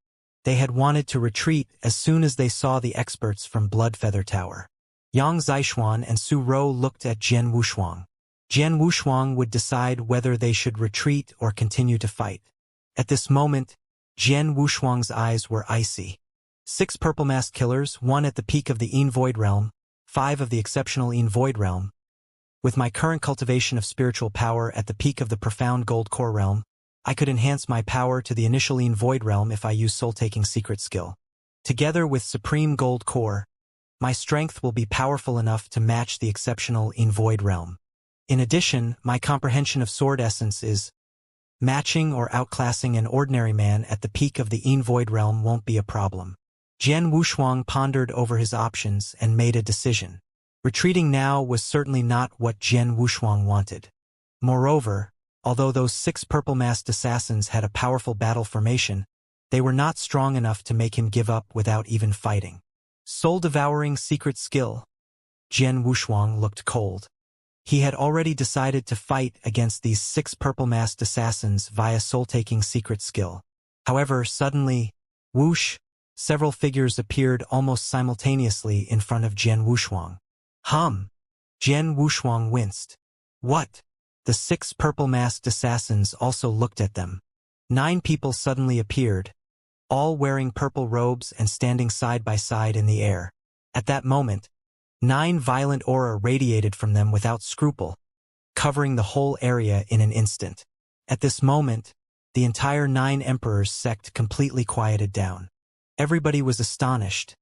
They had wanted to retreat as soon as they saw the experts from Bloodfeather Tower. Yang Zixuan and Su Rou looked at Jian Wushuang. Jian Wushuang would decide whether they should retreat or continue to fight. At this moment, Jian Wushuang's eyes were icy. 6 purple masked killers, 1 at the peak of the Yin Void Realm, 5 of the exceptional Yin Void Realm. With my current cultivation of spiritual power at the peak of the profound Gold Core Realm, I could enhance my power to the initial Yin Void Realm if I use soul-taking secret skill. Together with Supreme Gold Core, my strength will be powerful enough to match the exceptional Yin Void Realm. In addition, my comprehension of sword essence is matching or outclassing an ordinary man at the peak of the Yin Void Realm won't be a problem. Jian Wushuang pondered over his options and made a decision. Retreating now was certainly not what Jian Wushuang wanted. Moreover, although those 6 purple-masked assassins had a powerful battle formation, they were not strong enough to make him give up without even fighting. Soul-devouring secret skill. Jian Wushuang looked cold. He had already decided to fight against these 6 purple-masked assassins via soul-taking secret skill. However, suddenly, whoosh, several figures appeared almost simultaneously in front of Jian Wushuang. Jian Wushuang winced. What? The 6 purple-masked assassins also looked at them. 9 people suddenly appeared, all wearing purple robes and standing side by side in the air. At that moment, 9 violent aura radiated from them without scruple, covering the whole area in an instant. At this moment, the entire 9 Emperors sect completely quieted down. Everybody was astonished,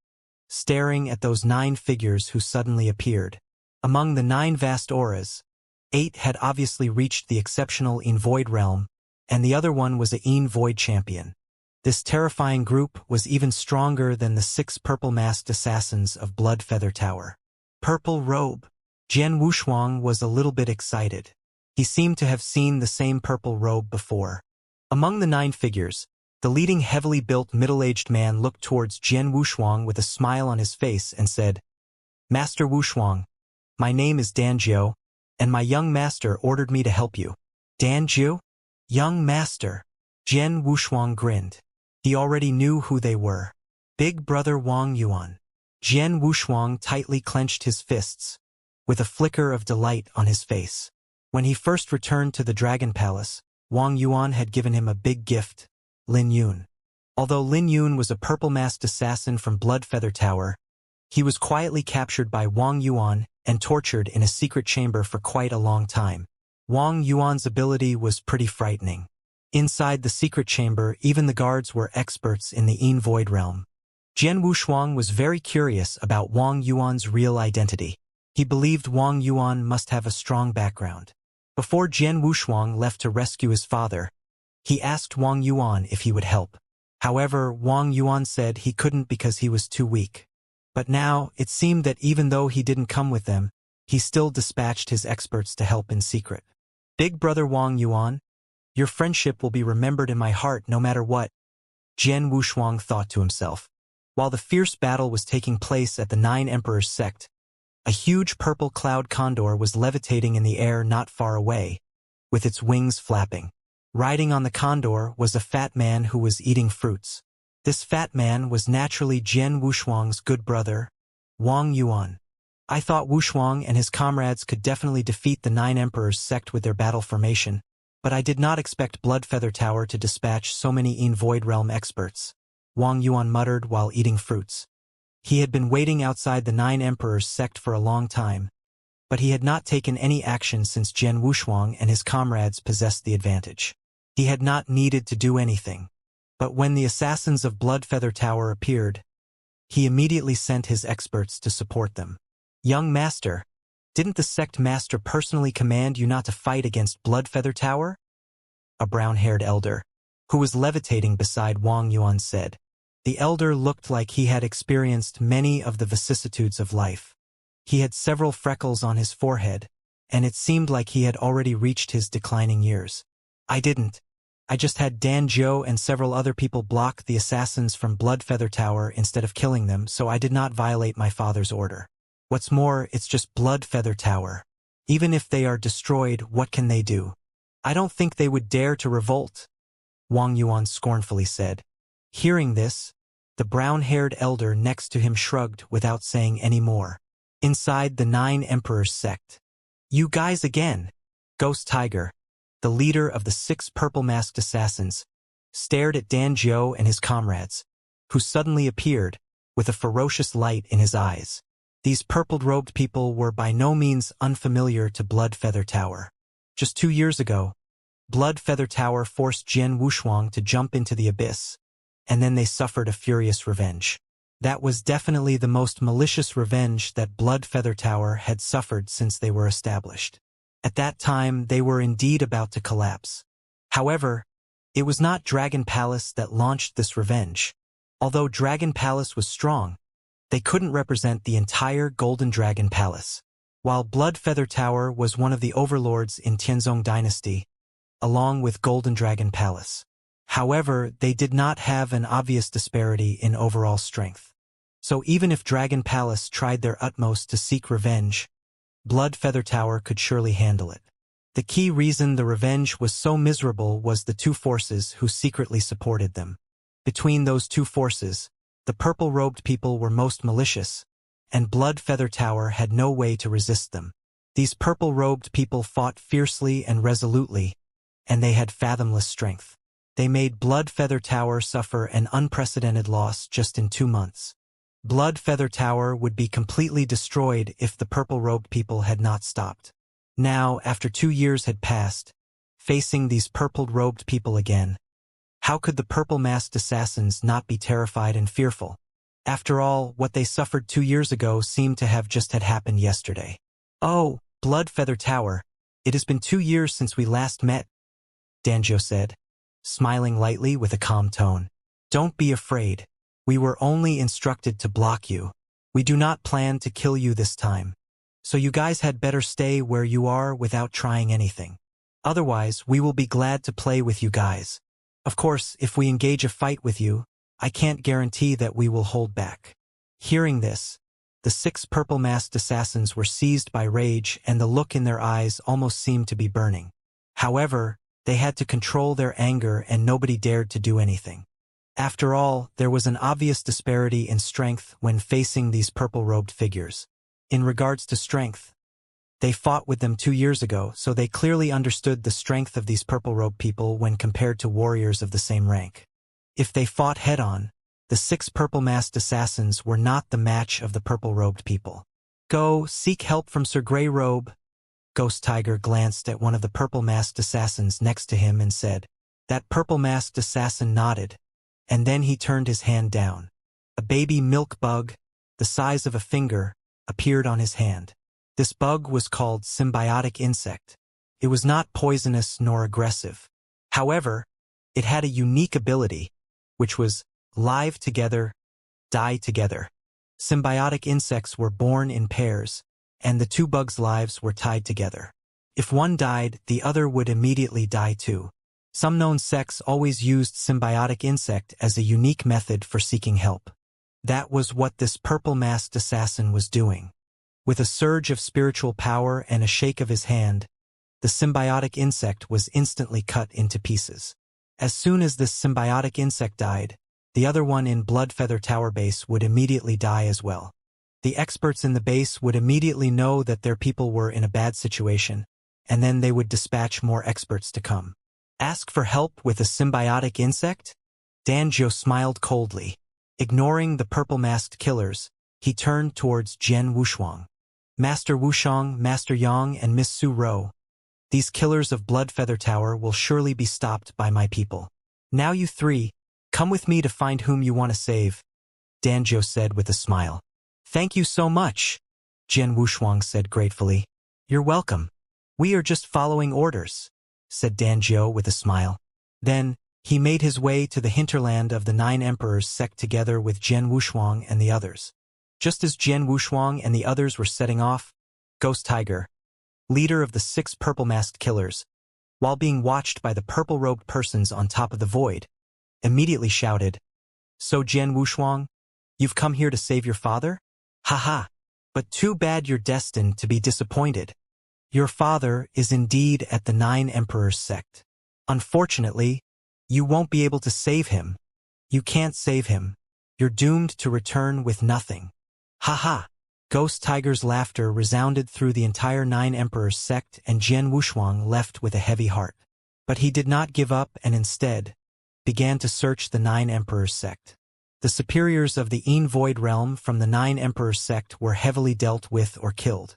staring at those 9 figures who suddenly appeared. Among the 9 vast auras, 8 had obviously reached the exceptional Yin Void Realm, and the other one was a Yin Void champion. This terrifying group was even stronger than the 6 purple-masked assassins of Bloodfeather Tower. Purple robe. Jian Wushuang was a little bit excited. He seemed to have seen the same purple robe before. Among the 9 figures, the leading heavily built middle-aged man looked towards Jian Wushuang with a smile on his face and said, "Master Wushuang, my name is Danjiu, and my young master ordered me to help you." Danjiu? Young master. Jian Wushuang grinned. He already knew who they were. Big brother Wang Yuan. Jian Wushuang tightly clenched his fists, with a flicker of delight on his face. When he first returned to the Dragon Palace, Wang Yuan had given him a big gift, Lin Yun. Although Lin Yun was a purple-masked assassin from Bloodfeather Tower, he was quietly captured by Wang Yuan and tortured in a secret chamber for quite a long time. Wang Yuan's ability was pretty frightening. Inside the secret chamber, even the guards were experts in the Yin Void Realm. Jian Wushuang was very curious about Wang Yuan's real identity. He believed Wang Yuan must have a strong background. Before Jian Wushuang left to rescue his father, he asked Wang Yuan if he would help. However, Wang Yuan said he couldn't because he was too weak. But now, it seemed that even though he didn't come with them, he still dispatched his experts to help in secret. Big brother Wang Yuan, your friendship will be remembered in my heart no matter what, Jian Wushuang thought to himself. While the fierce battle was taking place at the 9 Emperors sect, a huge purple cloud condor was levitating in the air not far away, with its wings flapping. Riding on the condor was a fat man who was eating fruits. This fat man was naturally Jian Wushuang's good brother, Wang Yuan. I thought Wushuang and his comrades could definitely defeat the 9 Emperors sect with their battle formation, but I did not expect Bloodfeather Tower to dispatch so many Yin Void Realm experts, Wang Yuan muttered while eating fruits. He had been waiting outside the 9 Emperors sect for a long time, but he had not taken any action since Jian Wushuang and his comrades possessed the advantage. He had not needed to do anything. But when the assassins of Bloodfeather Tower appeared, he immediately sent his experts to support them. Young master, didn't the sect master personally command you not to fight against Bloodfeather Tower? A brown-haired elder, who was levitating beside Wang Yuan, said. The elder looked like he had experienced many of the vicissitudes of life. He had several freckles on his forehead, and it seemed like he had already reached his declining years. I didn't. I just had Danjiu and several other people block the assassins from Bloodfeather Tower instead of killing them, so I did not violate my father's order. What's more, it's just Bloodfeather Tower. Even if they are destroyed, what can they do? I don't think they would dare to revolt, Wang Yuan scornfully said. Hearing this, the brown-haired elder next to him shrugged without saying any more. Inside the Nine Emperors sect. You guys again! Ghost Tiger, the leader of the 6 purple-masked assassins, stared at Dan Jiu and his comrades, who suddenly appeared, with a ferocious light in his eyes. These purple-robed people were by no means unfamiliar to Blood Feather Tower. Just 2 years ago, Blood Feather Tower forced Jian Wushuang to jump into the abyss, and then they suffered a furious revenge. That was definitely the most malicious revenge that Blood Feather Tower had suffered since they were established. At that time, they were indeed about to collapse. However, it was not Dragon Palace that launched this revenge. Although Dragon Palace was strong, they couldn't represent the entire Golden Dragon Palace. While Blood Feather Tower was one of the overlords in Tianzong Dynasty, along with Golden Dragon Palace. However, they did not have an obvious disparity in overall strength. So even if Dragon Palace tried their utmost to seek revenge, Blood Feather Tower could surely handle it. The key reason the revenge was so miserable was the 2 forces who secretly supported them. Between those 2 forces, the purple-robed people were most malicious, and Blood Feather Tower had no way to resist them. These purple-robed people fought fiercely and resolutely, and they had fathomless strength. They made Blood Feather Tower suffer an unprecedented loss just in 2 months. Blood Feather Tower would be completely destroyed if the purple-robed people had not stopped. Now, after 2 years had passed, facing these purple-robed people again, how could the purple-masked assassins not be terrified and fearful? After all, what they suffered 2 years ago seemed to have just had happened yesterday. Oh, Blood Feather Tower, it has been 2 years since we last met, Danjo said, smiling lightly with a calm tone. Don't be afraid. We were only instructed to block you. We do not plan to kill you this time. So you guys had better stay where you are without trying anything. Otherwise, we will be glad to play with you guys. Of course, if we engage a fight with you, I can't guarantee that we will hold back. Hearing this, the 6 purple-masked assassins were seized by rage, and the look in their eyes almost seemed to be burning. However, they had to control their anger, and nobody dared to do anything. After all, there was an obvious disparity in strength when facing these purple-robed figures. In regards to strength, they fought with them 2 years ago, so they clearly understood the strength of these purple-robed people when compared to warriors of the same rank. If they fought head-on, the 6 purple-masked assassins were not the match of the purple-robed people. Go, seek help from Sir Grey Robe. Ghost Tiger glanced at one of the purple-masked assassins next to him and said. That purple-masked assassin nodded, and then he turned his hand down. A baby milk bug, the size of a finger, appeared on his hand. This bug was called symbiotic insect. It was not poisonous nor aggressive. However, it had a unique ability, which was live together, die together. Symbiotic insects were born in pairs, and the 2 bugs' lives were tied together. If one died, the other would immediately die too. Some known sects always used symbiotic insect as a unique method for seeking help. That was what this purple-masked assassin was doing. With a surge of spiritual power and a shake of his hand, the symbiotic insect was instantly cut into pieces. As soon as this symbiotic insect died, the other one in Blood Feather Tower base would immediately die as well. The experts in the base would immediately know that their people were in a bad situation, and then they would dispatch more experts to come. Ask for help with a symbiotic insect? Danjo smiled coldly. Ignoring the purple-masked killers, he turned towards Jian Wushuang. Master Wushang, Master Yang, and Miss Su Ro. These killers of Blood Feather Tower will surely be stopped by my people. Now you 3, come with me to find whom you want to save, Danjo said with a smile. Thank you so much, Jian Wushuang said gratefully. You're welcome. We are just following orders, said Danjo with a smile. Then, he made his way to the hinterland of the 9 Emperors sect together with Jian Wushuang and the others. Just as Jian Wushuang and the others were setting off, Ghost Tiger, leader of the 6 purple-masked killers, while being watched by the purple-robed persons on top of the void, immediately shouted, So Jian Wushuang, you've come here to save your father? Haha, but too bad you're destined to be disappointed. Your father is indeed at the 9 Emperors sect. Unfortunately, you won't be able to save him. You can't save him. You're doomed to return with nothing. Ha ha! Ghost Tiger's laughter resounded through the entire Nine Emperors sect, and Jian Wushuang left with a heavy heart. But he did not give up and instead began to search the Nine Emperors sect. The superiors of the Void realm from the Nine Emperors sect were heavily dealt with or killed.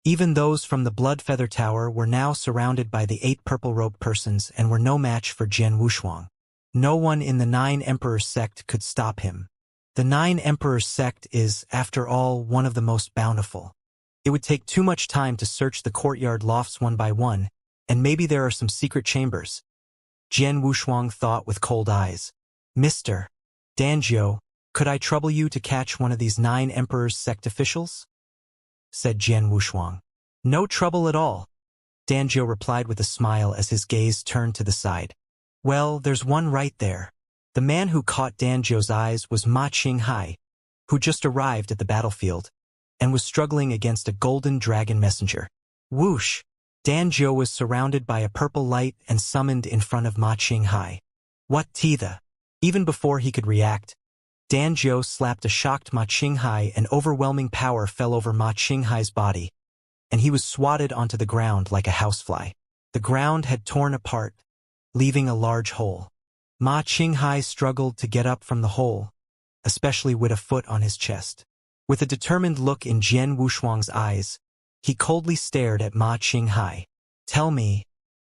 Even those from the Blood Feather Tower were now surrounded by the 8 purple-robed persons and were no match for Jian Wushuang. No one in the Nine Emperors sect could stop him. The Nine Emperors sect is, after all, one of the most bountiful. It would take too much time to search the courtyard lofts one by one, and maybe there are some secret chambers. Jian Wushuang thought with cold eyes. Mr. Danjiu, could I trouble you to catch one of these Nine Emperors sect officials? Said Jian Wushuang. No trouble at all, Danjiu replied with a smile as his gaze turned to the side. Well, there's one right there. The man who caught Danjiu's eyes was Ma Qinghai, who just arrived at the battlefield and was struggling against a golden dragon messenger. Whoosh! Danjiu was surrounded by a purple light and summoned in front of Ma Qinghai. What the? Even before he could react, Danjiu slapped a shocked Ma Qinghai and overwhelming power fell over Ma Qinghai's body, and he was swatted onto the ground like a housefly. The ground had torn apart, leaving a large hole. Ma Qinghai struggled to get up from the hole, especially with a foot on his chest. With a determined look in Jian Wushuang's eyes, he coldly stared at Ma Qinghai. Tell me,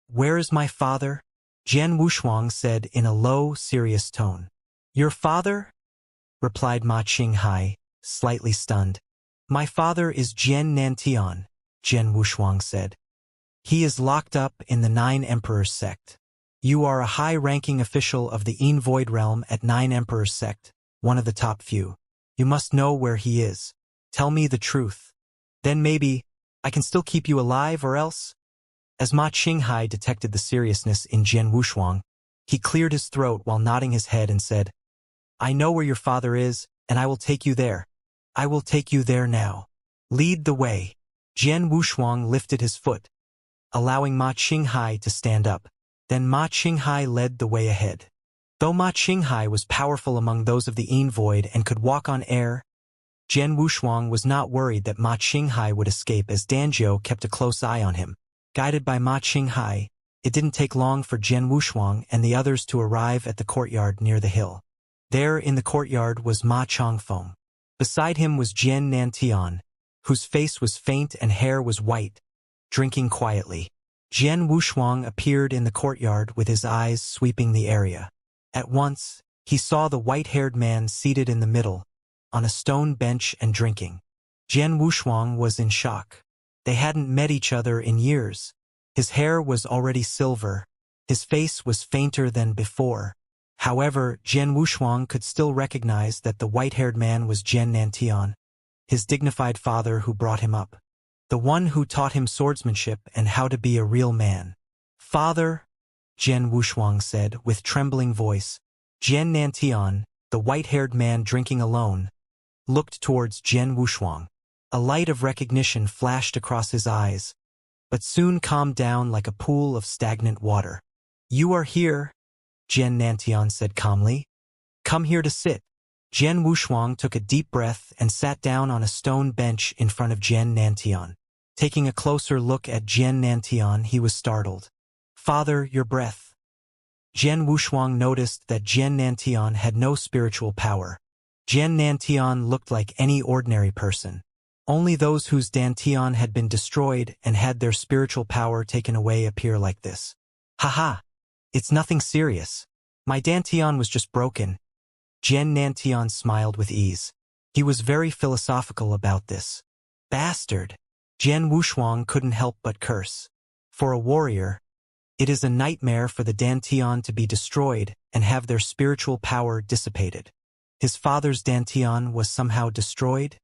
where is my father? Jian Wushuang said in a low, serious tone. Your father? Replied Ma Qinghai, slightly stunned. My father is Jian Nantian, Jian Wushuang said. He is locked up in the Nine Emperors sect. You are a high-ranking official of the Void realm at Nine Emperors sect, one of the top few. You must know where he is. Tell me the truth. Then maybe I can still keep you alive, or else? As Ma Qinghai detected the seriousness in Jian Wushuang, he cleared his throat while nodding his head and said, I know where your father is, and I will take you there. I will take you there now. Lead the way. Jian Wushuang lifted his foot, allowing Ma Qinghai to stand up. Then Ma Qinghai led the way ahead. Though Ma Qinghai was powerful among those of the Void and could walk on air, Jian Wushuang was not worried that Ma Qinghai would escape as Danjiu kept a close eye on him. Guided by Ma Qinghai, it didn't take long for Jian Wushuang and the others to arrive at the courtyard near the hill. There in the courtyard was Ma Chongfeng. Beside him was Jian Nantian, whose face was faint and hair was white, drinking quietly. Jian Wushuang appeared in the courtyard with his eyes sweeping the area. At once, he saw the white-haired man seated in the middle, on a stone bench and drinking. Jian Wushuang was in shock. They hadn't met each other in years. His hair was already silver. His face was fainter than before. However, Jian Wushuang could still recognize that the white-haired man was Jian Nantian, his dignified father who brought him up. The one who taught him swordsmanship and how to be a real man. Father, Jian Wushuang said with trembling voice. Jian Nantian, the white-haired man drinking alone, looked towards Jian Wushuang. A light of recognition flashed across his eyes, but soon calmed down like a pool of stagnant water. You are here, Jian Nantian said calmly. Come here to sit. Jian Wushuang took a deep breath and sat down on a stone bench in front of Jian Nantian. Taking a closer look at Jian Nantian, he was startled. Father, your breath. Jian Wushuang noticed that Jian Nantian had no spiritual power. Jian Nantian looked like any ordinary person. Only those whose Dantian had been destroyed and had their spiritual power taken away appear like this. Haha, it's nothing serious. My Dantian was just broken. Jian Nantian smiled with ease. He was very philosophical about this. Bastard. Jian Wushuang couldn't help but curse. For a warrior, it is a nightmare for the Dantian to be destroyed and have their spiritual power dissipated. His father's Dantian was somehow destroyed?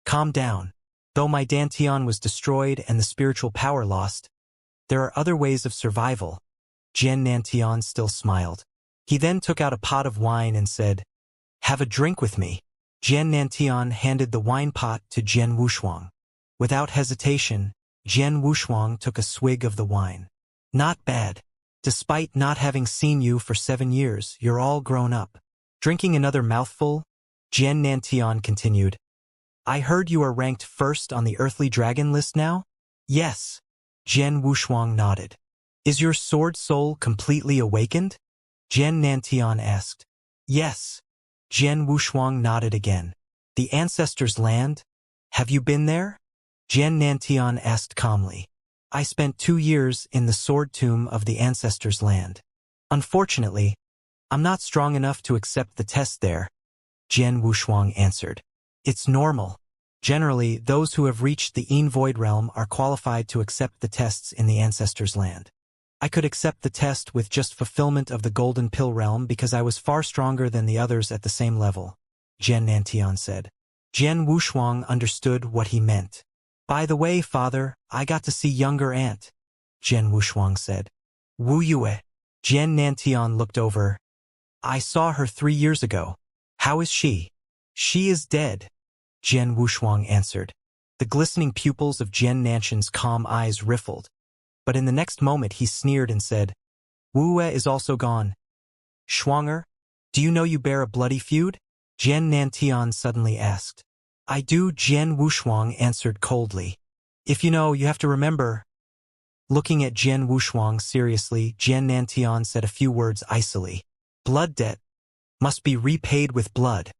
Calm down. Though my Dantian was destroyed and the spiritual power lost, there are other ways of survival. Jian Nantian still smiled. He then took out a pot of wine and said, Have a drink with me. Jian Nantian handed the wine pot to Jian Wushuang. Without hesitation, Jian Wushuang took a swig of the wine. Not bad. Despite not having seen you for 7 years, you're all grown up. Drinking another mouthful, Jian Nantian continued. I heard you are ranked first on the earthly dragon list now? Yes. Jian Wushuang nodded. Is your sword soul completely awakened? Jian Nantian asked. Yes. Jian Wushuang nodded again. The ancestors' land? Have you been there? Jian Nantian asked calmly. I spent 2 years in the sword tomb of the ancestors' land. Unfortunately, I'm not strong enough to accept the test there, Jian Wushuang answered. It's normal. Generally, those who have reached the Yin Void Realm are qualified to accept the tests in the ancestors' land. I could accept the test with just fulfillment of the Golden Pill Realm because I was far stronger than the others at the same level, Jian Nantian said. Jian Wushuang understood what he meant. By the way, father, I got to see younger aunt, Jian Wushuang said. Wu Yue. Jian Nantian looked over. I saw her 3 years ago. How is she? She is dead, Jian Wushuang answered. The glistening pupils of Jian Nanshan's calm eyes riffled. But in the next moment he sneered and said, Wu Yue is also gone. Shuanger, do you know you bear a bloody feud? Jian Nantian suddenly asked. I do, Jian Wushuang answered coldly. If you know, you have to remember. Looking at Jian Wushuang seriously, Jian Nantian said a few words icily. Blood debt must be repaid with blood.